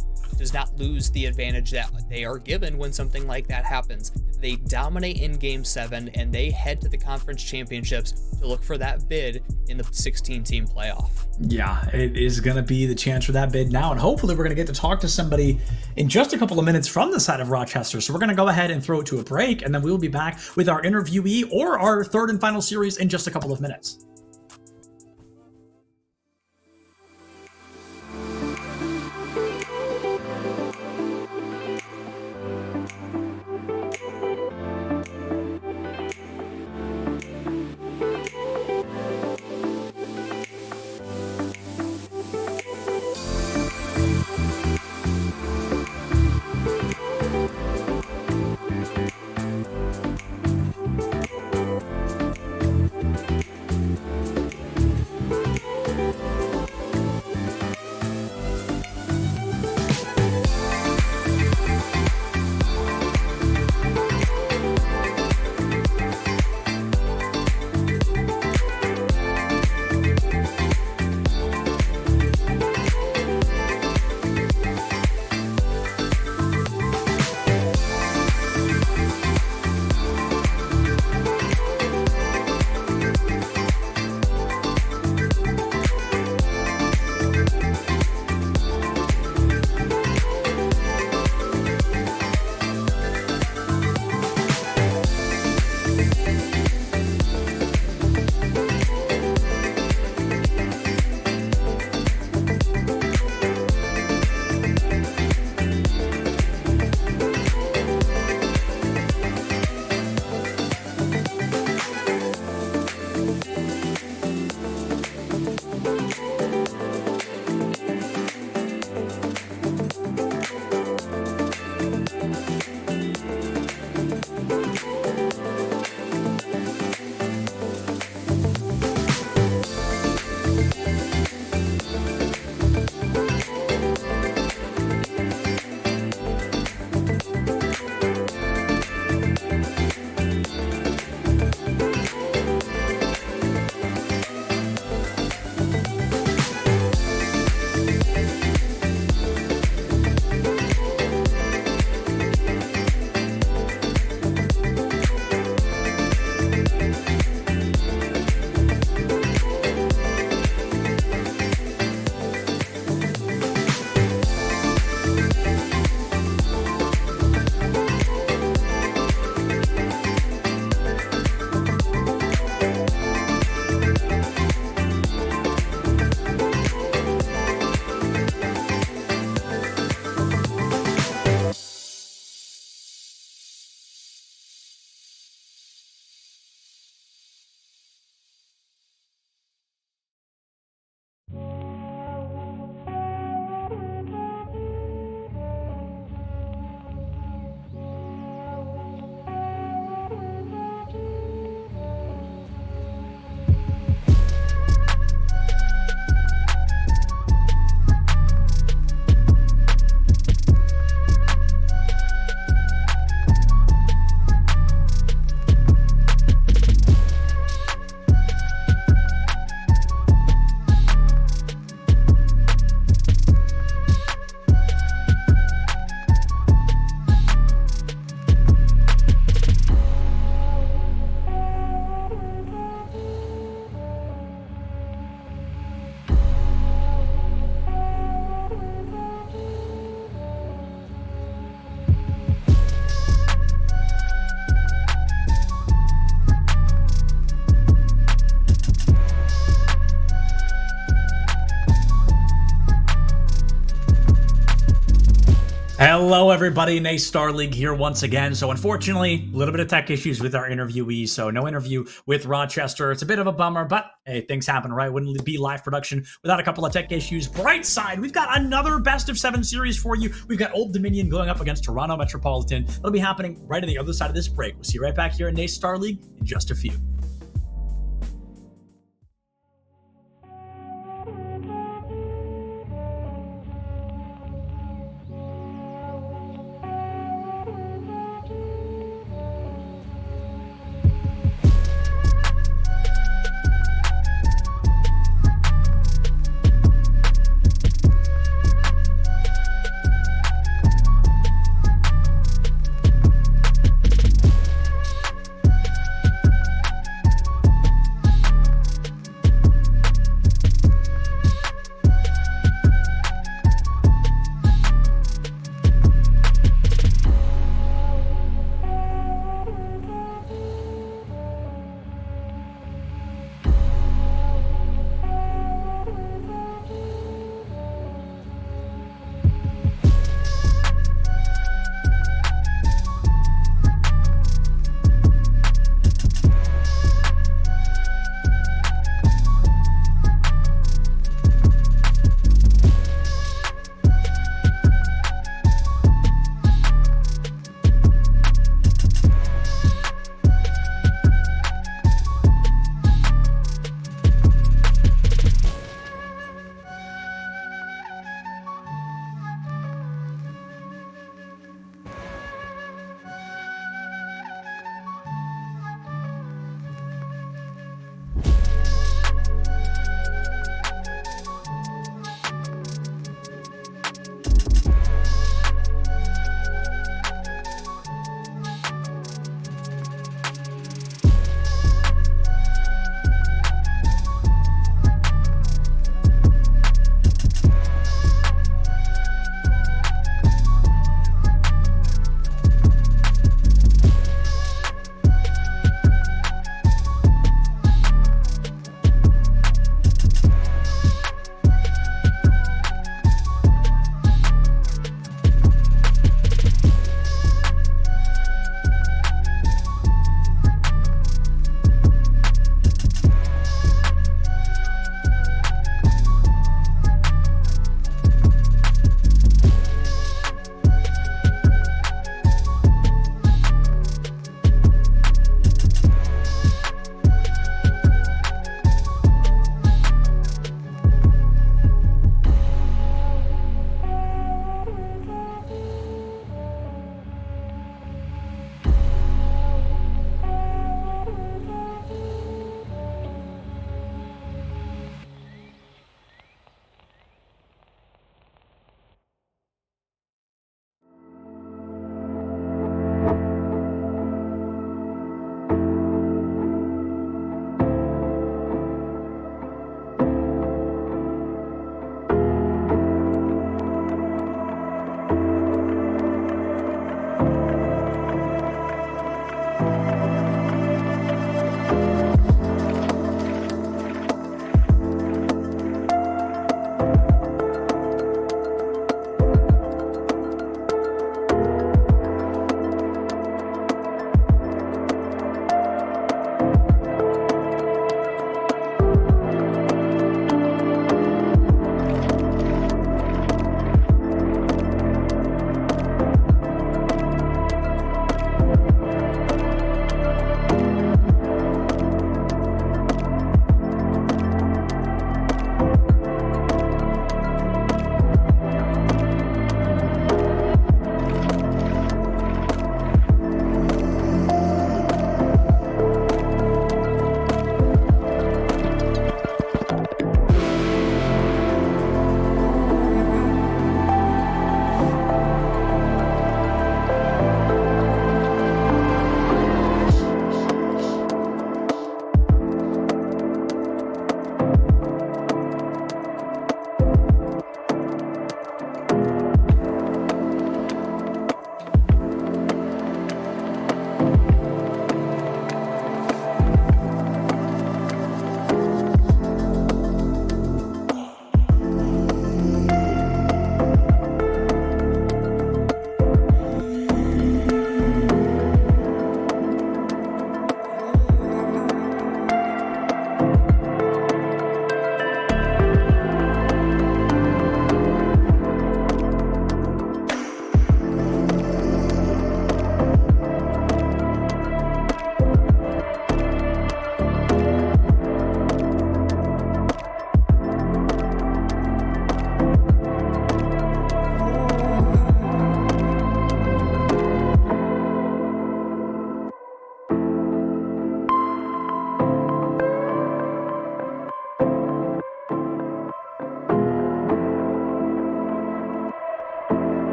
lose the advantage that they are given when something like that happens. They dominate in Game 7, and they head to the conference championships to look for that bid in the 16-team playoff. Yeah, it is going to be the chance for that bid now, and hopefully we're going to get to talk to somebody in just a couple of minutes from the side of Rochester. So we're going to go ahead and throw it to a break, and then we will be back with our interviewee or our third and final series in just a couple of minutes. Hello, everybody. Nace Star League here once again. So unfortunately, a little bit of tech issues with our interviewee, so no interview with Rochester. It's a bit of a bummer, but hey, things happen, right? Wouldn't be live production without a couple of tech issues. Bright side, we've got another best of 7 series for you. We've got Old Dominion going up against Toronto Metropolitan. That'll be happening right on the other side of this break. We'll see you right back here in Nace Star League in just a few.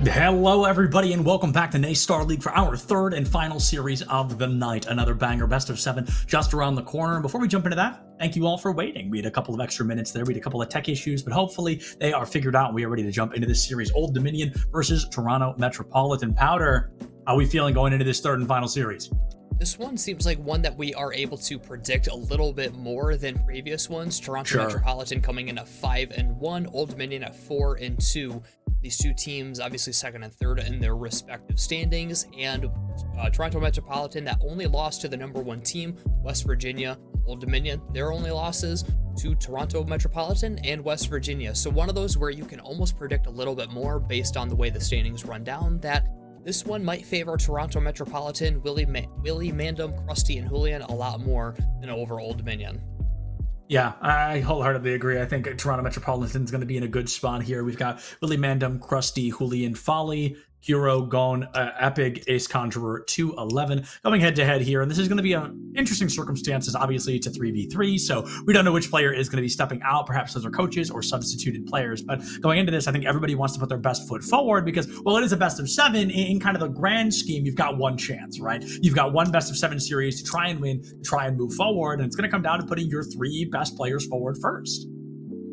Hello, everybody, and welcome back to Star League for our third and final series of the night. Another banger, best of 7, just around the corner. And before we jump into that, thank you all for waiting. We had a couple of extra minutes there. We had a couple of tech issues, but hopefully they are figured out and we are ready to jump into this series. Old Dominion versus Toronto Metropolitan. Powder, how are we feeling going into this third and final series? This one seems like one that we are able to predict a little bit more than previous ones. Toronto Metropolitan coming in at 5-1, Old Dominion at 4-2. These two teams obviously second and third in their respective standings, and Toronto Metropolitan that only lost to the number 1 team, West Virginia. Old Dominion, their only losses to Toronto Metropolitan and West Virginia. So one of those where you can almost predict a little bit more based on the way the standings run down, that this one might favor Toronto Metropolitan, Willie Mandam, Krusty, and Julian a lot more than over Old Dominion. Yeah, I wholeheartedly agree. I think Toronto Metropolitan is going to be in a good spot here. We've got Willie Mandam, Krusty, Julian, Folly, Hero, Gone, Epic, Ace Conjurer, 2-11 going head to head here. And this is going to be interesting circumstances. Obviously, it's a 3v3, so we don't know which player is going to be stepping out. Perhaps those are coaches or substituted players. But going into this, I think everybody wants to put their best foot forward because, well, it is a best of 7. In kind of the grand scheme, you've got one chance, right? You've got one best of 7 series to try and win, to try and move forward. And it's going to come down to putting your 3 best players forward first.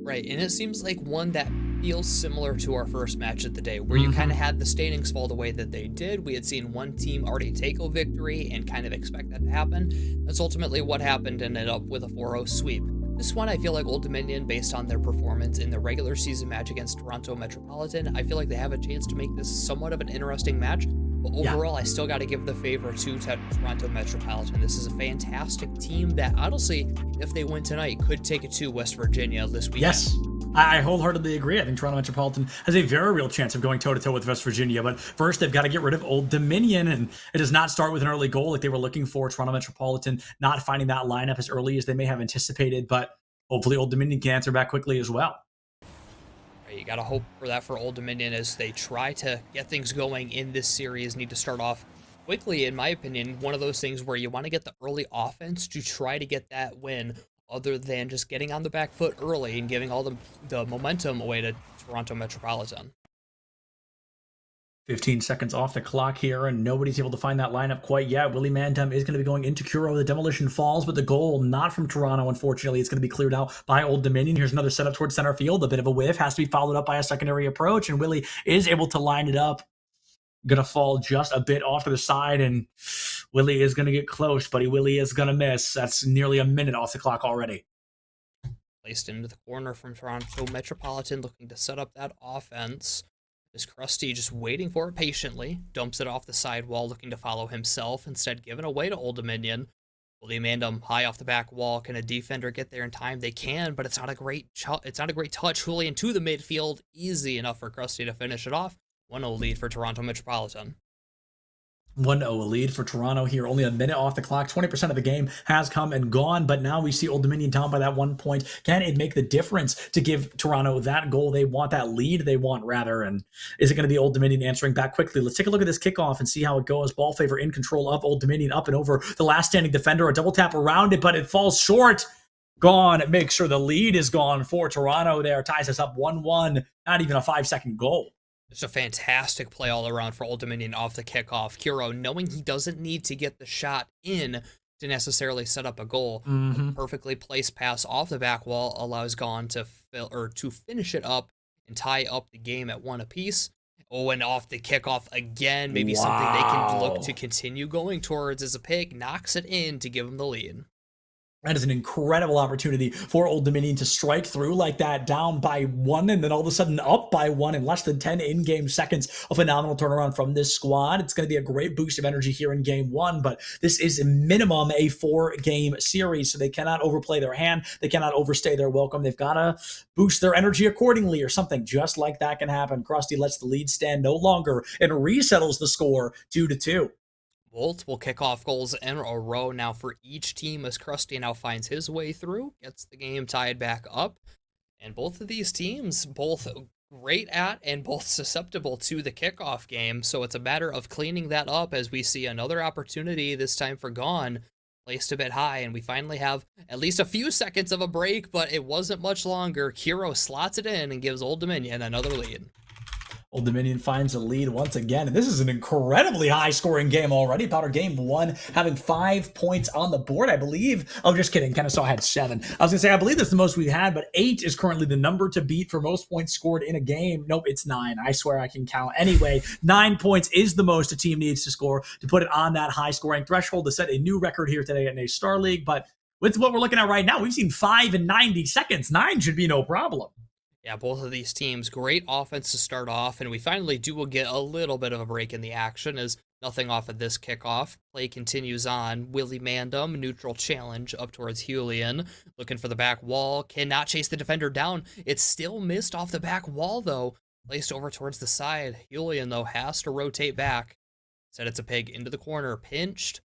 Right, and it seems like one that feels similar to our first match of the day, where you kind of had the standings fall the way that they did. We had seen one team already take a victory and kind of expect that to happen. That's ultimately what happened, and ended up with a 4-0 sweep. This one, I feel like Old Dominion, based on their performance in the regular season match against Toronto Metropolitan, I feel like they have a chance to make this somewhat of an interesting match. But overall, I still got to give the favor to Toronto Metropolitan. This is a fantastic team that, honestly, if they win tonight, could take it to West Virginia this weekend. Yes, I wholeheartedly agree. I think Toronto Metropolitan has a very real chance of going toe-to-toe with West Virginia. But first, they've got to get rid of Old Dominion, and it does not start with an early goal like they were looking for. Toronto Metropolitan not finding that lineup as early as they may have anticipated, but hopefully Old Dominion can answer back quickly as well. You got to hope for that for Old Dominion as they try to get things going in this series. Need to start off quickly, in my opinion. One of those things where you want to get the early offense to try to get that win, other than just getting on the back foot early and giving all the momentum away to Toronto Metropolitan. 15 seconds off the clock here, and nobody's able to find that lineup quite yet. Willie Mandam is going to be going into Kuro. The demolition falls, but the goal not from Toronto, unfortunately. It's going to be cleared out by Old Dominion. Here's another setup towards center field. A bit of a whiff. Has to be followed up by a secondary approach, and Willie is able to line it up. Going to fall just a bit off to the side, and Willie is going to get close, but Willie is going to miss. That's nearly a minute off the clock already. Placed into the corner from Toronto Metropolitan, looking to set up that offense. Is Krusty just waiting for it patiently, dumps it off the sidewall, looking to follow himself, instead given away to Old Dominion. Willie Mandam high off the back wall. Can a defender get there in time? They can, but it's not a great touch. Julian to the midfield, easy enough for Krusty to finish it off. 1-0 lead for Toronto Metropolitan. 1-0 lead for Toronto here. Only a minute off the clock. 20% of the game has come and gone, but now we see Old Dominion down by that 1 point. Can it make the difference to give Toronto that goal they want, that lead they want, rather? And is it going to be Old Dominion answering back quickly? Let's take a look at this kickoff and see how it goes. Ball favor in control of Old Dominion, up and over the last standing defender. A double tap around it, but it falls short. Gone. It makes sure the lead is gone for Toronto there. Ties us up 1-1. Not even a 5-second goal. Just a fantastic play all around for Old Dominion off the kickoff. Kuro, knowing he doesn't need to get the shot in to necessarily set up a goal, a perfectly placed pass off the back wall allows Gone to finish it up and tie up the game at 1 apiece. Oh, and off the kickoff again, maybe something they can look to continue going towards as a pick, knocks it in to give them the lead. That is an incredible opportunity for Old Dominion to strike through like that, down by 1, and then all of a sudden up by 1 in less than 10 in-game seconds. A phenomenal turnaround from this squad. It's going to be a great boost of energy here in Game 1, but this is minimum a 4-game series, so they cannot overplay their hand. They cannot overstay their welcome. They've got to boost their energy accordingly, or something just like that can happen. Krusty lets the lead stand no longer and resettles the score 2-2. Multiple kickoff goals in a row now for each team as Krusty now finds his way through, gets the game tied back up. And both of these teams, both great at and both susceptible to the kickoff game. So it's a matter of cleaning that up as we see another opportunity, this time for Gone, placed a bit high. And we finally have at least a few seconds of a break, but it wasn't much longer. Kuro slots it in and gives Old Dominion another lead. Old Dominion finds a lead once again, and this is an incredibly high-scoring game already. Powder game 1 having 5 points on the board, I believe. Oh, just kidding. Kennesaw had 7. I was going to say, I believe that's the most we've had, but 8 is currently the number to beat for most points scored in a game. Nope, it's 9. I swear I can count. Anyway, 9 points is the most a team needs to score to put it on that high-scoring threshold to set a new record here today at A-Star League. But with what we're looking at right now, we've seen 5 in 90 seconds. 9 should be no problem. Yeah, both of these teams, great offense to start off, and we finally do get a little bit of a break in the action as nothing off of this kickoff. Play continues on. Willie Mandam, neutral challenge up towards Julian, looking for the back wall, cannot chase the defender down. It's still missed off the back wall, though. Placed over towards the side. Julian, though, has to rotate back. Said it's a pig into the corner, pinched,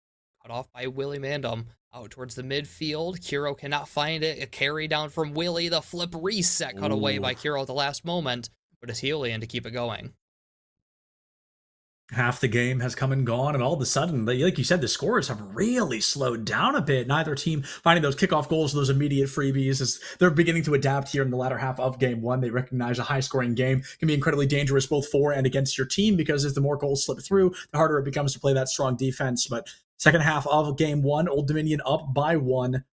cut off by Willie Mandam. Out towards the midfield. Kiro cannot find it. A carry down from Willie. The flip reset cut away by Kiro at the last moment. But it's Helion to keep it going. Half the game has come and gone, and all of a sudden, like you said, the scores have really slowed down a bit. Neither team finding those kickoff goals, those immediate freebies, as they're beginning to adapt here in the latter half of game 1. They recognize a high-scoring game can be incredibly dangerous both for and against your team, because as the more goals slip through, the harder it becomes to play that strong defense. But second half of game 1, Old Dominion up by 1.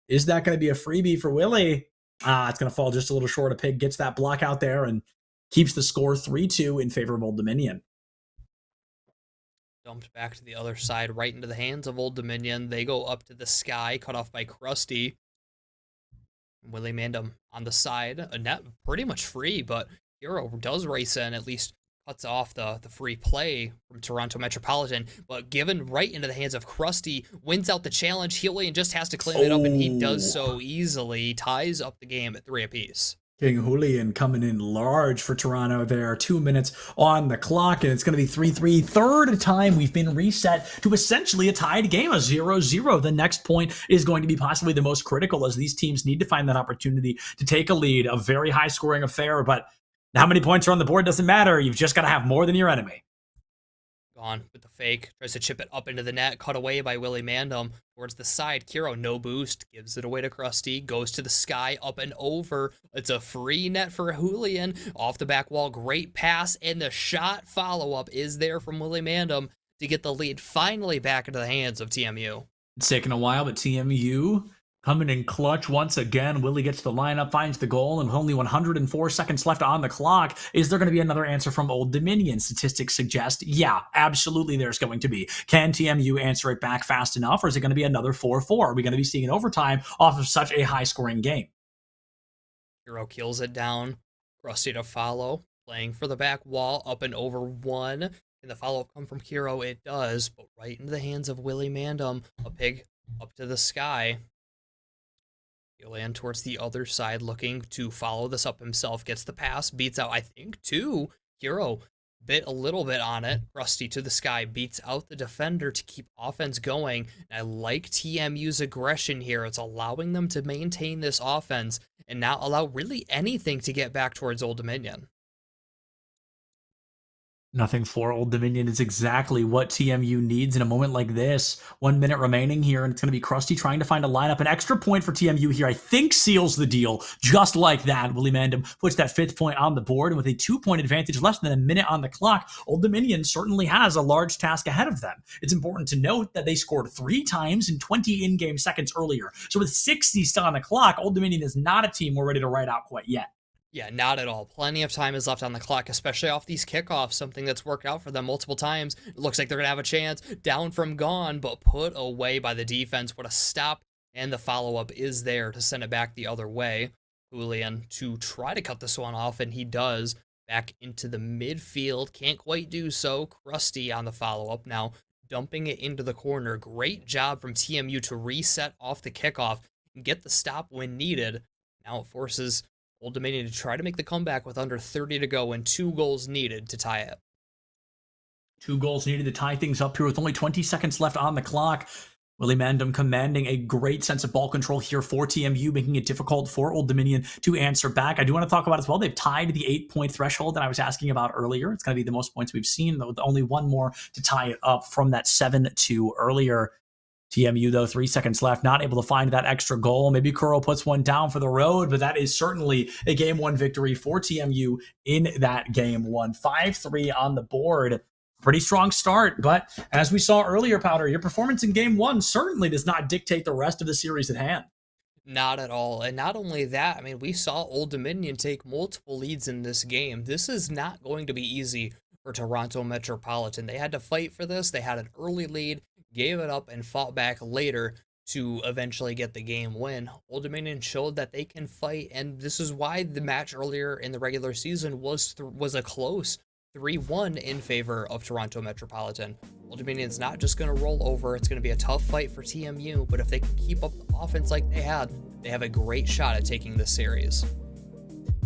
Is that going to be a freebie for Willie? It's going to fall just a little short. A pig gets that block out there and keeps the score 3-2 in favor of Old Dominion. Dumped back to the other side, right into the hands of Old Dominion. They go up to the sky, cut off by Krusty. Willie Mandam on the side. A net pretty much free, but Hero does race in, at least cuts off the free play from Toronto Metropolitan. But given right into the hands of Krusty, wins out the challenge. Helion just has to clean it up, and he does so easily. Ties up the game at 3 apiece. King Julian coming in large for Toronto there. 2 minutes on the clock, and it's going to be 3-3. Third time we've been reset to essentially a tied game, a 0-0. The next point is going to be possibly the most critical, as these teams need to find that opportunity to take a lead. A very high-scoring affair, but how many points are on the board doesn't matter. You've just got to have more than your enemy. Gone with the fake. Tries to chip it up into the net. Cut away by Willie Mandam. Towards the side. Kiro, no boost. Gives it away to Krusty. Goes to the sky. Up and over. It's a free net for Julian. Off the back wall. Great pass. And the shot follow-up is there from Willie Mandam to get the lead finally back into the hands of TMU. It's taken a while, but TMU coming in clutch once again. Willie gets the lineup, finds the goal, and with only 104 seconds left on the clock, is there going to be another answer from Old Dominion? Statistics suggest, yeah, absolutely there's going to be. Can TMU answer it back fast enough, or is it going to be another 4-4? Are we going to be seeing an overtime off of such a high-scoring game? Hero kills it down. Krusty to follow. Playing for the back wall, up and over 1. And the follow-up come from Kiro? It does, but right into the hands of Willie Mandam. A pig up to the sky. Julian towards the other side, looking to follow this up himself. Gets the pass, beats out, I think, 2. Hero bit a little bit on it. Krusty to the sky, beats out the defender to keep offense going. And I like TMU's aggression here. It's allowing them to maintain this offense and not allow really anything to get back towards Old Dominion. Nothing for Old Dominion is exactly what TMU needs in a moment like this. 1 minute remaining here, and it's going to be Krusty trying to find a lineup. An extra point for TMU here, I think, seals the deal. Just like that, Willie Mandam puts that 5th point on the board, and with a 2-point advantage less than a minute on the clock, Old Dominion certainly has a large task ahead of them. It's important to note that they scored 3 times in 20 in-game seconds earlier. So with 60 still on the clock, Old Dominion is not a team we're ready to write out quite yet. Yeah, not at all. Plenty of time is left on the clock, especially off these kickoffs, something that's worked out for them multiple times. It looks like they're going to have a chance. Down from gone, but put away by the defense. What a stop, and the follow-up is there to send it back the other way. Julian to try to cut this one off, and he does. Back into the midfield. Can't quite do so. Krusty on the follow-up now, dumping it into the corner. Great job from TMU to reset off the kickoff and get the stop when needed. Now it forces Old Dominion to try to make the comeback with under 30 to go and 2 goals needed to tie it. 2 goals needed to tie things up here with only 20 seconds left on the clock. Willie Mandam commanding a great sense of ball control here for TMU, making it difficult for Old Dominion to answer back. I do want to talk about as well, they've tied the 8-point threshold that I was asking about earlier. It's going to be the most points we've seen, though, with only 1 more to tie it up from that 7-2 earlier. TMU, though, 3 seconds left, not able to find that extra goal. Maybe Kuro puts one down for the road, but that is certainly a game one victory for TMU in that game one. 5-3 on the board. Pretty strong start, but as we saw earlier, Powder, your performance in game one certainly does not dictate the rest of the series at hand. Not at all. And not only that, I mean, we saw Old Dominion take multiple leads in this game. This is not going to be easy for Toronto Metropolitan. They had to fight for this. They had an early lead, gave it up, and fought back later to eventually get the game win. Old Dominion showed that they can fight, and this is why the match earlier in the regular season was a close 3-1 in favor of Toronto Metropolitan. Old Dominion's not just going to roll over. It's going to be a tough fight for TMU, but if they can keep up the offense like they have a great shot at taking this series.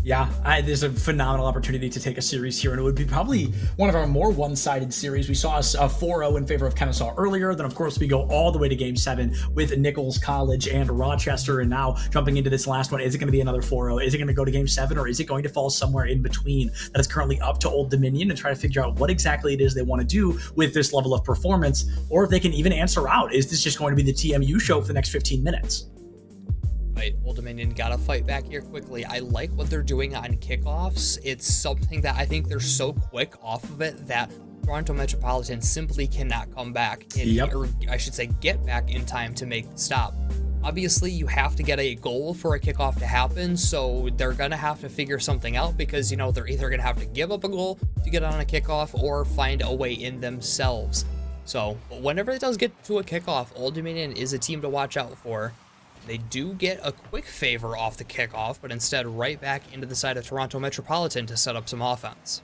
Yeah, there's a phenomenal opportunity to take a series here, and it would be probably one of our more one-sided series. We saw a 4-0 in favor of Kennesaw earlier. Then, of course, we go all the way to Game 7 with Nichols College and Rochester, and now jumping into this last one, is it going to be another 4-0? Is it going to go to Game 7, or is it going to fall somewhere in between? That is currently up to Old Dominion and try to figure out what exactly it is they want to do with this level of performance, or if they can even answer out. Is this just going to be the TMU show for the next 15 minutes? Right, Old Dominion gotta fight back here quickly. I like what they're doing on kickoffs. It's something that I think they're so quick off of it that Toronto Metropolitan simply cannot come back, or I should say get back in time to make the stop. Obviously, you have to get a goal for a kickoff to happen, so they're gonna have to figure something out because, you know, they're either gonna have to give up a goal to get on a kickoff or find a way in themselves. So, but whenever it does get to a kickoff, Old Dominion is a team to watch out for. They do get a quick favor off the kickoff, but instead right back into the side of Toronto Metropolitan to set up some offense.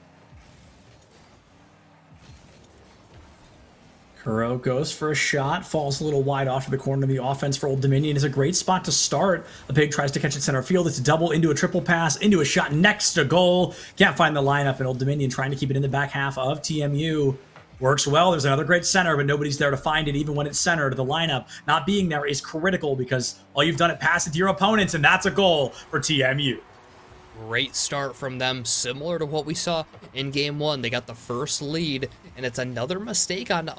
Kuro goes for a shot, falls a little wide off to the corner of the offense for Old Dominion. Is a great spot to start. A pig tries to catch it center field. It's a double into a triple pass, into a shot next to goal. Can't find the lineup, and Old Dominion trying to keep it in the back half of TMU. Works well. There's another great center, but nobody's there to find it, even when it's centered. The lineup not being there is critical because all you've done is pass it to your opponents, and that's a goal for TMU. Great start from them, similar to what we saw in game one. They got the first lead, and it's another mistake on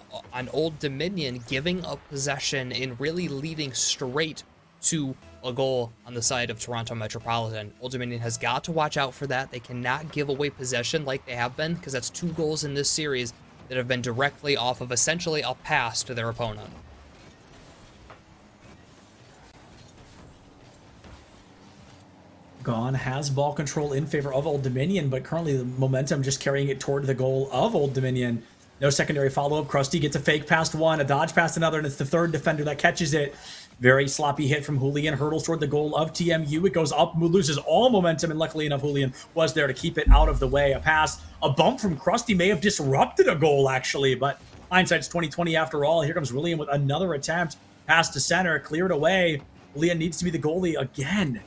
Old Dominion giving up possession and really leading straight to a goal on the side of Toronto Metropolitan. Old Dominion has got to watch out for that. They cannot give away possession like they have been, because that's 2 goals in this series that have been directly off of essentially a pass to their opponent. Gone has ball control in favor of Old Dominion, but currently the momentum just carrying it toward the goal of Old Dominion. No secondary follow-up. Krusty gets a fake past one, a dodge past another, and it's the third defender that catches it. Very sloppy hit from Julian, hurdles toward the goal of TMU. It goes up, loses all momentum, and luckily enough, Julian was there to keep it out of the way. A pass, a bump from Krusty may have disrupted a goal, actually, but hindsight's 2020 after all. Here comes Julian with another attempt. Pass to center, cleared away. Julian needs to be the goalie again.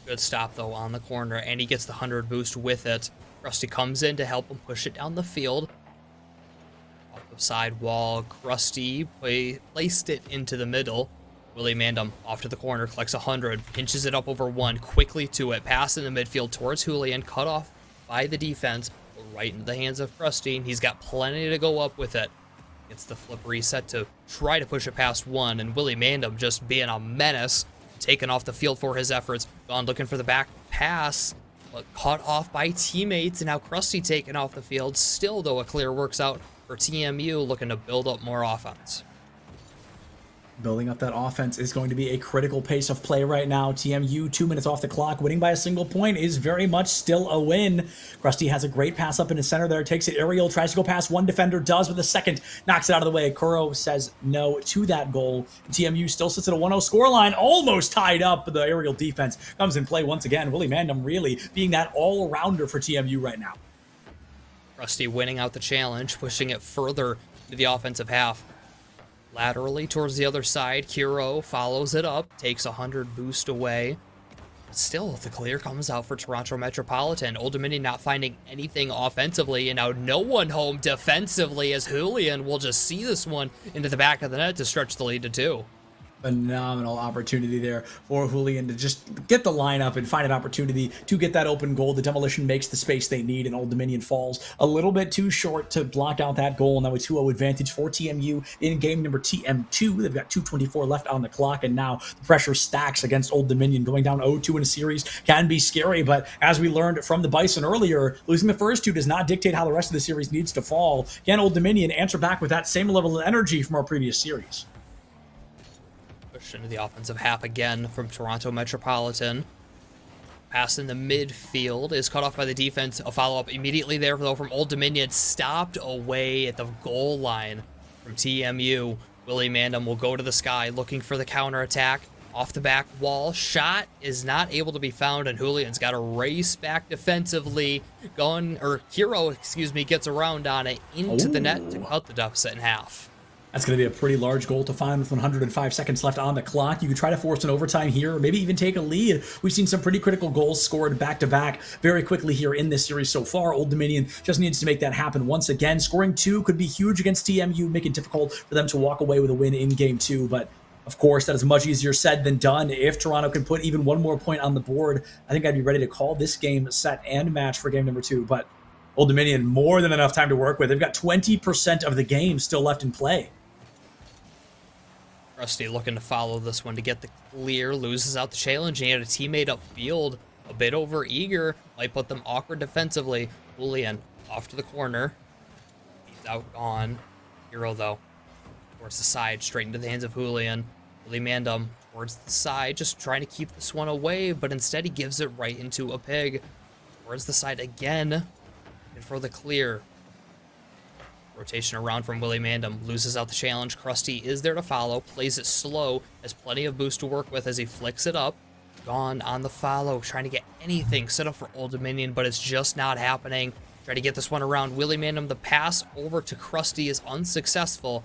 Good stop, though, on the corner, and he gets the 100 boost with it. Krusty comes in to help him push it down the field. Off the side wall, Krusty placed it into the middle. Willie Mandam off to the corner, collects 100, pinches it up over 1, quickly to it, pass in the midfield towards Julian, cut off by the defense, right into the hands of Krusty, and he's got plenty to go up with it. Gets the flip reset to try to push it past 1, and Willie Mandam just being a menace, taken off the field for his efforts. Gone looking for the back pass, but caught off by teammates, and now Krusty taken off the field. Still, though, a clear works out for TMU, looking to build up more offense. Building up that offense is going to be a critical pace of play right now. TMU, 2 minutes off the clock. Winning by a single point is very much still a win. Krusty has a great pass up in the center there. Takes it aerial, tries to go past one defender, does with a second. Knocks it out of the way. Kuro says no to that goal. TMU still sits at a 1-0 scoreline. Almost tied up, but the aerial defense comes in play once again. Willie Mandam really being that all-arounder for TMU right now. Krusty winning out the challenge, pushing it further to the offensive half. Laterally towards the other side, Kuro follows it up, takes 100 boost away. Still, the clear comes out for Toronto Metropolitan. Old Dominion not finding anything offensively, and now no one home defensively, as Julian will just see this one into the back of the net to stretch the lead to 2. Phenomenal opportunity there for Julian to just get the lineup and find an opportunity to get that open goal. The demolition makes the space they need, and Old Dominion falls a little bit too short to block out that goal. Now a 2-0 advantage for TMU in game number TM2. They've got 2:24 left on the clock, and now the pressure stacks against Old Dominion. Going down 0-2 in a series can be scary, but as we learned from the Bison earlier, losing the first two does not dictate how the rest of the series needs to fall. Can Old Dominion answer back with that same level of energy from our previous series? Into the offensive half again from Toronto Metropolitan. Pass in the midfield is cut off by the defense. A follow-up immediately there, though, from Old Dominion. Stopped away at the goal line from TMU. Willie Mandam will go to the sky looking for the counterattack. Off the back wall. Shot is not able to be found, and Julian's got to race back defensively. Hero, gets around on it into the net to cut the deficit in half. That's going to be a pretty large goal to find with 105 seconds left on the clock. You could try to force an overtime here, or maybe even take a lead. We've seen some pretty critical goals scored back-to-back very quickly here in this series so far. Old Dominion just needs to make that happen once again. Scoring 2 could be huge against TMU, make it difficult for them to walk away with a win in game 2, but of course, that is much easier said than done. If Toronto can put even one more point on the board, I think I'd be ready to call this game set and match for game number 2, but Old Dominion, more than enough time to work with. They've got 20% of the game still left in play. Rusty looking to follow this one to get the clear, loses out the challenge, and he had a teammate upfield, a bit over eager, might put them awkward defensively. Julian off to the corner. He's out on Hero, though. Towards the side, straight into the hands of Julian. Willie Mandam towards the side, just trying to keep this one away, but instead he gives it right into a pig. Towards the side again, and for the clear. Rotation around from Willie Mandam, loses out the challenge. Krusty is there to follow, plays it slow, has plenty of boost to work with as he flicks it up. Gone on the follow, trying to get anything set up for Old Dominion, but it's just not happening. Try to get this one around. Willie Mandam, the pass over to Krusty is unsuccessful.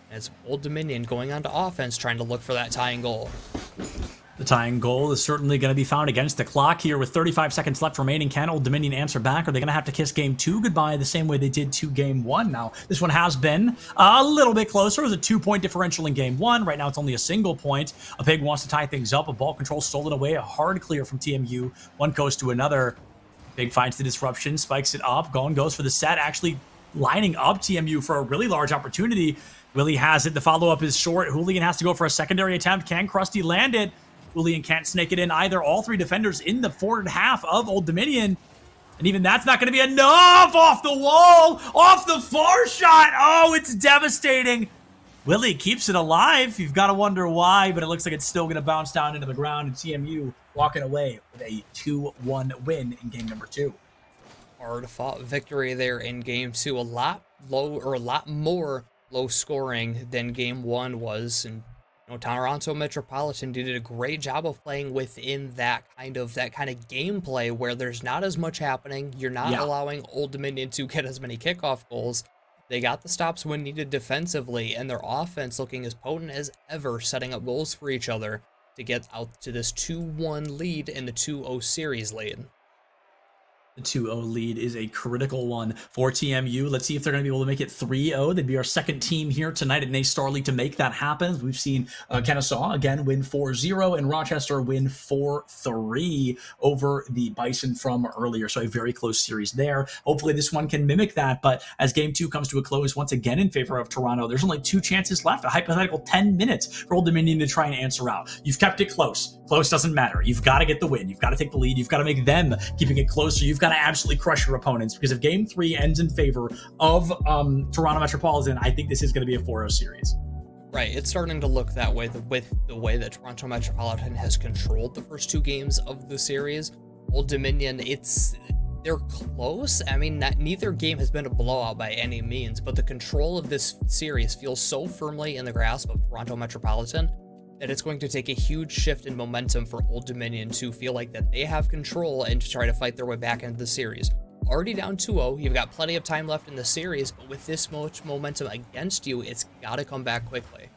And it's Old Dominion going on to offense, trying to look for that tying goal. The tying goal is certainly going to be found against the clock here with 35 seconds left remaining. Can Old Dominion answer back? Are they going to have to kiss game 2 goodbye the same way they did to game 1? Now, this one has been a little bit closer. It was a 2-point differential in game 1. Right now, it's only a single point. A pig wants to tie things up. A ball control stolen away. A hard clear from TMU. One goes to another. Pig finds the disruption, spikes it up. Gone goes for the set, actually lining up TMU for a really large opportunity. Willie has it. The follow-up is short. Julian has to go for a secondary attempt. Can Krusty land it? Julian can't snake it in either. All 3 defenders in the forward half of Old Dominion. And even that's not going to be enough. Off the wall. Off the far shot. Oh, it's devastating. Willie keeps it alive. You've got to wonder why, but it looks like it's still going to bounce down into the ground. And TMU walking away with a 2-1 win in game number 2. Hard-fought victory there in game 2. A lot more low scoring than game 1 was. And Toronto Metropolitan did a great job of playing within that kind of gameplay where there's not as much happening. You're not allowing Old Dominion to get as many kickoff goals. They got the stops when needed defensively, and their offense looking as potent as ever, setting up goals for each other to get out to this 2-1 lead in the 2-0 series lead. The 2-0 lead is a critical one for TMU. Let's see if they're going to be able to make it 3-0. They'd be our second team here tonight at NACE Star League to make that happen. We've seen Kennesaw, again, win 4-0, and Rochester win 4-3 over the Bison from earlier. So a very close series there. Hopefully this one can mimic that, but as game 2 comes to a close once again in favor of Toronto, there's only 2 chances left, a hypothetical 10 minutes for Old Dominion to try and answer out. You've kept it close. Close doesn't matter. You've got to get the win. You've got to take the lead. You've got to make them keeping it closer. You've got to absolutely crush your opponents, because if game 3 ends in favor of Toronto Metropolitan, I think this is going to be a 4-0 series. Right, it's starting to look that way with the way that Toronto Metropolitan has controlled the first 2 games of the series. Old Dominion, they're close. I mean, neither game has been a blowout by any means, but the control of this series feels so firmly in the grasp of Toronto Metropolitan that it's going to take a huge shift in momentum for Old Dominion to feel like that they have control and to try to fight their way back into the series. Already down 2-0, you've got plenty of time left in the series, but with this much momentum against you, it's got to come back quickly.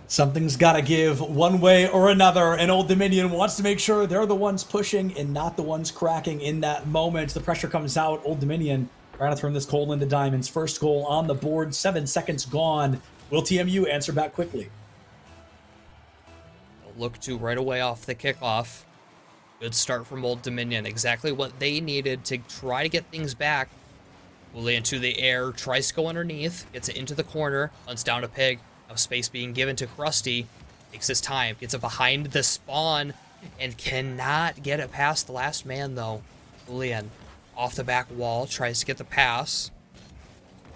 Something's got to give one way or another, and Old Dominion wants to make sure they're the ones pushing and not the ones cracking in that moment. The pressure comes out. Old Dominion trying to turn this coal into diamonds. First goal on the board, 7 seconds gone. Will TMU answer back quickly? look to right away off the kickoff. Good start from Old Dominion. Exactly what they needed to try to get things back. Julian to the air, tries to go underneath, gets it into the corner, hunts down a pig. Now space being given to Krusty. Takes his time, gets it behind the spawn, and cannot get it past the last man, though. Julian off the back wall, tries to get the pass.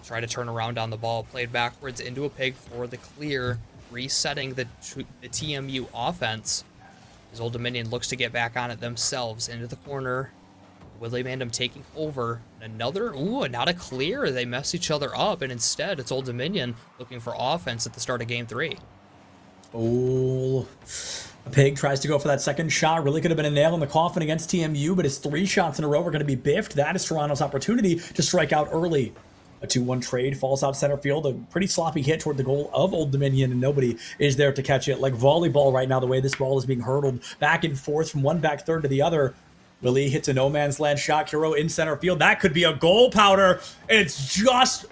Try to turn around on the ball, played backwards into a pig for the clear, resetting the TMU offense. As Old Dominion looks to get back on it themselves into the corner. Willie Mandem taking over. Another, not a clear. They mess each other up, and instead it's Old Dominion looking for offense at the start of game 3. Oh, a pig tries to go for that second shot. Really could have been a nail in the coffin against TMU, but his 3 shots in a row are going to be biffed. That is Toronto's opportunity to strike out early. A 2-1 trade falls out center field. A pretty sloppy hit toward the goal of Old Dominion, and nobody is there to catch it. Like volleyball right now, the way this ball is being hurtled back and forth from one back third to the other. Willie hits a no man's land shot. Kuro in center field. That could be a goal, Powder. And it's just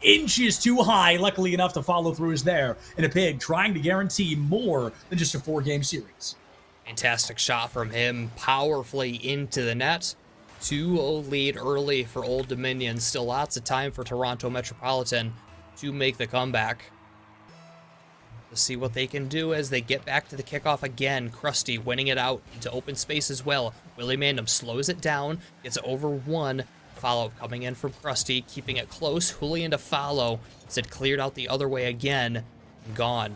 inches too high. Luckily enough, the follow through is there. And a pig trying to guarantee more than just a 4-game series. Fantastic shot from him, powerfully into the net. 2-0 lead early for Old Dominion. Still lots of time for Toronto Metropolitan to make the comeback. Let's see what they can do as they get back to the kickoff again. Krusty winning it out into open space as well. Willie Mandem slows it down, gets it over 1. Follow coming in from Krusty, keeping it close. Julian to follow. It's cleared out the other way again. Gone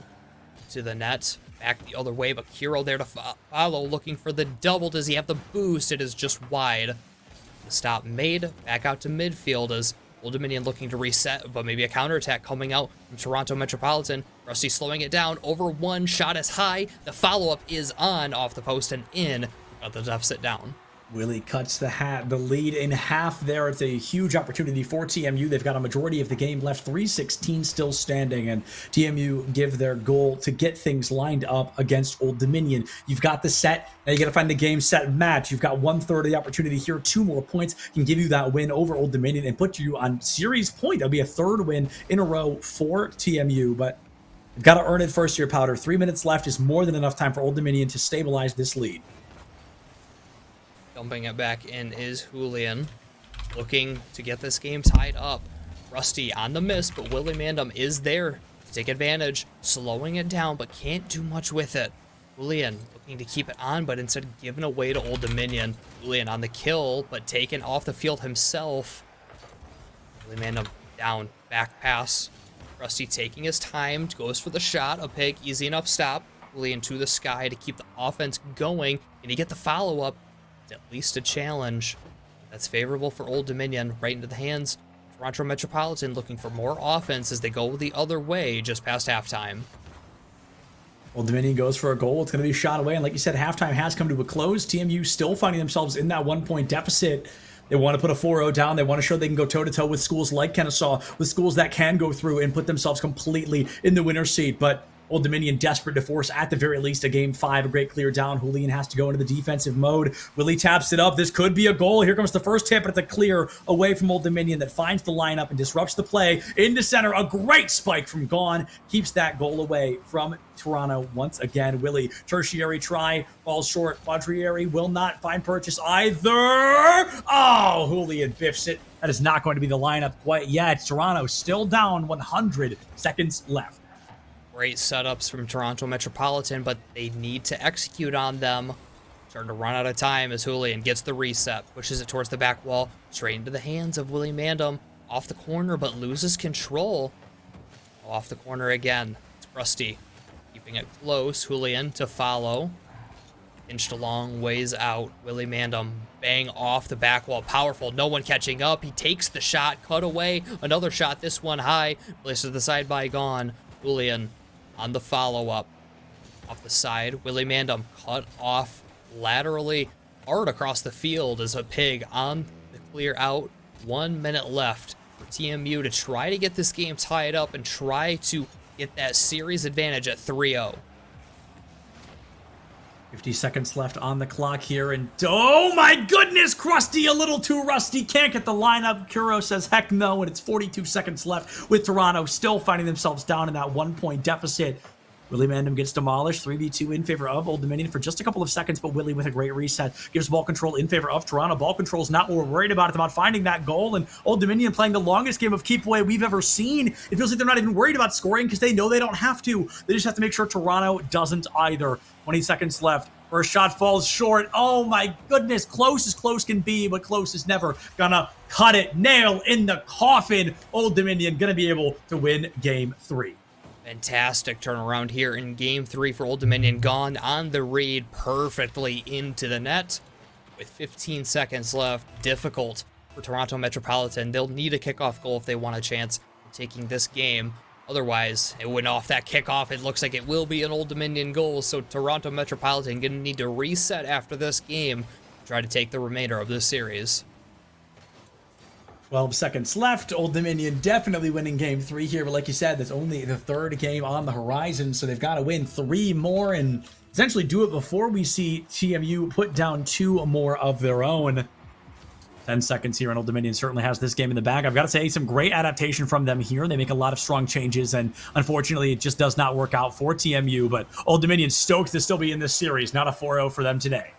to the net. Back the other way, but Kuro there to follow, looking for the double. Does he have the boost? It is just wide. The stop made. Back out to midfield as Old Dominion looking to reset, but maybe a counterattack coming out from Toronto Metropolitan. Rusty slowing it down. Over 1. Shot is high. The follow-up is on. Off the post and in. Got the deficit down. Willie cuts the lead in half there. It's a huge opportunity for TMU. They've got a majority of the game left, 3:16 still standing, and TMU give their goal to get things lined up against Old Dominion. You've got the set, now you got to find the game set match. You've got 1/3 of the opportunity here. 2 more points can give you that win over Old Dominion and put you on series point. That'll be a 3rd win in a row for TMU, but you've got to earn it first here, Powder. 3 minutes left is more than enough time for Old Dominion to stabilize this lead. Dumping it back in is Julian, looking to get this game tied up. Rusty on the miss, but Willie Mandem is there to take advantage, slowing it down, but can't do much with it. Julian looking to keep it on, but instead given away to Old Dominion. Julian on the kill, but taken off the field himself. Willie Mandem down, back pass. Rusty taking his time, goes for the shot. A pig, easy enough stop. Julian to the sky to keep the offense going. Can he get the follow-up? At least a challenge. That's favorable for Old Dominion, right into the hands. Toronto Metropolitan looking for more offense as they go the other way just past halftime. Old Dominion goes for a goal. It's going to be shot away, and like you said, halftime has come to a close. TMU still finding themselves in that 1-point deficit. They want to put a 4-0 down. They want to show they can go toe-to-toe with schools like Kennesaw, with schools that can go through and put themselves completely in the winner's seat. But Old Dominion desperate to force, at the very least, a game 5, a great clear down. Julian has to go into the defensive mode. Willie taps it up. This could be a goal. Here comes the first tip, but it's a clear away from Old Dominion that finds the lineup and disrupts the play. Into center, a great spike from Gone. Keeps that goal away from Toronto once again. Willie, tertiary try, falls short. Quadrieri will not find purchase either. Oh, Julian biffs it. That is not going to be the lineup quite yet. Toronto still down, 100 seconds left. Great setups from Toronto Metropolitan, but they need to execute on them. Starting to run out of time as Julian gets the reset, pushes it towards the back wall, straight into the hands of Willie Mandem. Off the corner, but loses control. Off the corner again. It's Rusty, keeping it close. Julian to follow. Inched a long ways out. Willie Mandem bang off the back wall. Powerful. No one catching up. He takes the shot. Cut away. Another shot. This one high. Placed to the side by Gone. Julian on the follow-up. Off the side. Willie Mandem cut off laterally hard across the field as a pig on the clear out. 1 minute left for TMU to try to get this game tied up and try to get that series advantage at 3-0. 50 seconds left on the clock here, and oh my goodness, Krusty, a little too rusty, can't get the lineup. Kuro says heck no, and it's 42 seconds left with Toronto still finding themselves down in that 1-point deficit. Willie Mandem gets demolished. 3v2 in favor of Old Dominion for just a couple of seconds, but Willie with a great reset gives ball control in favor of Toronto. Ball control is not what we're worried about. It's about finding that goal, and Old Dominion playing the longest game of keep away we've ever seen. It feels like they're not even worried about scoring because they know they don't have to. They just have to make sure Toronto doesn't either. 20 seconds left. First shot falls short. Oh my goodness, close as close can be, but close is never gonna cut it. Nail in the coffin. Old Dominion gonna be able to win game 3. Fantastic turnaround here in game 3 for Old Dominion. Gone on the read perfectly into the net. With 15 seconds left, difficult for Toronto Metropolitan. They'll need a kickoff goal if they want a chance of taking this game. Otherwise, it went off that kickoff. It looks like it will be an Old Dominion goal, so Toronto Metropolitan going to need to reset after this game to try to take the remainder of this series. 12 seconds left. Old Dominion definitely winning game 3 here, but like you said, that's only the 3rd game on the horizon, so they've got to win 3 more and essentially do it before we see TMU put down 2 more of their own. 10 seconds here, and Old Dominion certainly has this game in the bag. I've got to say, some great adaptation from them here. They make a lot of strong changes, and unfortunately, it just does not work out for TMU, but Old Dominion stoked to still be in this series. Not a 4-0 for them today.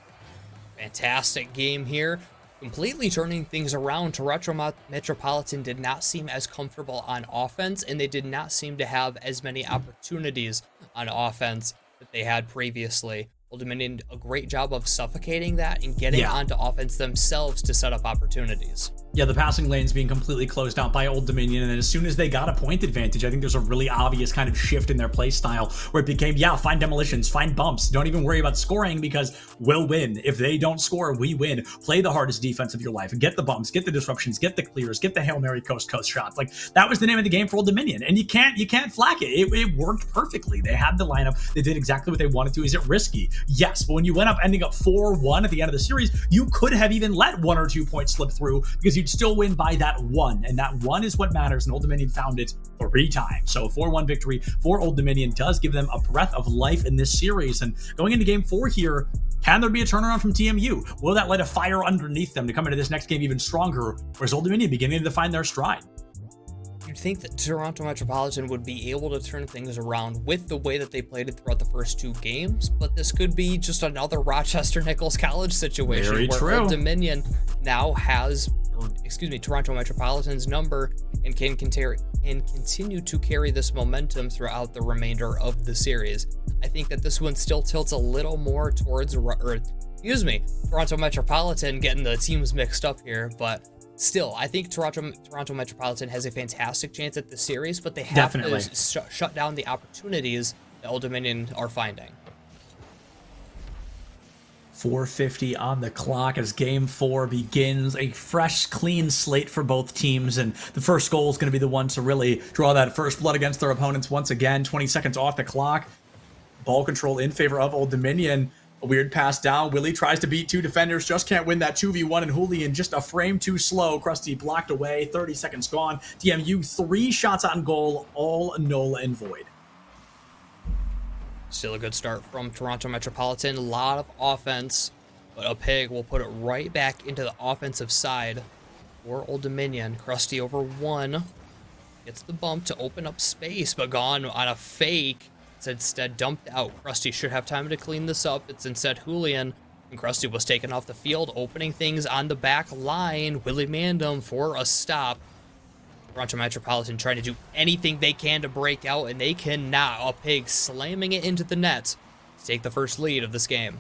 Fantastic game here. Completely turning things around. Toronto Metropolitan did not seem as comfortable on offense, and they did not seem to have as many opportunities on offense that they had previously. Old Dominion did a great job of suffocating that and getting onto offense themselves to set up opportunities. Yeah, the passing lanes being completely closed out by Old Dominion, and then as soon as they got a point advantage, I think there's a really obvious kind of shift in their play style where it became, find demolitions, find bumps, don't even worry about scoring because we'll win. If they don't score, we win. Play the hardest defense of your life and get the bumps, get the disruptions, get the clears, get the Hail Mary coast-to-coast shots. Like, that was the name of the game for Old Dominion, and you can't flack it. It worked perfectly. They had the lineup. They did exactly what they wanted to. Is it risky? Yes, but when you ending up 4-1 at the end of the series, you could have even let 1 or 2 points slip through because you'd still win by that 1, and that 1 is what matters, and Old Dominion found it 3 times. So 4-1 victory for Old Dominion does give them a breath of life in this series, and going into game 4 here, can there be a turnaround from TMU? Will that light a fire underneath them to come into this next game even stronger, or is Old Dominion beginning to find their stride? You'd think that Toronto Metropolitan would be able to turn things around with the way that they played it throughout the first 2 games, but this could be just another Rochester Nichols College situation where Old Dominion now has, Toronto Metropolitan's number and can continue to carry this momentum throughout the remainder of the series. I think that this one still tilts a little more towards, Toronto Metropolitan getting the teams mixed up here, but still, I think Toronto Metropolitan has a fantastic chance at the series, but they have to shut down the opportunities that Old Dominion are finding. 4:50 on the clock as game 4 begins. A fresh, clean slate for both teams, and the first goal is going to be the one to really draw that first blood against their opponents once again. 20 seconds off the clock. Ball control in favor of Old Dominion. A weird pass down. Willie tries to beat 2 defenders, just can't win that 2v1, and Julian just a frame too slow. Krusty blocked away. 30 seconds gone. TMU 3 shots on goal, all null and void. Still a good start from Toronto Metropolitan. A lot of offense, but a pig will put it right back into the offensive side for Old Dominion. Krusty over 1. Gets the bump to open up space, but gone on a fake. It's instead dumped out. Krusty should have time to clean this up. It's instead Julian, and Krusty was taken off the field, opening things on the back line. Willie Mandem for a stop. Toronto Metropolitan trying to do anything they can to break out, and they cannot. A pig slamming it into the net to take the first lead of this game.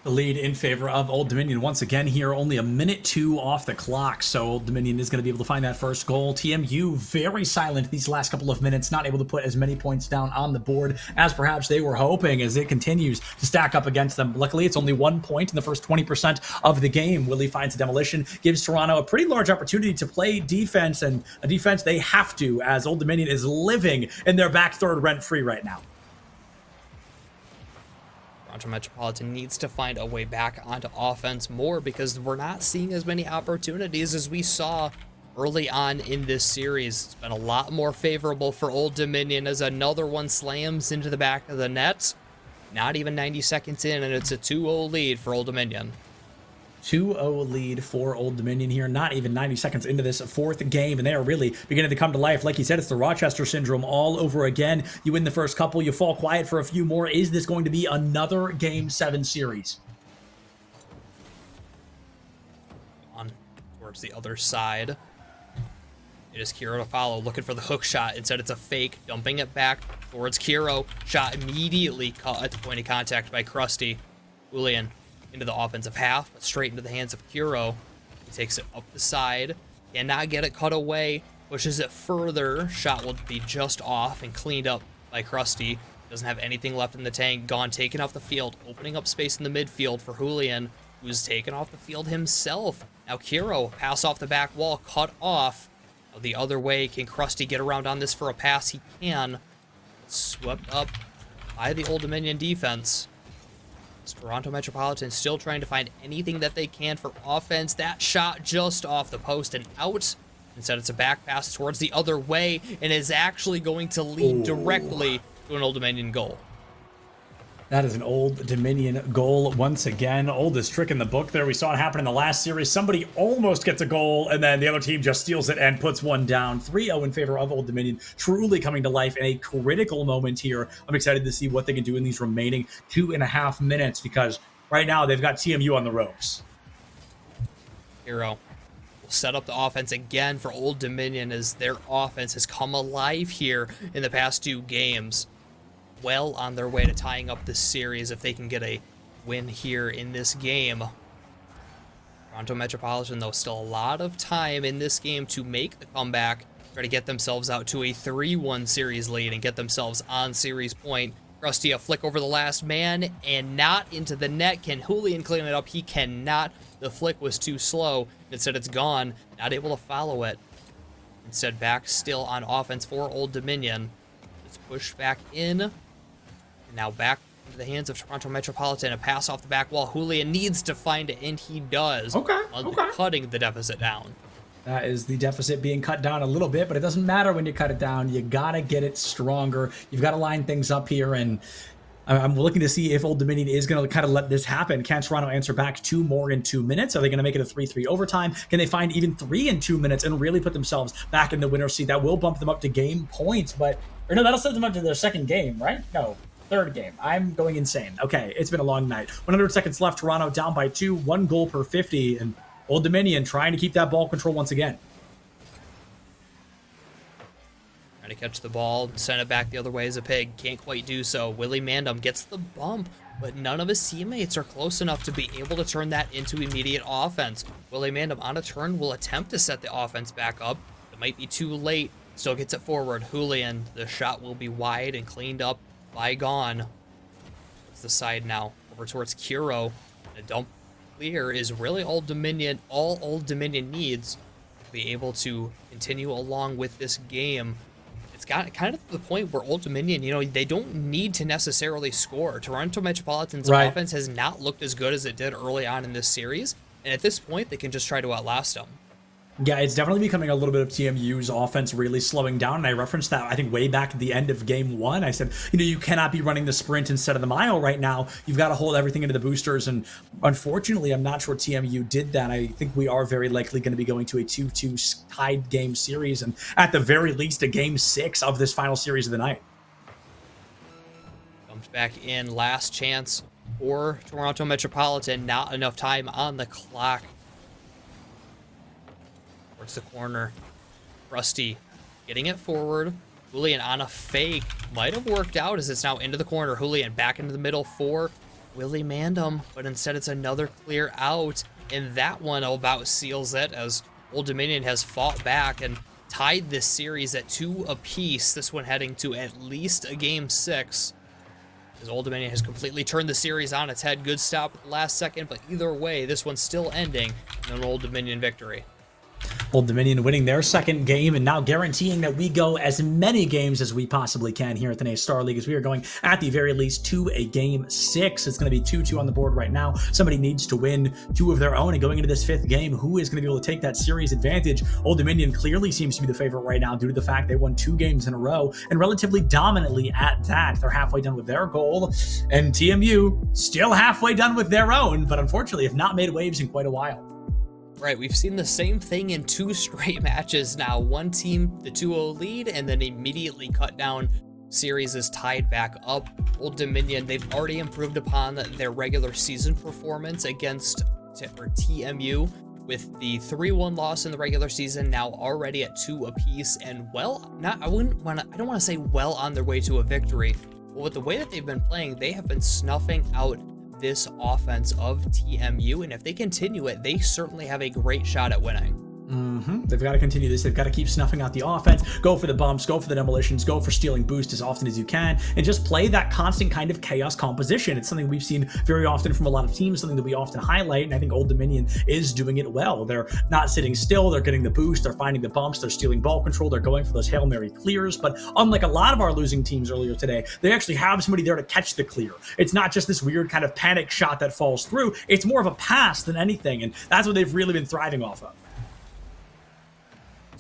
The lead in favor of Old Dominion once again here, only a minute 2 off the clock, so Old Dominion is going to be able to find that first goal. TMU very silent these last couple of minutes, not able to put as many points down on the board as perhaps they were hoping as it continues to stack up against them. Luckily, it's only 1 point in the first 20% of the game. Willie finds a demolition, gives Toronto a pretty large opportunity to play defense, and a defense they have to, as Old Dominion is living in their back third rent-free right now. Toronto Metropolitan needs to find a way back onto offense more because we're not seeing as many opportunities as we saw early on in this series. It's been a lot more favorable for Old Dominion as another one slams into the back of the net. Not even 90 seconds in, and it's a 2-0 lead for Old Dominion. 2-0 lead for Old Dominion here, not even 90 seconds into this fourth game, and they are really beginning to come to life. Like you said, it's the Rochester syndrome all over again. You win the first couple, you fall quiet for a few more. Is this going to be another Game 7 series? On towards the other side. It is Kiro to follow, looking for the hook shot. Instead, it's a fake, dumping it back towards Kiro. Shot immediately caught at the point of contact by Krusty. Julian into the offensive half, but straight into the hands of Kiro. He takes it up the side, cannot get it cut away, pushes it further. Shot will be just off and cleaned up by Krusty. Doesn't have anything left in the tank. Gone, taken off the field, opening up space in the midfield for Julian, who's taken off the field himself. Now Kiro, pass off the back wall, cut off. Now the other way, can Krusty get around on this for a pass? He can. Swept up by the Old Dominion defense. Toronto Metropolitan still trying to find anything that they can for offense. That shot just off the post and out. Instead, it's a back pass towards the other way and is actually going to lead directly to an Old Dominion goal. That is an Old Dominion goal once again. Oldest trick in the book there. We saw it happen in the last series. Somebody almost gets a goal, and then the other team just steals it and puts one down. 3-0 in favor of Old Dominion. Truly coming to life in a critical moment here. I'm excited to see what they can do in these remaining 2.5 minutes, because right now they've got TMU on the ropes. Hero will set up the offense again for Old Dominion as their offense has come alive here in the past 2 games. Well on their way to tying up this series if they can get a win here in this game. Toronto Metropolitan, though, still a lot of time in this game to make the comeback, try to get themselves out to a 3-1 series lead and get themselves on series point. Krusty, a flick over the last man and not into the net. Can Julian clean it up? He cannot. The flick was too slow. Instead, it's gone. Not able to follow it. Instead, back still on offense for Old Dominion. It's pushed back in. And now back into the hands of Toronto Metropolitan. A pass off the back wall. Julian needs to find it, and he does. Okay. Cutting the deficit down. That is the deficit being cut down a little bit, but it doesn't matter when you cut it down. You got to get it stronger. You've got to line things up here, and I'm looking to see if Old Dominion is going to kind of let this happen. Can Toronto answer back 2 more in 2 minutes? Are they going to make it a 3-3 overtime? Can they find even 3 in 2 minutes and really put themselves back in the winner's seat? That will bump them up to game points, or no, that'll send them up to their second game, right? No, third game. I'm going insane. Okay, it's been a long night. 100 seconds left. Toronto down by 2, 1 goal per 50, and Old Dominion trying to keep that ball control once again. Trying to catch the ball, send it back the other way as a pig. Can't quite do so. Willie Mandam gets the bump, but none of his teammates are close enough to be able to turn that into immediate offense. Willie Mandam on a turn will attempt to set the offense back up. It might be too late. Still gets it forward. Julian, the shot will be wide and cleaned up by Gone. It's the side now. Over towards Kiro. A dump clear is really Old Dominion. All Old Dominion needs to be able to continue along with this game. It's got kind of to the point where Old Dominion, they don't need to necessarily score. Toronto Metropolitan's offense has not looked as good as it did early on in this series. And at this point, they can just try to outlast them. Yeah, it's definitely becoming a little bit of TMU's offense really slowing down. And I referenced that, I think, way back at the end of game 1. I said, you cannot be running the sprint instead of the mile right now. You've got to hold everything into the boosters. And unfortunately, I'm not sure TMU did that. I think we are very likely going to be going to a 2-2 tied game series. And at the very least, a game 6 of this final series of the night. Comes back in, last chance for Toronto Metropolitan. Not enough time on the clock. Towards the corner. Krusty getting it forward. Julian on a fake. Might have worked out as it's now into the corner. Julian back into the middle for Willie Mandam, but instead it's another clear out. And that one about seals it as Old Dominion has fought back and tied this series at 2 apiece. This one heading to at least a game 6. As Old Dominion has completely turned the series on its head. Good stop at the last second, but either way, this one's still ending in an Old Dominion victory. Old Dominion winning their second game and now guaranteeing that we go as many games as we possibly can here at the NA Star League, as we are going at the very least to a game 6. It's going to be 2-2 on the board right now. Somebody needs to win 2 of their own, and going into this 5th game, who is going to be able to take that series advantage? Old Dominion clearly seems to be the favorite right now due to the fact they won 2 games in a row, and relatively dominantly at that. They're halfway done with their goal, and TMU still halfway done with their own, but unfortunately have not made waves in quite a while. Right, we've seen the same thing in 2 straight matches now. One team, the 2-0 lead, and then immediately cut down. Series is tied back up. Old Dominion, they've already improved upon their regular season performance against TMU, with the 3-1 loss in the regular season, now already at 2 apiece, and I don't want to say well on their way to a victory, but with the way that they've been playing, they have been snuffing out this offense of TMU, and if they continue it, they certainly have a great shot at winning. They've got to continue this. They've got to keep snuffing out the offense, go for the bumps, go for the demolitions, go for stealing boost as often as you can, and just play that constant kind of chaos composition. It's something we've seen very often from a lot of teams, something that we often highlight, and I think Old Dominion is doing it well. They're not sitting still, they're getting the boost, they're finding the bumps, they're stealing ball control, they're going for those Hail Mary clears, but unlike a lot of our losing teams earlier today, they actually have somebody there to catch the clear. It's not just this weird kind of panic shot that falls through, it's more of a pass than anything, and that's what they've really been thriving off of.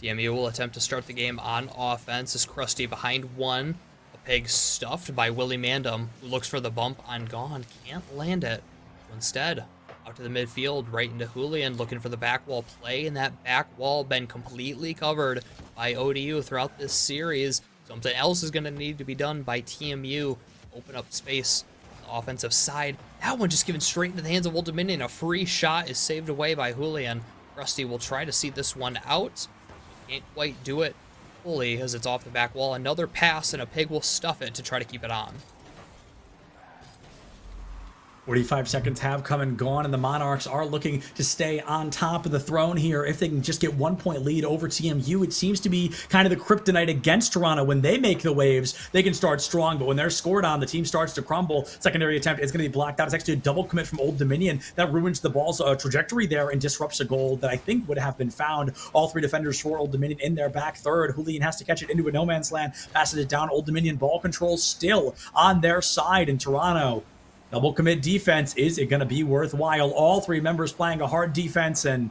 TMU will attempt to start the game on offense as Krusty behind 1. A pig stuffed by Willie Mandam, who looks for the bump on Gone, can't land it. So instead, out to the midfield, right into Julian, looking for the back wall play, and that back wall been completely covered by ODU throughout this series. Something else is going to need to be done by TMU. Open up space on the offensive side. That one just given straight into the hands of Old Dominion. A free shot is saved away by Julian. Krusty will try to see this one out. Can't quite do it fully as it's off the back wall. Another pass and a pig will stuff it to try to keep it on. 45 seconds have come and gone, and the Monarchs are looking to stay on top of the throne here. If they can just get 1 point lead over TMU, it seems to be kind of the kryptonite against Toronto. When they make the waves, they can start strong, but when they're scored on, the team starts to crumble. Secondary attempt is going to be blocked out. It's actually a double commit from Old Dominion that ruins the ball's trajectory there and disrupts a goal that I think would have been found. All 3 defenders for Old Dominion in their back third. Julian has to catch it into a no man's land, passes it down. Old Dominion ball control still on their side in Toronto. Double commit defense. Is it going to be worthwhile? All 3 members playing a hard defense, and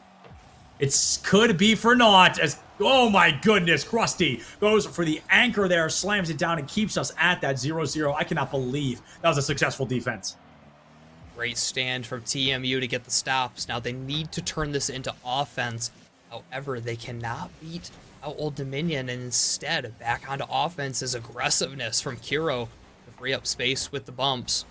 it could be for naught as, oh my goodness, Krusty goes for the anchor there, slams it down, and keeps us at that 0-0. I cannot believe that was a successful defense. Great stand from TMU to get the stops. Now they need to turn this into offense. However, they cannot beat out Old Dominion, and instead back onto offense is aggressiveness from Kiro to free up space with the bumps.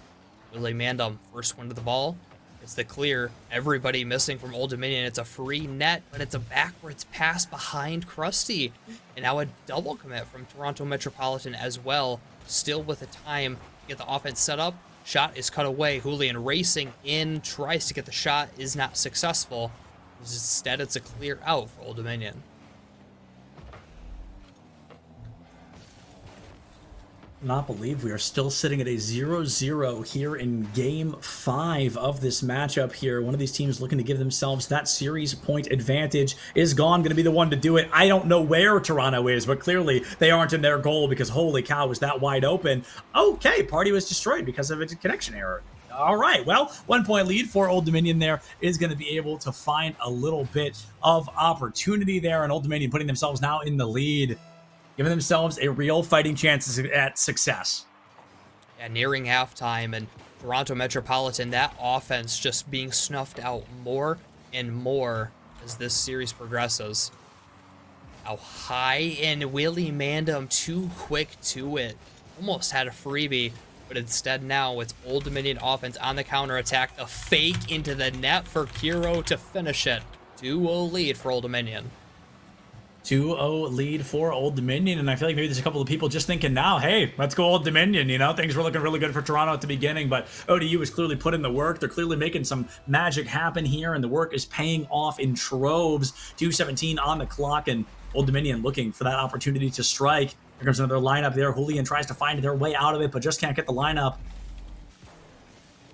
Willie Mandam, first one to the ball. It's the clear. Everybody missing from Old Dominion. It's a free net, but it's a backwards pass behind Krusty. And now a double commit from Toronto Metropolitan as well. Still with the time to get the offense set up. Shot is cut away. Julian racing in, tries to get the shot, is not successful. Instead, it's a clear out for Old Dominion. Not believe we are still sitting at a 0-0 here in game 5 of this matchup here. One of these teams looking to give themselves that series point advantage. Is Gone going to be the one to do it? I don't know where Toronto is, but clearly they aren't in their goal because holy cow, was that wide open. Okay, party was destroyed because of a connection error. All right, well, 1 point lead for Old Dominion there is going to be able to find a little bit of opportunity there, and Old Dominion putting themselves now in the lead, giving themselves a real fighting chance at success. Yeah, nearing halftime, and Toronto Metropolitan, that offense just being snuffed out more and more as this series progresses. How high, and Willie Mandam too quick to it. Almost had a freebie, but instead now it's Old Dominion offense on the counterattack. A fake into the net for Kiro to finish it. 2-0 lead for Old Dominion. 2-0 lead for Old Dominion, and I feel like maybe there's a couple of people just thinking now, hey, let's go Old Dominion, you know, things were looking really good for Toronto at the beginning, but ODU has clearly put in the work. They're clearly making some magic happen here, and the work is paying off in troves. 2:17 on the clock, and Old Dominion looking for that opportunity to strike. Here comes another lineup there. Julian tries to find their way out of it, but just can't get the lineup.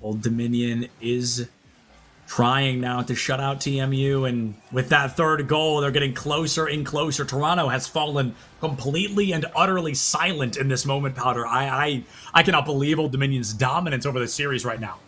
Old Dominion is trying now to shut out TMU, and with that third goal, they're getting closer and closer. Toronto has fallen completely and utterly silent in this moment, Powder. I cannot believe Old Dominion's dominance over the series right now.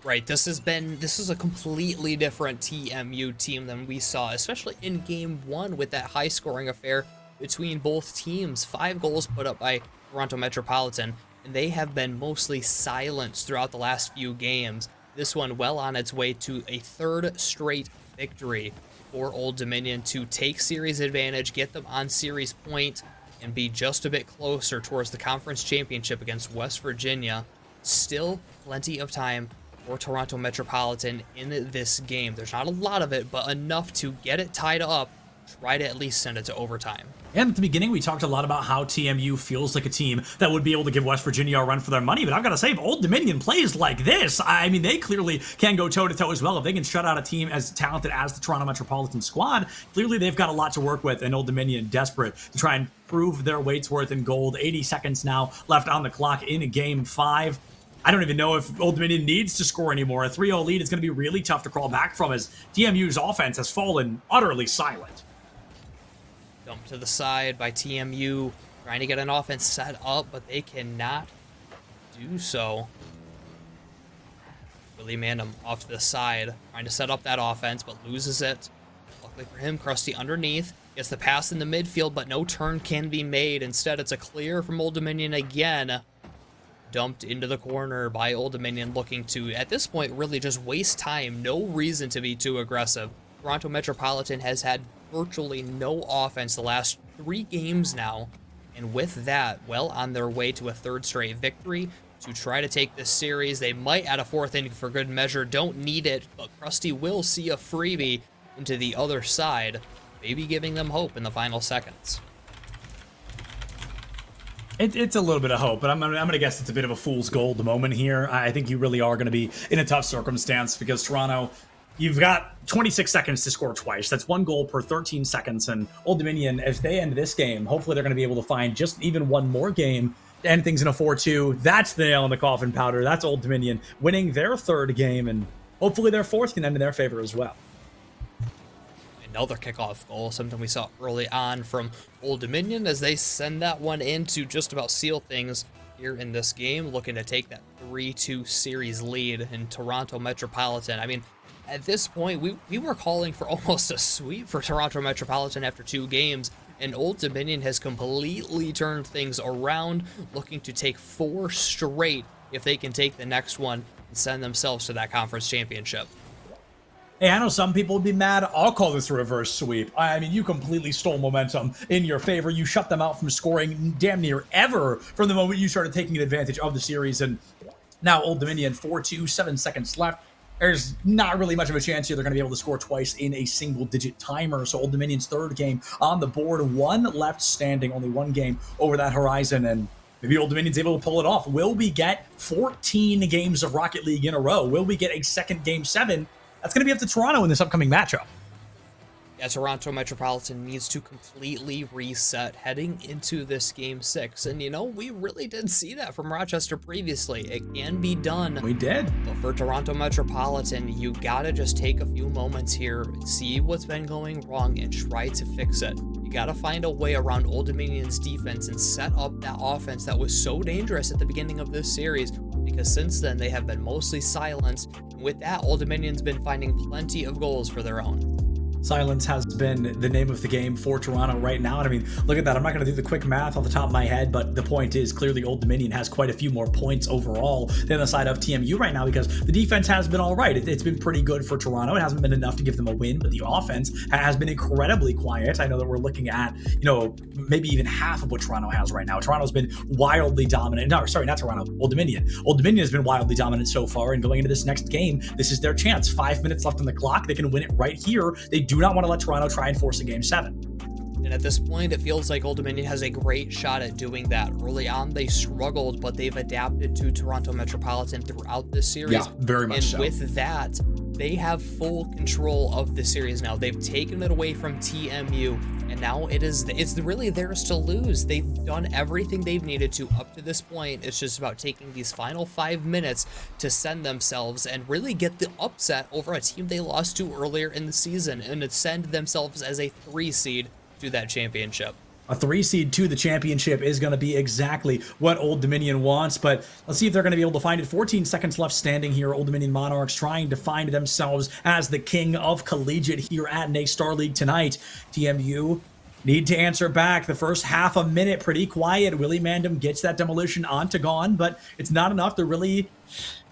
Right, this is a completely different TMU team than we saw, especially in game 1 with that high-scoring affair between both teams. 5 goals put up by Toronto Metropolitan, and they have been mostly silenced throughout the last few games. This one well on its way to a third straight victory for Old Dominion to take series advantage, get them on series point, and be just a bit closer towards the conference championship against West Virginia. Still plenty of time for Toronto Metropolitan in this game. There's not a lot of it, but enough to get it tied up, try to at least send it to overtime. And at the beginning, we talked a lot about how TMU feels like a team that would be able to give West Virginia a run for their money, but I've got to say, if Old Dominion plays like this, I mean, they clearly can go toe-to-toe as well. If they can shut out a team as talented as the Toronto Metropolitan squad, clearly they've got a lot to work with, and Old Dominion desperate to try and prove their weight's worth in gold. 80 seconds now left on the clock in Game 5. I don't even know if Old Dominion needs to score anymore. A 3-0 lead is going to be really tough to crawl back from, as TMU's offense has fallen utterly silent. Dump to the side by TMU, trying to get an offense set up, but they cannot do so. Willie Mandam off to the side, trying to set up that offense, but loses it. Luckily for him, Krusty underneath, gets the pass in the midfield, but no turn can be made. Instead, it's a clear from Old Dominion again. Dumped into the corner by Old Dominion, looking to, at this point, really just waste time. No reason to be too aggressive. Toronto Metropolitan has had virtually no offense the last 3 games now, and with that, well on their way to a third straight victory to try to take this series. They might add a 4th inning for good measure, don't need it, but Krusty will see a freebie into the other side, maybe giving them hope in the final seconds. It's a little bit of hope, but I'm going to guess it's a bit of a fool's gold moment here. I think you really are going to be in a tough circumstance, because Toronto, you've got 26 seconds to score twice. That's 1 goal per 13 seconds. And Old Dominion, if they end this game, hopefully they're going to be able to find just even one more game to end things in a 4-2. That's the nail in the coffin, Powder. That's Old Dominion winning their 3rd game, and hopefully their 4th can end in their favor as well. Another kickoff goal, something we saw early on from Old Dominion, as they send that one in to just about seal things here in this game, looking to take that 3-2 series lead in Toronto Metropolitan. I mean, at this point, we were calling for almost a sweep for Toronto Metropolitan after 2 games, and Old Dominion has completely turned things around, looking to take 4 straight if they can take the next one and send themselves to that conference championship. Hey, I know some people would be mad. I'll call this a reverse sweep. I mean, you completely stole momentum in your favor. You shut them out from scoring damn near ever from the moment you started taking advantage of the series. And now Old Dominion, 4-2, 7 seconds left. There's not really much of a chance here they're going to be able to score twice in a single-digit timer. So Old Dominion's 3rd game on the board. 1 left standing, only 1 game over that horizon. And maybe Old Dominion's able to pull it off. Will we get 14 games of Rocket League in a row? Will we get a second Game 7? That's going to be up to Toronto in this upcoming matchup. Yeah, Toronto Metropolitan needs to completely reset heading into this Game 6. And, you know, we really did see that from Rochester previously. It can be done. We did. But for Toronto Metropolitan, you gotta just take a few moments here, see what's been going wrong, and try to fix it. You gotta find a way around Old Dominion's defense and set up that offense that was so dangerous at the beginning of this series, because since then they have been mostly silenced. And with that, Old Dominion's been finding plenty of goals for their own. Silence has been the name of the game for Toronto right now. And I mean, look at that. I'm not going to do the quick math off the top of my head, but the point is clearly Old Dominion has quite a few more points overall than the side of TMU right now, because the defense has been all right. It's been pretty good for Toronto. It hasn't been enough to give them a win, but the offense has been incredibly quiet. I know that we're looking at, maybe even half of what Toronto has right now. Toronto's been wildly dominant. No, sorry, not Toronto. Old Dominion. Old Dominion has been wildly dominant so far, and going into this next game, this is their chance. 5 minutes left on the clock. They can win it right here. They do not want to let Toronto try and force a Game 7. And at this point, it feels like Old Dominion has a great shot at doing that. Early on, they struggled, but they've adapted to Toronto Metropolitan throughout this series. Yeah, very much so. And with that, they have full control of the series now. They've taken it away from TMU, and now it's really theirs to lose. They've done everything they've needed to up to this point. It's just about taking these final 5 minutes to send themselves and really get the upset over a team they lost to earlier in the season, and to send themselves as a 3 seed to that championship. A 3 seed to the championship is going to be exactly what Old Dominion wants, but let's see if they're going to be able to find it. 14 seconds left standing here. Old Dominion Monarchs trying to find themselves as the king of collegiate here at Star League tonight. TMU need to answer back. The first half a minute, pretty quiet. Willie Mandam gets that demolition onto Gone, but it's not enough to really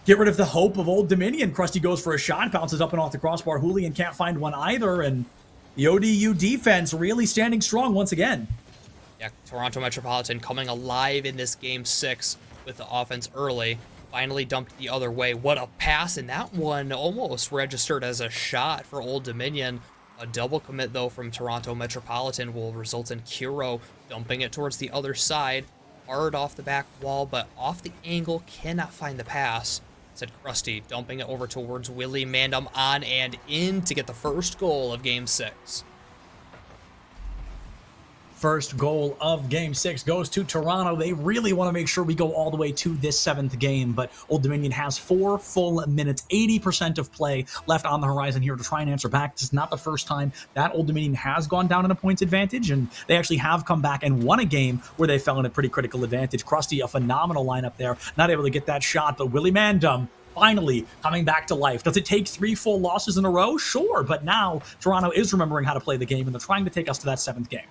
get rid of the hope of Old Dominion. Krusty goes for a shot, bounces up and off the crossbar. Julian can't find one either, and the ODU defense really standing strong once again. Yeah, Toronto Metropolitan coming alive in this game 6 with the offense early. Finally dumped the other way. What a pass, and that one almost registered as a shot for Old Dominion. A double commit, though, from Toronto Metropolitan will result in Kiro dumping it towards the other side. Hard off the back wall, but off the angle, cannot find the pass. Said Krusty, dumping it over towards Willie Mandam on and in to get the first goal of Game 6. First goal of Game 6 goes to Toronto. They really want to make sure we go all the way to this 7th game, but Old Dominion has 4 full minutes, 80% of play left on the horizon here to try and answer back. This is not the first time that Old Dominion has gone down in a points advantage, and they actually have come back and won a game where they fell in a pretty critical advantage. Krusty, a phenomenal lineup there, not able to get that shot, but Willie Mandam finally coming back to life. Does it take 3 full losses in a row? Sure, but now Toronto is remembering how to play the game, and they're trying to take us to that 7th game.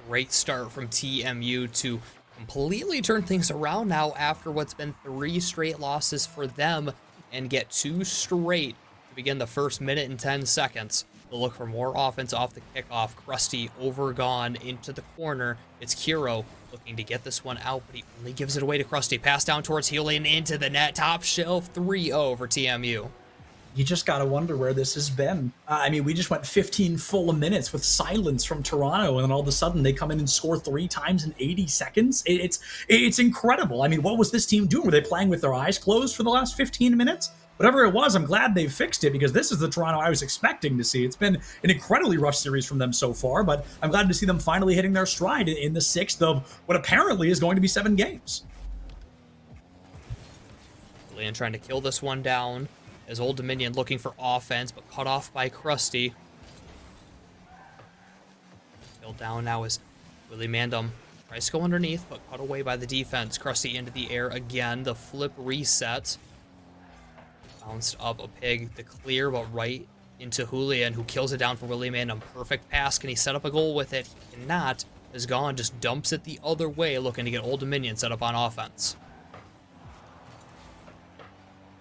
Great start from TMU to completely turn things around now after what's been 3 straight losses for them, and get 2 straight to begin the first minute and 10 seconds. They'll look for more offense off the kickoff. Krusty overgone into the corner. It's Kiro looking to get this one out, but he only gives it away to Krusty. Pass down towards Helian into the net. Top shelf 3-0 for TMU. You just got to wonder where this has been. I mean, we just went 15 full minutes with silence from Toronto, and then all of a sudden they come in and score 3 times in 80 seconds. It's incredible. I mean, what was this team doing? Were they playing with their eyes closed for the last 15 minutes? Whatever it was, I'm glad they fixed it, because this is the Toronto I was expecting to see. It's been an incredibly rough series from them so far, but I'm glad to see them finally hitting their stride in the 6th of what apparently is going to be 7 games. Julian trying to kill this one down, as Old Dominion looking for offense, but cut off by Krusty. Still down now is Willie Mandam. Tries to go underneath, but cut away by the defense. Krusty into the air again. The flip reset. Bounced up a pig. The clear, but right into Julian, who kills it down for Willie Mandam. Perfect pass. Can he set up a goal with it? He cannot. Is gone. Just dumps it the other way, looking to get Old Dominion set up on offense.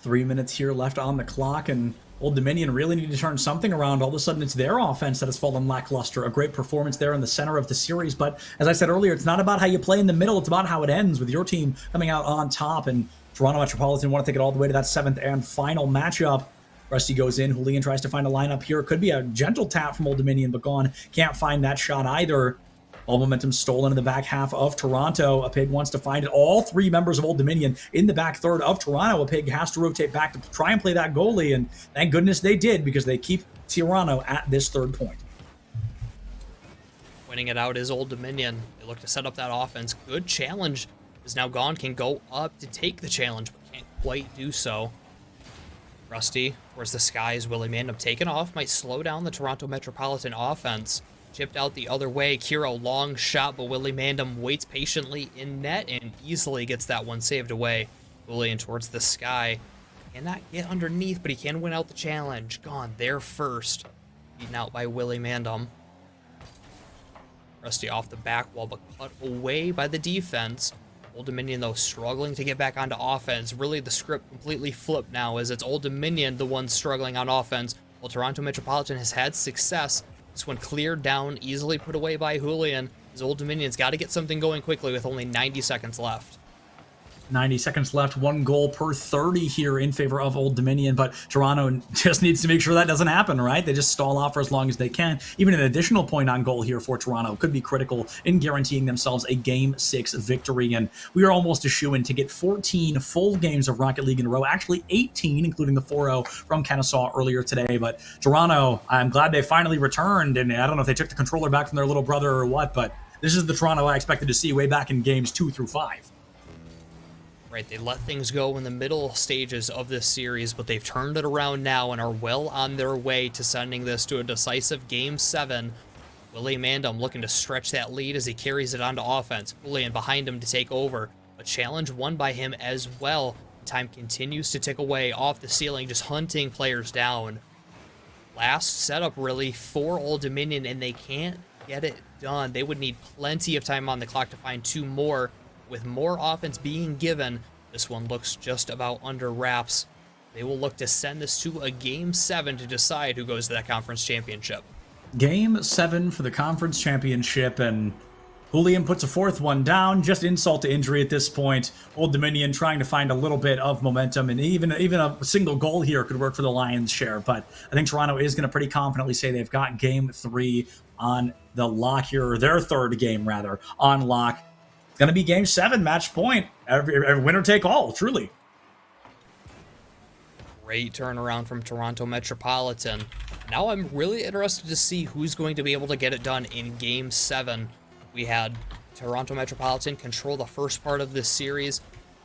3 minutes here left on the clock, and Old Dominion really need to turn something around. All of a sudden, it's their offense that has fallen lackluster. A great performance there in the center of the series, but as I said earlier, it's not about how you play in the middle, it's about how it ends, with your team coming out on top, and Toronto Metropolitan want to take it all the way to that 7th and final matchup. Rusty goes in, Julian tries to find a lineup here. It could be a gentle tap from Old Dominion, but gone. Can't find that shot either. All momentum stolen in the back half of Toronto. A pig wants to find it. All 3 members of Old Dominion in the back third of Toronto. A pig has to rotate back to try and play that goalie, and thank goodness they did, because they keep Toronto at this 3rd point. Winning it out is Old Dominion. They look to set up that offense. Good challenge is now gone. Can go up to take the challenge, but can't quite do so. Rusty, towards the skies. Willie Mandam taken off. Might slow down the Toronto Metropolitan offense. Chipped out the other way. Kiro, long shot, but Willie Mandam waits patiently in net and easily gets that one saved away. Julian towards the sky. Cannot get underneath, but he can win out the challenge. Gone there first. Beaten out by Willie Mandam. Rusty off the back wall, but cut away by the defense. Old Dominion, though, struggling to get back onto offense. Really, the script completely flipped now, as it's Old Dominion the one struggling on offense, while Toronto Metropolitan has had success. This one cleared down, easily put away by Julian. His Old Dominion's got to get something going quickly with only 90 seconds left. 90 seconds left, 1 goal per 30 here in favor of Old Dominion, but Toronto just needs to make sure that doesn't happen, right? They just stall out for as long as they can. Even an additional point on goal here for Toronto could be critical in guaranteeing themselves a Game 6 victory, and we are almost a shoo-in to get 14 full games of Rocket League in a row, actually 18, including the 4-0 from Kennesaw earlier today, but Toronto, I'm glad they finally returned, and I don't know if they took the controller back from their little brother or what, but this is the Toronto I expected to see way back in games 2 through 5. Right, they let things go in the middle stages of this series, but they've turned it around now and are well on their way to sending this to a decisive Game 7. Willie Mandam looking to stretch that lead as he carries it onto offense. Julian behind him to take over. A challenge won by him as well. Time continues to tick away off the ceiling, just hunting players down. Last setup, really, for Old Dominion, and they can't get it done. They would need plenty of time on the clock to find 2 more. With more offense being given, this one looks just about under wraps. They will look to send this to a Game 7 to decide who goes to that conference championship. Game 7 for the conference championship, and Julian puts a 4th one down, just insult to injury at this point. Old Dominion trying to find a little bit of momentum, and even a single goal here could work for the Lions' share, but I think Toronto is going to pretty confidently say they've got Game 3 on the lock here, or their 3rd game, rather, on lock. Going to be Game 7, match point. Every winner take all, truly. Great turnaround from Toronto Metropolitan. Now I'm really interested to see who's going to be able to get it done in Game 7. We had Toronto Metropolitan control the first part of this series.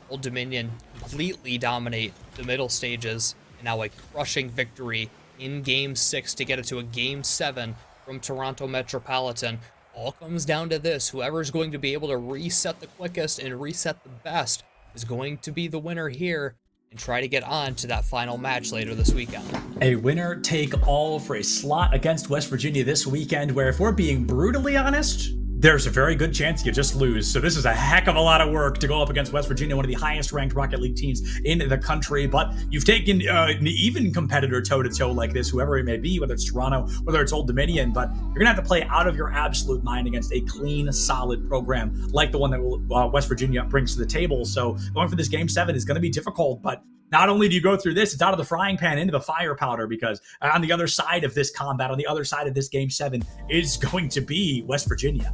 Old Dominion completely dominate the middle stages. And now a crushing victory in Game 6 to get it to a Game 7 from Toronto Metropolitan. All comes down to this. Whoever's going to be able to reset the quickest and reset the best is going to be the winner here and try to get on to that final match later this weekend. A winner take all for a slot against West Virginia this weekend, where if we're being brutally honest, there's a very good chance you just lose. So this is a heck of a lot of work to go up against West Virginia, one of the highest ranked Rocket League teams in the country. But you've taken an even competitor toe-to-toe like this, whoever it may be, whether it's Toronto, whether it's Old Dominion. But you're going to have to play out of your absolute mind against a clean, solid program like the one that West Virginia brings to the table. So going for this Game 7 is going to be difficult. But not only do you go through this, it's out of the frying pan into the fire powder, because on the other side of this combat, on the other side of this Game 7 is going to be West Virginia.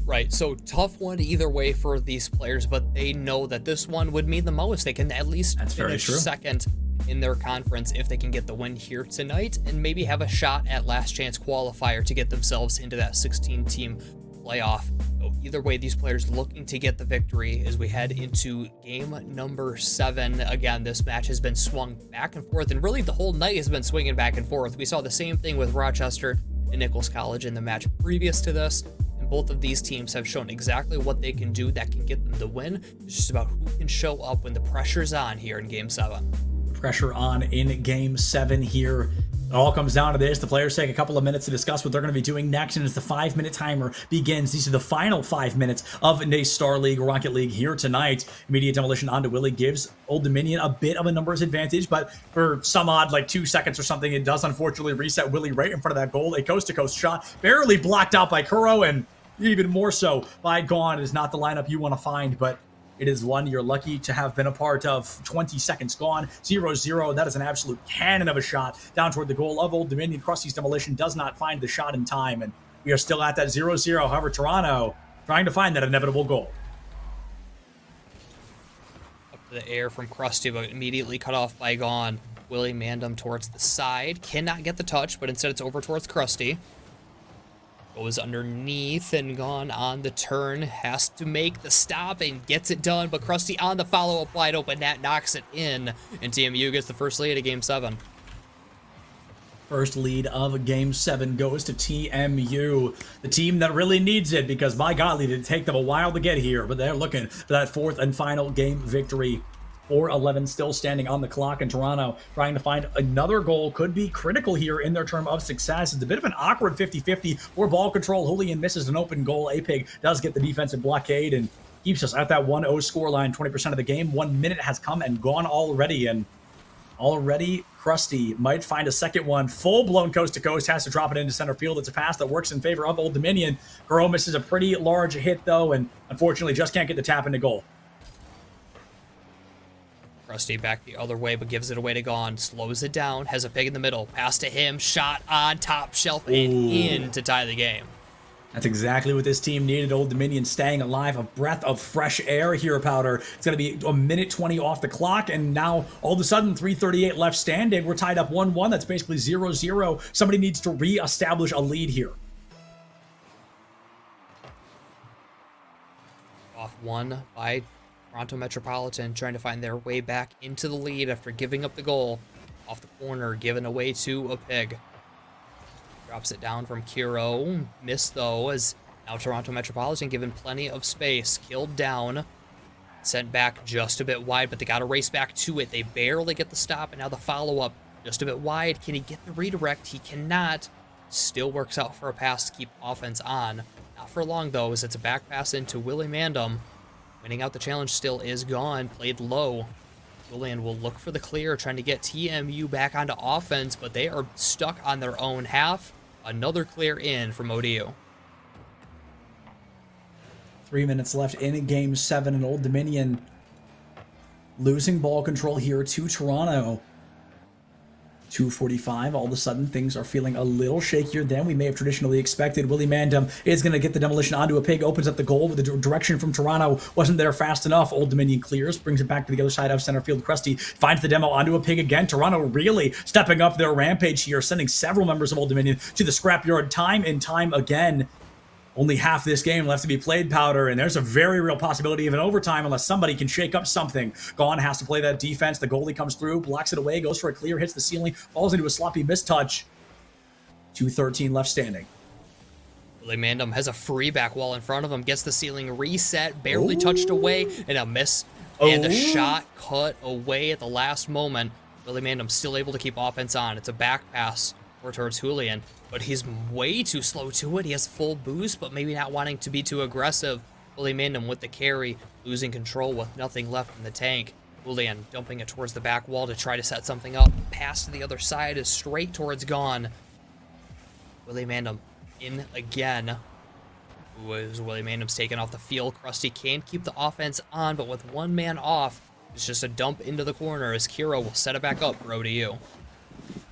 Right, so tough one either way for these players, but they know that this one would mean the most. They can at least finish second in their conference if they can get the win here tonight and maybe have a shot at last chance qualifier to get themselves into that 16-team playoff. So either way, these players looking to get the victory as we head into game number 7. Again, this match has been swung back and forth, and really the whole night has been swinging back and forth. We saw the same thing with Rochester and Nichols College in the match previous to this. Both of these teams have shown exactly what they can do that can get them the win. It's just about who can show up when the pressure's on here in Game 7. Pressure on in Game 7 here. It all comes down to this. The players take a couple of minutes to discuss what they're going to be doing next, and as the 5-minute timer begins, these are the final 5 minutes of a Star League Rocket League here tonight. Immediate demolition onto Willie gives Old Dominion a bit of a numbers advantage, but for some odd, like 2 seconds or something, it does unfortunately reset Willie right in front of that goal. A coast-to-coast shot, barely blocked out by Kuro, and even more so by Gone. It is not the lineup you want to find, but it is one you're lucky to have been a part of. 20 seconds gone, 0-0. That is an absolute cannon of a shot down toward the goal of Old Dominion. Krusty's demolition does not find the shot in time, and we are still at that 0-0. However, Toronto trying to find that inevitable goal. Up to the air from Krusty, but immediately cut off by Gone. Willie Mandam towards the side. Cannot get the touch, but instead it's over towards Krusty. Goes underneath and Gone on the turn. Has to make the stop and gets it done. But Krusty on the follow-up wide open net knocks it in. And TMU gets the first lead of Game 7. First lead of Game 7 goes to TMU, the team that really needs it, because by golly, did it take them a while to get here. But they're looking for that 4th and final game victory. 4:11 still standing on the clock, and Toronto trying to find another goal could be critical here in their term of success. It's a bit of an awkward 50-50 for ball control. Julian misses an open goal. Apig does get the defensive blockade and keeps us at that 1-0 scoreline 20% of the game. 1 minute has come and gone already, and already Krusty might find a second one. Full-blown coast-to-coast, has to drop it into center field. It's a pass that works in favor of Old Dominion. Garo misses a pretty large hit, though, and unfortunately just can't get the tap into goal. Krusty back the other way, but gives it away to Gone. Slows it down, has a pig in the middle. Pass to him, shot on top shelf and in to tie the game. That's exactly what this team needed. Old Dominion staying alive, a breath of fresh air here, Powder. It's going to be a minute 20 off the clock, and now all of a sudden 3:38 left standing. We're tied up 1-1. That's basically 0-0. Somebody needs to re-establish a lead here. Off one by Toronto Metropolitan, trying to find their way back into the lead after giving up the goal. Off the corner, given away to a pig. Drops it down from Kiro. Missed though, as now Toronto Metropolitan given plenty of space. Killed down. Sent back just a bit wide, but they got to race back to it. They barely get the stop, and now the follow-up just a bit wide. Can he get the redirect? He cannot. Still works out for a pass to keep offense on. Not for long though, as it's a back pass into Willie Mandam. Winning out the challenge still is Gone. Played low. Julian will look for the clear, trying to get TMU back onto offense, but they are stuck on their own half. Another clear in from ODU. 3 minutes left in Game 7, and Old Dominion losing ball control here to Toronto. 2:45. All of a sudden, things are feeling a little shakier than we may have traditionally expected. Willie Mandam is going to get the demolition onto a pig, opens up the goal, but the direction from Toronto wasn't there fast enough. Old Dominion clears, brings it back to the other side of center field. Krusty finds the demo onto a pig again. Toronto really stepping up their rampage here, sending several members of Old Dominion to the scrapyard time and time again. Only half this game left to be played, Powder, and there's a very real possibility of an overtime unless somebody can shake up something. Gone has to play that defense. The goalie comes through, blocks it away, goes for a clear, hits the ceiling, falls into a sloppy mistouch. 2:13 left standing. Willie Mandam has a free back wall in front of him, gets the ceiling reset, barely touched away, and a miss. And a shot cut away at the last moment. Willie Mandam still able to keep offense on. It's a back pass towards Julian, but he's way too slow to it. He has full boost, but maybe not wanting to be too aggressive. Willie Mandam with the carry, losing control with nothing left in the tank. Julian dumping it towards the back wall to try to set something up. Pass to the other side is straight towards Gone. Willie Mandam in again. Willie Mandam's taken off the field. Krusty can keep the offense on, but with one man off, it's just a dump into the corner as Kiro will set it back up for ODU.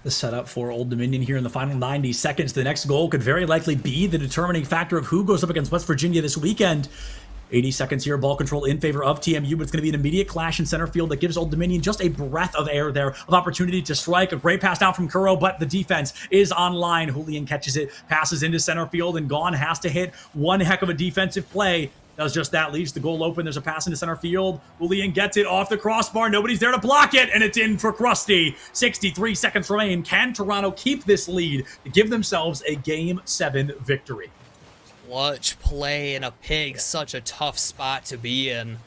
The setup for Old Dominion here in the final 90 seconds. The next goal could very likely be the determining factor of who goes up against West Virginia this weekend. 80 seconds here, ball control in favor of TMU, but it's going to be an immediate clash in center field that gives Old Dominion just a breath of air there, of opportunity to strike. A great pass down from Kuro, but the defense is online. Julian catches it, passes into center field, and Gone has to hit one heck of a defensive play. Does just that, leaves the goal open. There's a pass into center field. Julian gets it off the crossbar. Nobody's there to block it, and it's in for Krusty. 63 seconds remain. Can Toronto keep this lead to give themselves a Game 7 victory? Clutch play in a pig, such a tough spot to be in.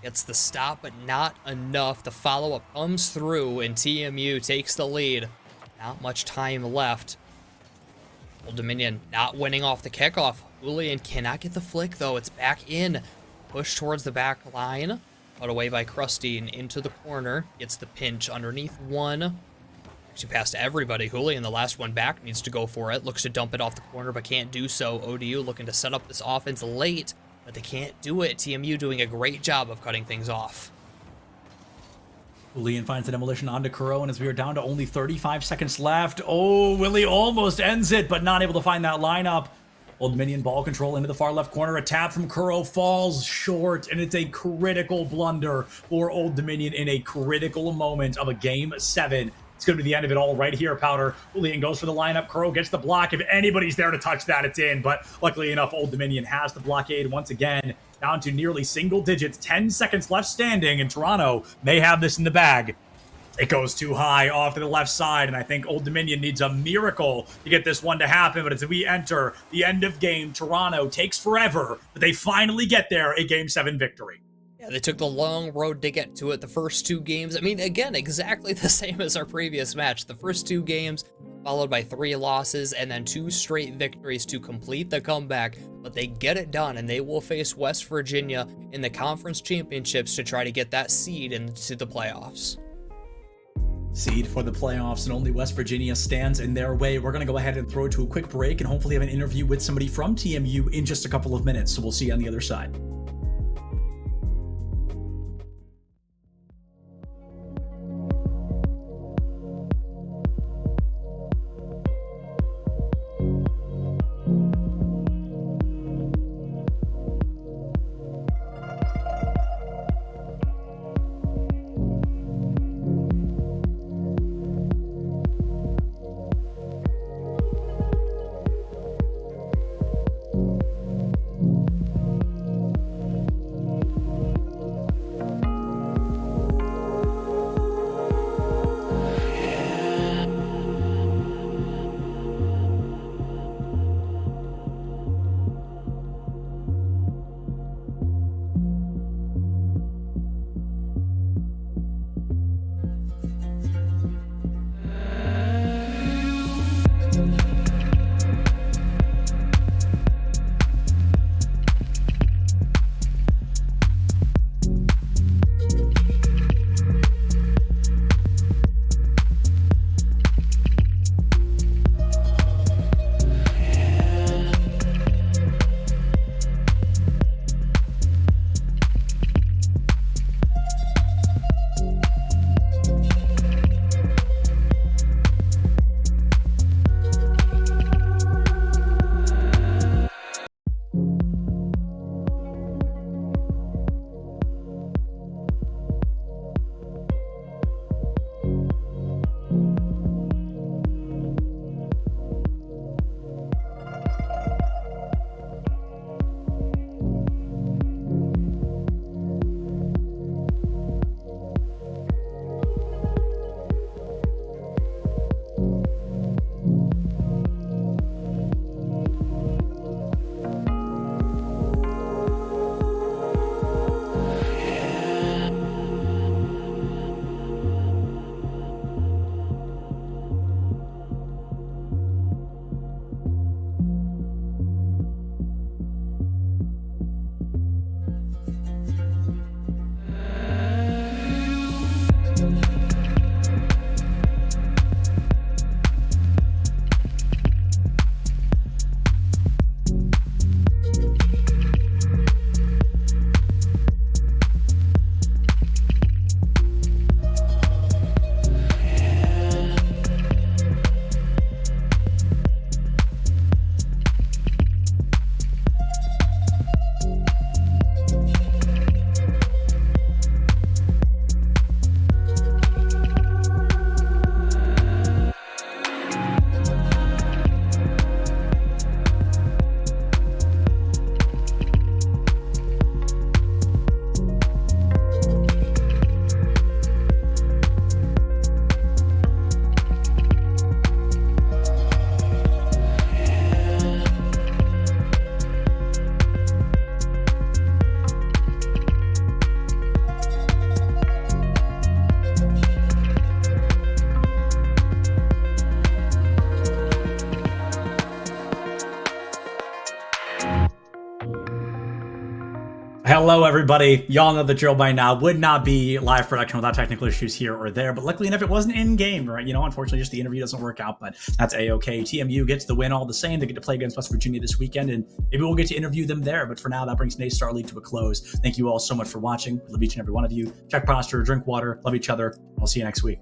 Gets the stop, but not enough. The follow-up comes through, and TMU takes the lead. Not much time left. Old Dominion not winning off the kickoff. Julian cannot get the flick, though. It's back in. Push towards the back line. Cut away by Krusty and into the corner. Gets the pinch underneath one. Actually passed everybody. Julian, the last one back, needs to go for it. Looks to dump it off the corner, but can't do so. ODU looking to set up this offense late, but they can't do it. TMU doing a great job of cutting things off. Julian finds the demolition onto Kuro, and as we are down to only 35 seconds left, oh, Willie almost ends it, but not able to find that lineup. Old Dominion ball control into the far left corner. A tap from Kuro falls short, and it's a critical blunder for Old Dominion in a critical moment of a Game 7. It's going to be the end of it all right here, Powder. Julian goes for the lineup. Kuro gets the block. If anybody's there to touch that, it's in. But luckily enough, Old Dominion has the blockade once again, down to nearly single digits. 10 seconds left standing, and Toronto may have this in the bag. It goes too high off to the left side, and I think Old Dominion needs a miracle to get this one to happen. But as we enter the end of game, Toronto takes forever, but they finally get there, a Game 7 victory. Yeah, they took the long road to get to it the first two games. I mean, again, exactly the same as our previous match. The first two games followed by 3 losses and then 2 straight victories to complete the comeback. But they get it done, and they will face West Virginia in the conference championships to try to get that seed into the playoffs. Seed for the playoffs, and only West Virginia stands in their way. We're going to go ahead and throw it to a quick break and hopefully have an interview with somebody from TMU in just a couple of minutes. So we'll see you on the other side. Hello, everybody. Y'all know the drill by now. Would not be live production without technical issues here or there, but luckily enough, it wasn't in-game, right? Unfortunately, just the interview doesn't work out, but that's A-okay. TMU gets the win all the same. They get to play against West Virginia this weekend, and maybe we'll get to interview them there, but for now, that brings today's Star League to a close. Thank you all so much for watching. Love each and every one of you. Check posture, drink water, love each other. I'll see you next week.